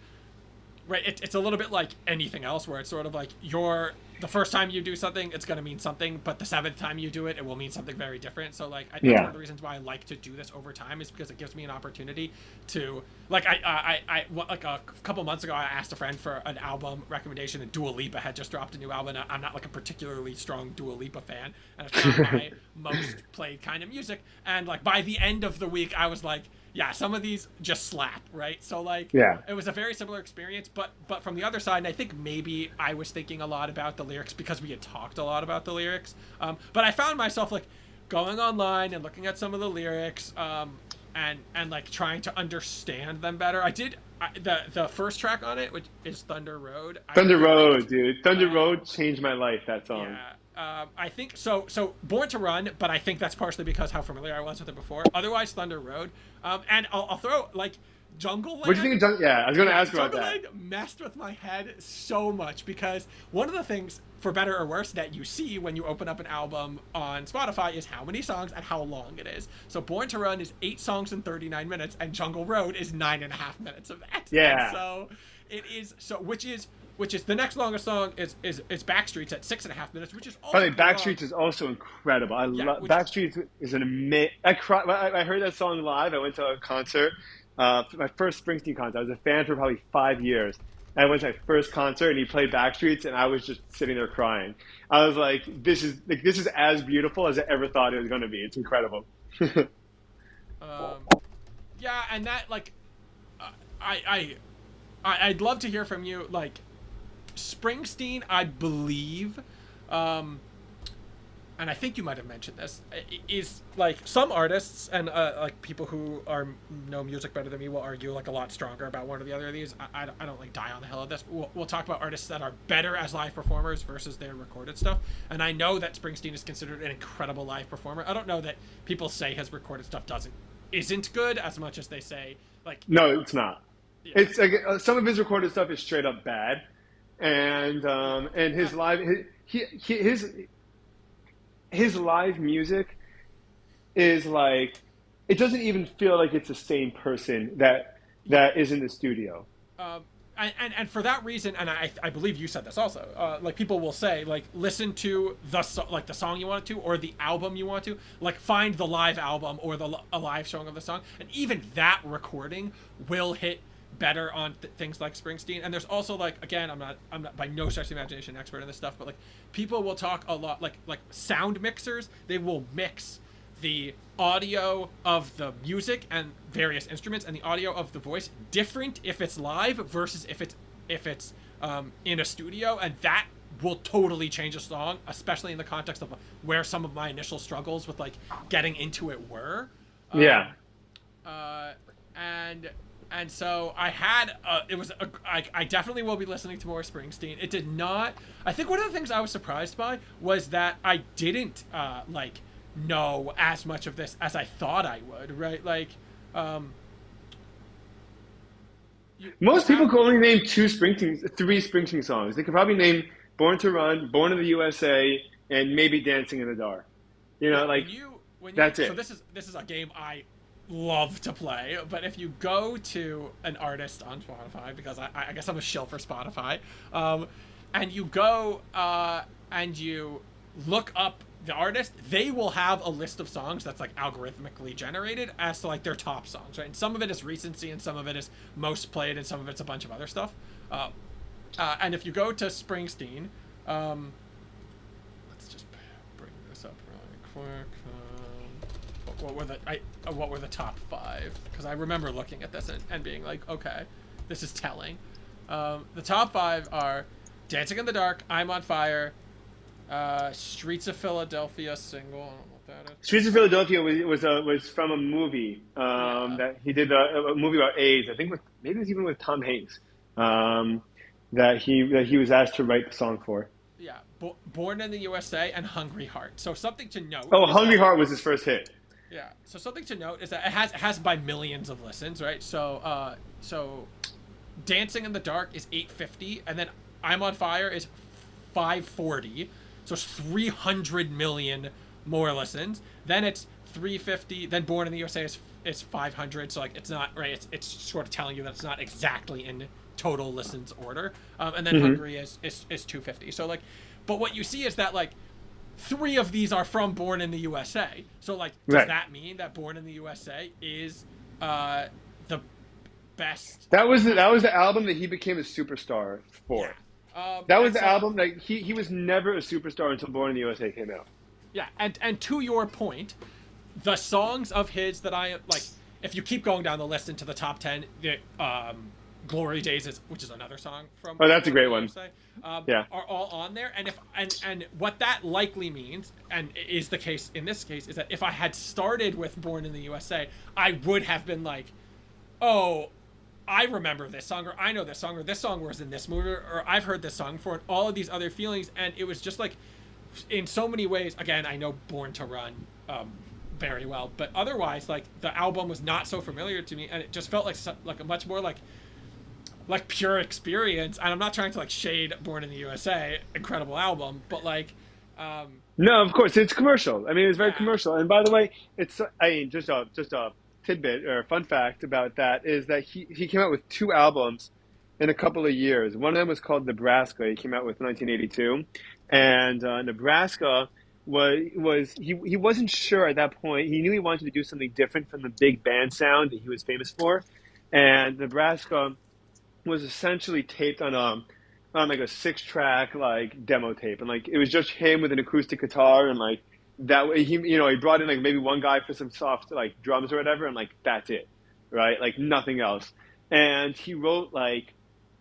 right, it's a little bit like anything else, where it's sort of like the first time you do something, it's going to mean something, but the seventh time you do it, it will mean something very different. So like that's one Yeah. of the reasons why I like to do this over time, is because it gives me an opportunity to like I like a couple months ago I asked a friend for an album recommendation, and Dua Lipa had just dropped a new album. And I'm not like a particularly strong Dua Lipa fan, and it's not my most played kind of music. And like by the end of the week, I was like, yeah, some of these just slap, right? So like Yeah. it was a very similar experience, but from the other side, and I think maybe I was thinking a lot about the lyrics because we had talked a lot about the lyrics. But I found myself like going online and looking at some of the lyrics, and like trying to understand them better. The first track on it, which is Thunder Road, I Thunder really Road, liked. dude. Thunder Um, Road changed my life, that song. yeah. I think so. So Born to Run, but I think that's partially because how familiar I was with it before. Otherwise, Thunder Road. And I'll throw like Jungle What do you Land. think of Yeah, I was going to Yeah, ask about Jungle that. Land messed with my head so much because one of the things, for better or worse, that you see when you open up an album on Spotify is how many songs and how long it is. So Born to Run is 8 songs and 39 minutes, and Jungle Road is 9.5 minutes of that. And Yeah. so it is so which is the next longest song is Backstreet's at 6.5 minutes, which is By also the way, pretty long. Backstreets is also incredible. I Yeah, love which Backstreets is an amazing. I cried. I heard that song live. I went to a concert, my first Springsteen concert. I was a fan for probably 5 years. I went to my first concert, and he played Backstreets, and I was just sitting there crying. I was like, this is as beautiful as I ever thought it was going to be. It's incredible. yeah, and that like I I'd love to hear from you. Like Springsteen, I believe, um, and I think you might have mentioned this, is like some artists and like people who know music better than me will argue like a lot stronger about one or the other of these. I don't like die on the hill of this. We'll talk about artists that are better as live performers versus their recorded stuff. And I know that Springsteen is considered an incredible live performer. I don't know that people say his recorded stuff isn't good as much as they say like No, it's not. yeah. It's like, some of his recorded stuff is straight up bad, and Uh, his live his live music is like, it doesn't even feel like it's the same person yeah. that is in the studio. um, and for that reason, and I believe you said this also. Like people will say, like listen to like the song you want to, or the album you want to. Like find the live album or a live showing of the song, and even that recording will hit better on things like Springsteen. And there's also like again, I'm not by no stretch of the imagination expert in this stuff, but like people will talk a lot like sound mixers. They will mix the audio of the music and various instruments and the audio of the voice different if it's live versus if it's in a studio, and that will totally change a song, especially in the context of where some of my initial struggles with like getting into it were. Yeah. um, uh, and so I had I definitely will be listening to more Springsteen. It did not. I think one of the things I was surprised by was that I didn't like know as much of this as I thought I would. Right, like um, you Most people have can only name three Springsteen songs. They could probably name "Born to Run," "Born in the USA," and maybe "Dancing in the Dark." You yeah know, like when you that's so it. this is a game I love to play, but if you go to an artist on Spotify, because I guess I'm a shill for Spotify, and you go and you look up the artist, they will have a list of songs that's like algorithmically generated as to like their top songs, right? And some of it is recency, and some of it is most played, and some of it's a bunch of other stuff. Uh, and if you go to Springsteen, um, let's just bring this up really quick. What were the top five? Because I remember looking at this and being like, okay, this is telling. The top five are "Dancing in the Dark," "I'm on Fire," "Streets of Philadelphia" single. I don't know what that is. "Streets of Philadelphia" was from a movie, Yeah, that he did, a movie about AIDS. I think maybe it was even with Tom Hanks, that he was asked to write the song for. yeah. Born in the USA and Hungry Heart. So something to note Oh, is Hungry that Heart was his first hit. yeah. So something to note is that it has by millions of listens, right? So Dancing in the Dark is 850, and then I'm on Fire is 540. So it's 300 million more listens. Then it's 350. Then Born in the USA is 500. So like it's not right. It's sort of telling you that it's not exactly in total listens order. And then Hmm. Hungry is 250. So like, but what you see is that like three of these are from Born in the USA. So like, does Right. that mean that Born in the USA is uh, the best? That was the album that he became a superstar Yeah. for. That was And the so album like he was never a superstar until Born in the USA came out. yeah, and to your point, the songs of his that I like, if you keep going down the list into the top 10, the Glory Days is, which is another song from Oh, that's a Born in great the one. USA, Yeah. are all on there. And if and what that likely means, and is the case in this case, is that if I had started with Born in the USA, I would have been like, oh, I remember this song, or I know this song, or this song was in this movie, or I've heard this song before, and all of these other feelings. And it was just like, in so many ways, again, I know Born to Run very well, but otherwise, like the album was not so familiar to me, and it just felt like a much more like pure experience. And I'm not trying to like shade Born in the USA, incredible album, but like, um, No, of course it's commercial. I mean, it's very yeah, commercial. And by the way, it's I mean just a tidbit or a fun fact about that is that he came out with two albums in a couple of years. One of them was called Nebraska. He came out with 1982, and Nebraska he wasn't sure at that point. He knew he wanted to do something different from the big band sound that he was famous for, and Nebraska was essentially taped on like a 6 track like demo tape, and like it was just him with an acoustic guitar, and like that way he brought in like maybe one guy for some soft like drums or whatever, and like that's it, right? Like nothing else. And he wrote like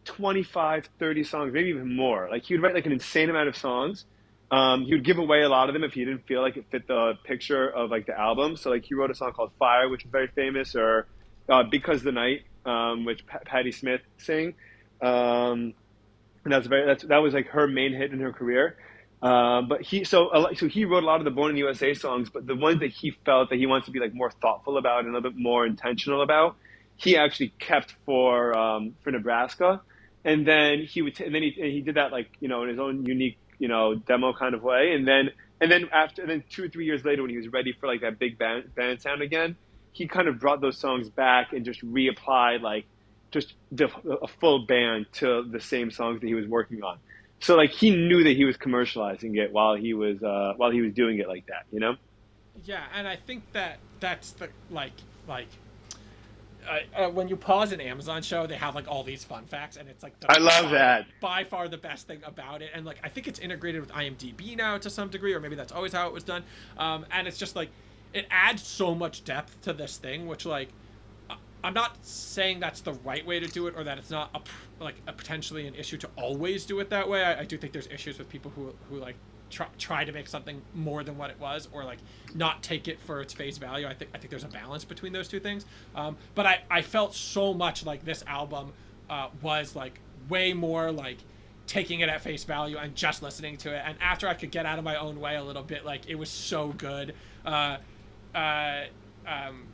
25, 30 songs, maybe even more. Like he would write like an insane amount of songs. He would give away a lot of them if he didn't feel like it fit the picture of like the album. So like he wrote a song called Fire, which was very famous, or Because the Night, which Patti Smith sang. And that was like her main hit in her career. But so he wrote a lot of the Born in the USA songs, but the ones that he felt that he wants to be like more thoughtful about and a little bit more intentional about, he actually kept for Nebraska. And then he did that like in his own unique demo kind of way. And then 2 or 3 years later, when he was ready for like that big band sound again, he kind of brought those songs back and just reapplied like just a full band to the same songs that he was working on. So like he knew that he was commercializing it while he was doing it like that. yeah, and I think that that's the like when you pause an Amazon show, they have like all these fun facts, and it's like I love that. by far the best thing about it. And like I think it's integrated with IMDb now to some degree, or maybe that's always how it was done. And it's just like it adds so much depth to this thing, which like I'm not saying that's the right way to do it, or that it's not a potentially an issue to always do it that way. I do think there's issues with people who like try to make something more than what it was, or like not take it for its face value. I think there's a balance between those two things. But I felt so much like this album was like way more like taking it at face value and just listening to it. And after I could get out of my own way a little bit, like it was so good. Uh, um,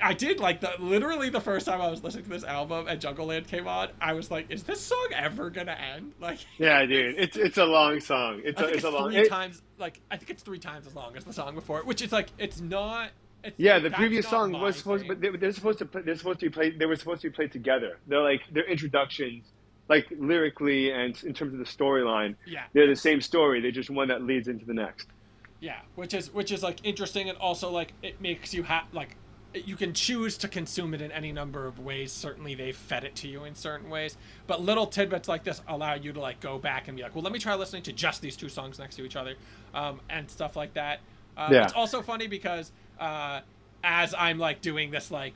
I did like literally the first time I was listening to this album and Jungle Land came on, I was like, "Is this song ever gonna end?" Like, Yeah, dude, it's a long song. I think It's a long. three times. Like, I think it's 3 times as long as the song before it, which is like, it's not. Yeah, the That's previous not song my was supposed, thing. but they're supposed to they're supposed to be played. They were supposed to be played together. They're like their introductions, like lyrically and in terms of the storyline, Yeah, they're the same story. They're just one that leads into the next. yeah, which is like interesting, and also like it makes you like you can choose to consume it in any number of ways. Certainly, they've fed it to you in certain ways, but little tidbits like this allow you to like go back and be like, well, let me try listening to just these two songs next to each other, and stuff like that. Yeah. It's also funny because as I'm like doing this like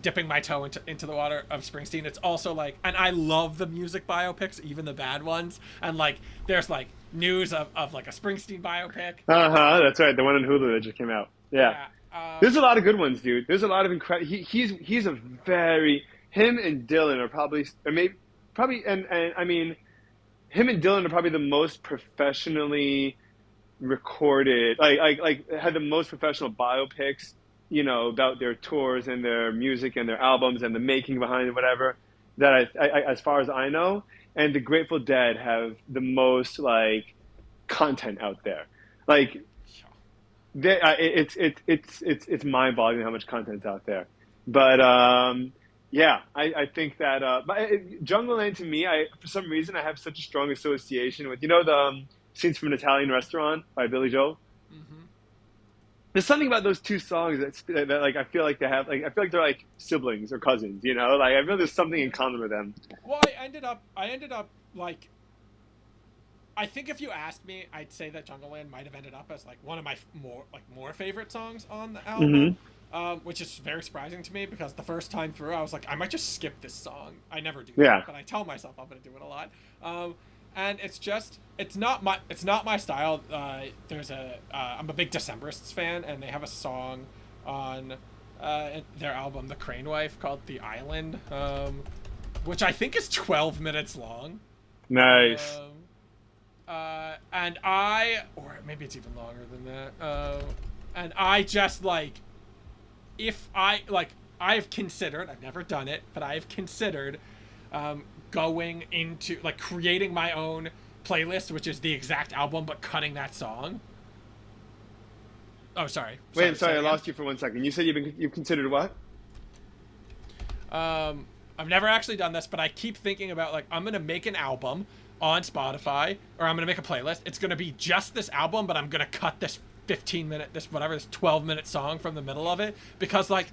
dipping my toe into the water of Springsteen, it's also like, and I love the music biopics, even the bad ones, and like there's like news of like a Springsteen biopic. That's right. The one on Hulu that just came out. Yeah. Yeah. There's a lot of good ones, dude. There's a lot of incredible. He's a very him and Dylan are probably or maybe probably and I mean him and Dylan are probably the most professionally recorded, like had the most professional biopics, about their tours and their music and their albums and the making behind it, whatever. That as far as I know, and the Grateful Dead have the most like content out there. Like it's mind-boggling how much content's out there. But yeah, I think that Jungle Land to me, I for some reason I have such a strong association with the Scenes from an Italian Restaurant by Billy Joel. Hmm. There's something about those two songs that like I feel like they have like I feel like they're like siblings or cousins. Like I feel there's something in common with them. Well, I ended up like, I think if you asked me, I'd say that Jungle Land might have ended up as like one of my more favorite songs on the album, Hmm. which is very surprising to me because the first time through I was like, I might just skip this song. I never do that, Yeah. but I tell myself I'm gonna do it a lot. And it's not my style. I'm a big Decemberists fan, and they have a song on their album The Crane Wife called "The Island," which I think is 12 minutes long. Nice. Um, or maybe it's even longer than that. And I just like, if I like, I've considered, I've never done it, but I've considered going into like creating my own playlist, which is the exact album, but cutting that song. Oh, sorry. Wait, Sorry, I'm say sorry, it I again. lost you for 1 second. You said you've considered what? I've never actually done this, but I keep thinking about like, I'm gonna make an album on Spotify, or I'm gonna make a playlist. It's gonna be just this album, but I'm gonna cut this 15-minute, this 12-minute song from the middle of it because like,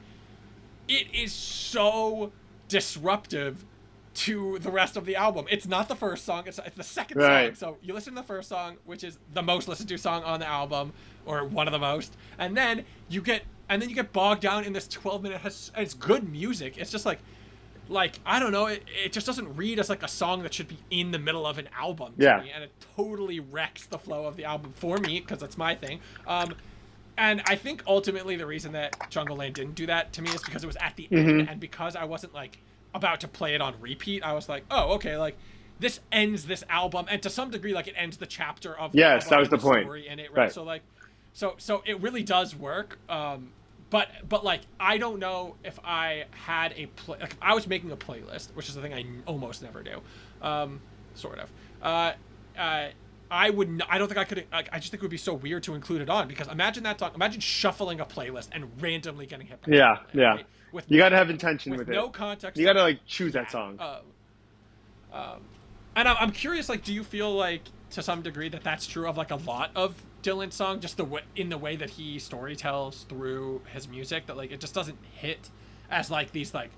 it is so disruptive to the rest of the album. It's not the first song, it's the second song. Right. So you listen to the first song, which is the most listened to song on the album, or one of the most, and then you get bogged down in this 12-minute. It's good music. It's just like I don't know, it just doesn't read as like a song that should be in the middle of an album to Yeah. me, and it totally wrecks the flow of the album for me because that's my thing. And I think ultimately the reason that Jungle Land didn't do that to me is because it was at the end, Hmm. and because I wasn't like about to play it on repeat. I was like, oh, okay, like this ends this album, and to some degree, like it ends the chapter of the Yes, album that was and the the point. story in it, right? Right. So like, so it really does work. But like I don't know if I had like if I was making a playlist, which is the thing I almost never do, sort of. I would. I don't think I could. Like, I just think it would be so weird to include it on because imagine that song. Imagine shuffling a playlist and randomly getting hit by Yeah, Jungle Land, yeah. right? With You got to have intention with with it. no context You got to to like choose that that. song. Um, and I'm curious. Like, do you feel like to some degree that that's true of like a lot of Dylan's song, just in the way that he storytells through his music, that like it just doesn't hit as like these like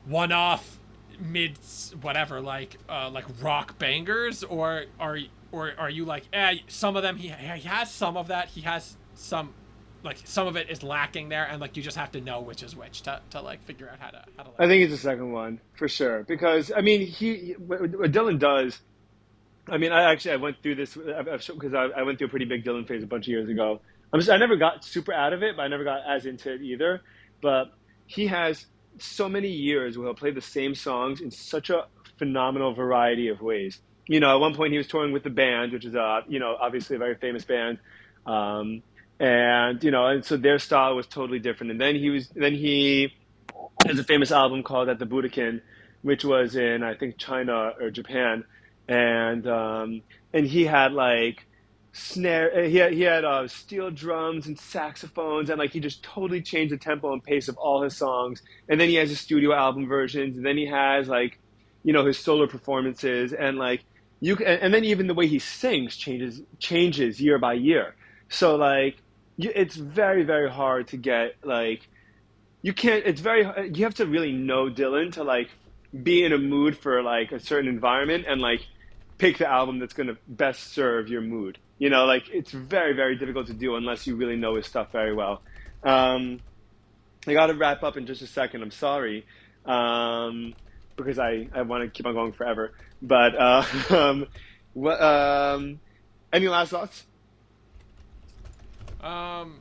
one-off mid whatever like rock bangers, or are you like some of them he has some of that, he has some, like some of it is lacking there, and like you just have to know which is which to like figure out how to I like think listen it's the to it. second one for sure because I mean what Dylan does. I mean, I went through this because I went through a pretty big Dylan phase a bunch of years ago. I never got super out of it, but I never got as into it either. But he has so many years where he'll play the same songs in such a phenomenal variety of ways. At one point he was touring with the band, which is obviously a very famous band, um, and so their style was totally different. And then he has a famous album called At the Budokan, which was in I think China or Japan, and he had like he had steel drums and saxophones, and like he just totally changed the tempo and pace of all his songs. And then he has his studio album versions, and then he has like his solo performances, and like and then even the way he sings changes year by year. So like it's very very hard to get like you can't it's very you have to really know Dylan to like be in a mood for like a certain environment and like pick the album that's going to best serve your mood. Like it's very very difficult to do unless you really know his stuff very well. um I got to wrap up in just a second, I'm sorry, um because I want to keep on going forever, but what any last thoughts? Um,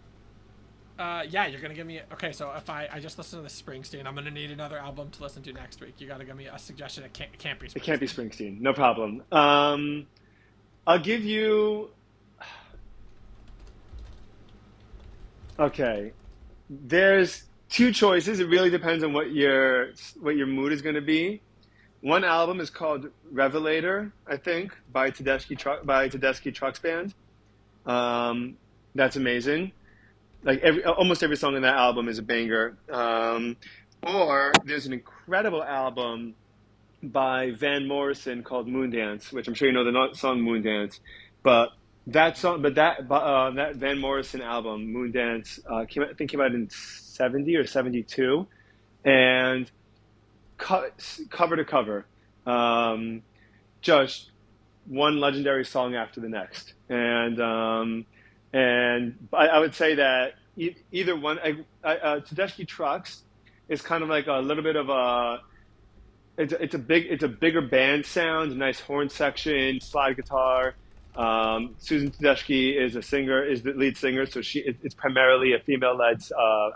Yeah, you're gonna give me. Okay, so if I just listen to the Springsteen, I'm gonna need another album to listen to next week. You gotta give me a suggestion. It can't be It can't be Springsteen. Springsteen. No problem. I'll give you. Okay. There's two choices. It really depends on what your mood is going to be. One album is called Revelator, I think, by Tedeschi Trucks Band. Um, that's amazing. Like almost every song in that album is a banger. Or there's an incredible album by Van Morrison called Moondance, which I'm sure you know the song Moondance, but that Van Morrison album Moondance came out in '70 or '72, and cover to cover, um, just one legendary song after the next, and I would say that either one, Tedeschi Trucks is kind of like a little bit of a it's a bigger band sound, nice horn section, slide guitar. Susan Tedeschi is the lead singer, so it's primarily a female led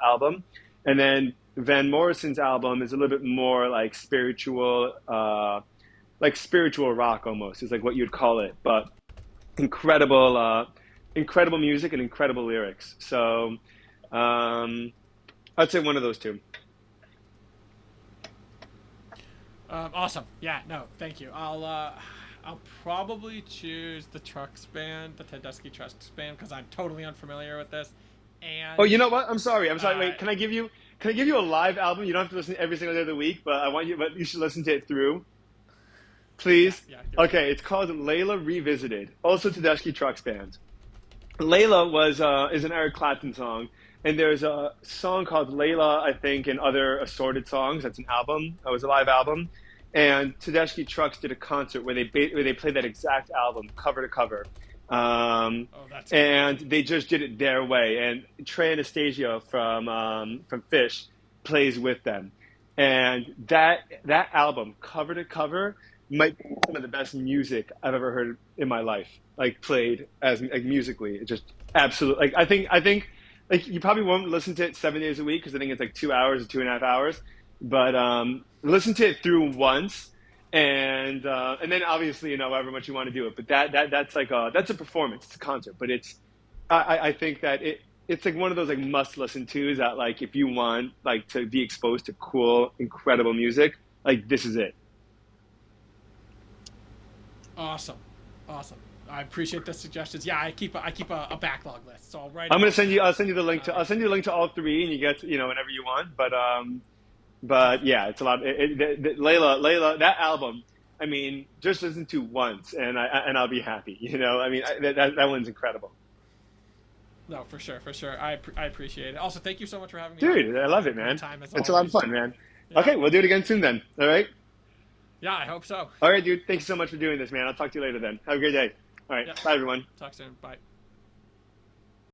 album. And then Van Morrison's album is a little bit more like spiritual rock almost is like what you'd call it, but incredible, incredible music and incredible lyrics. So I'd say one of those two. Awesome. Yeah. No. Thank you. I'll probably choose the Trucks Band, the Tedeschi Trucks Band, because I'm totally unfamiliar with this. Oh, And you know what? I'm sorry. I'm sorry. uh, Wait, can I give you a live album? You don't have to listen every single day of the week, but you should listen to it through, yeah, please. yeah. Give it to me. Okay, it's called Layla Revisited. Also Tedeschi Trucks Band. Layla was is an Eric Clapton song, and there's a song called Layla, I think, and other assorted songs. That's an album. It was a live album, and Tedeschi Trucks did a concert where they played that exact album cover to cover, Oh, that's and cool. they just did it their way. And Trey Anastasio from Fish plays with them, and that album cover to cover might be some of the best music I've ever heard in my life. Like played as like musically, it just absolutely like I think like you probably won't listen to it 7 days a week because I think it's like 2 hours or 2.5 hours, but listen to it through once. And then obviously however much you want to do it, but that's a performance, it's a concert, but I think that it's like one of those like must listen tos that like if you want like to be exposed to cool incredible music, like this is it. Awesome. Awesome. I appreciate the suggestions. Yeah, I keep a backlog list, so I'll write I'm them gonna all send you. down. I'll send you the link to all three, and you get whenever you want. But Perfect. yeah, it's a lot. Layla, that album. I mean, just listen to once, and I'll be happy. I mean, that one's incredible, No, for sure, for sure. I appreciate it. Also, thank you so much for having me on. dude. I love it, Great man. time as It's a lot of always. fun, man. Yeah. Okay, we'll do it again soon then. All right. Yeah, I hope so. All right, dude. Thanks so much for doing this, man. I'll talk to you later then. Have a great day. All right. Yeah. Bye, everyone. Talk soon. Bye.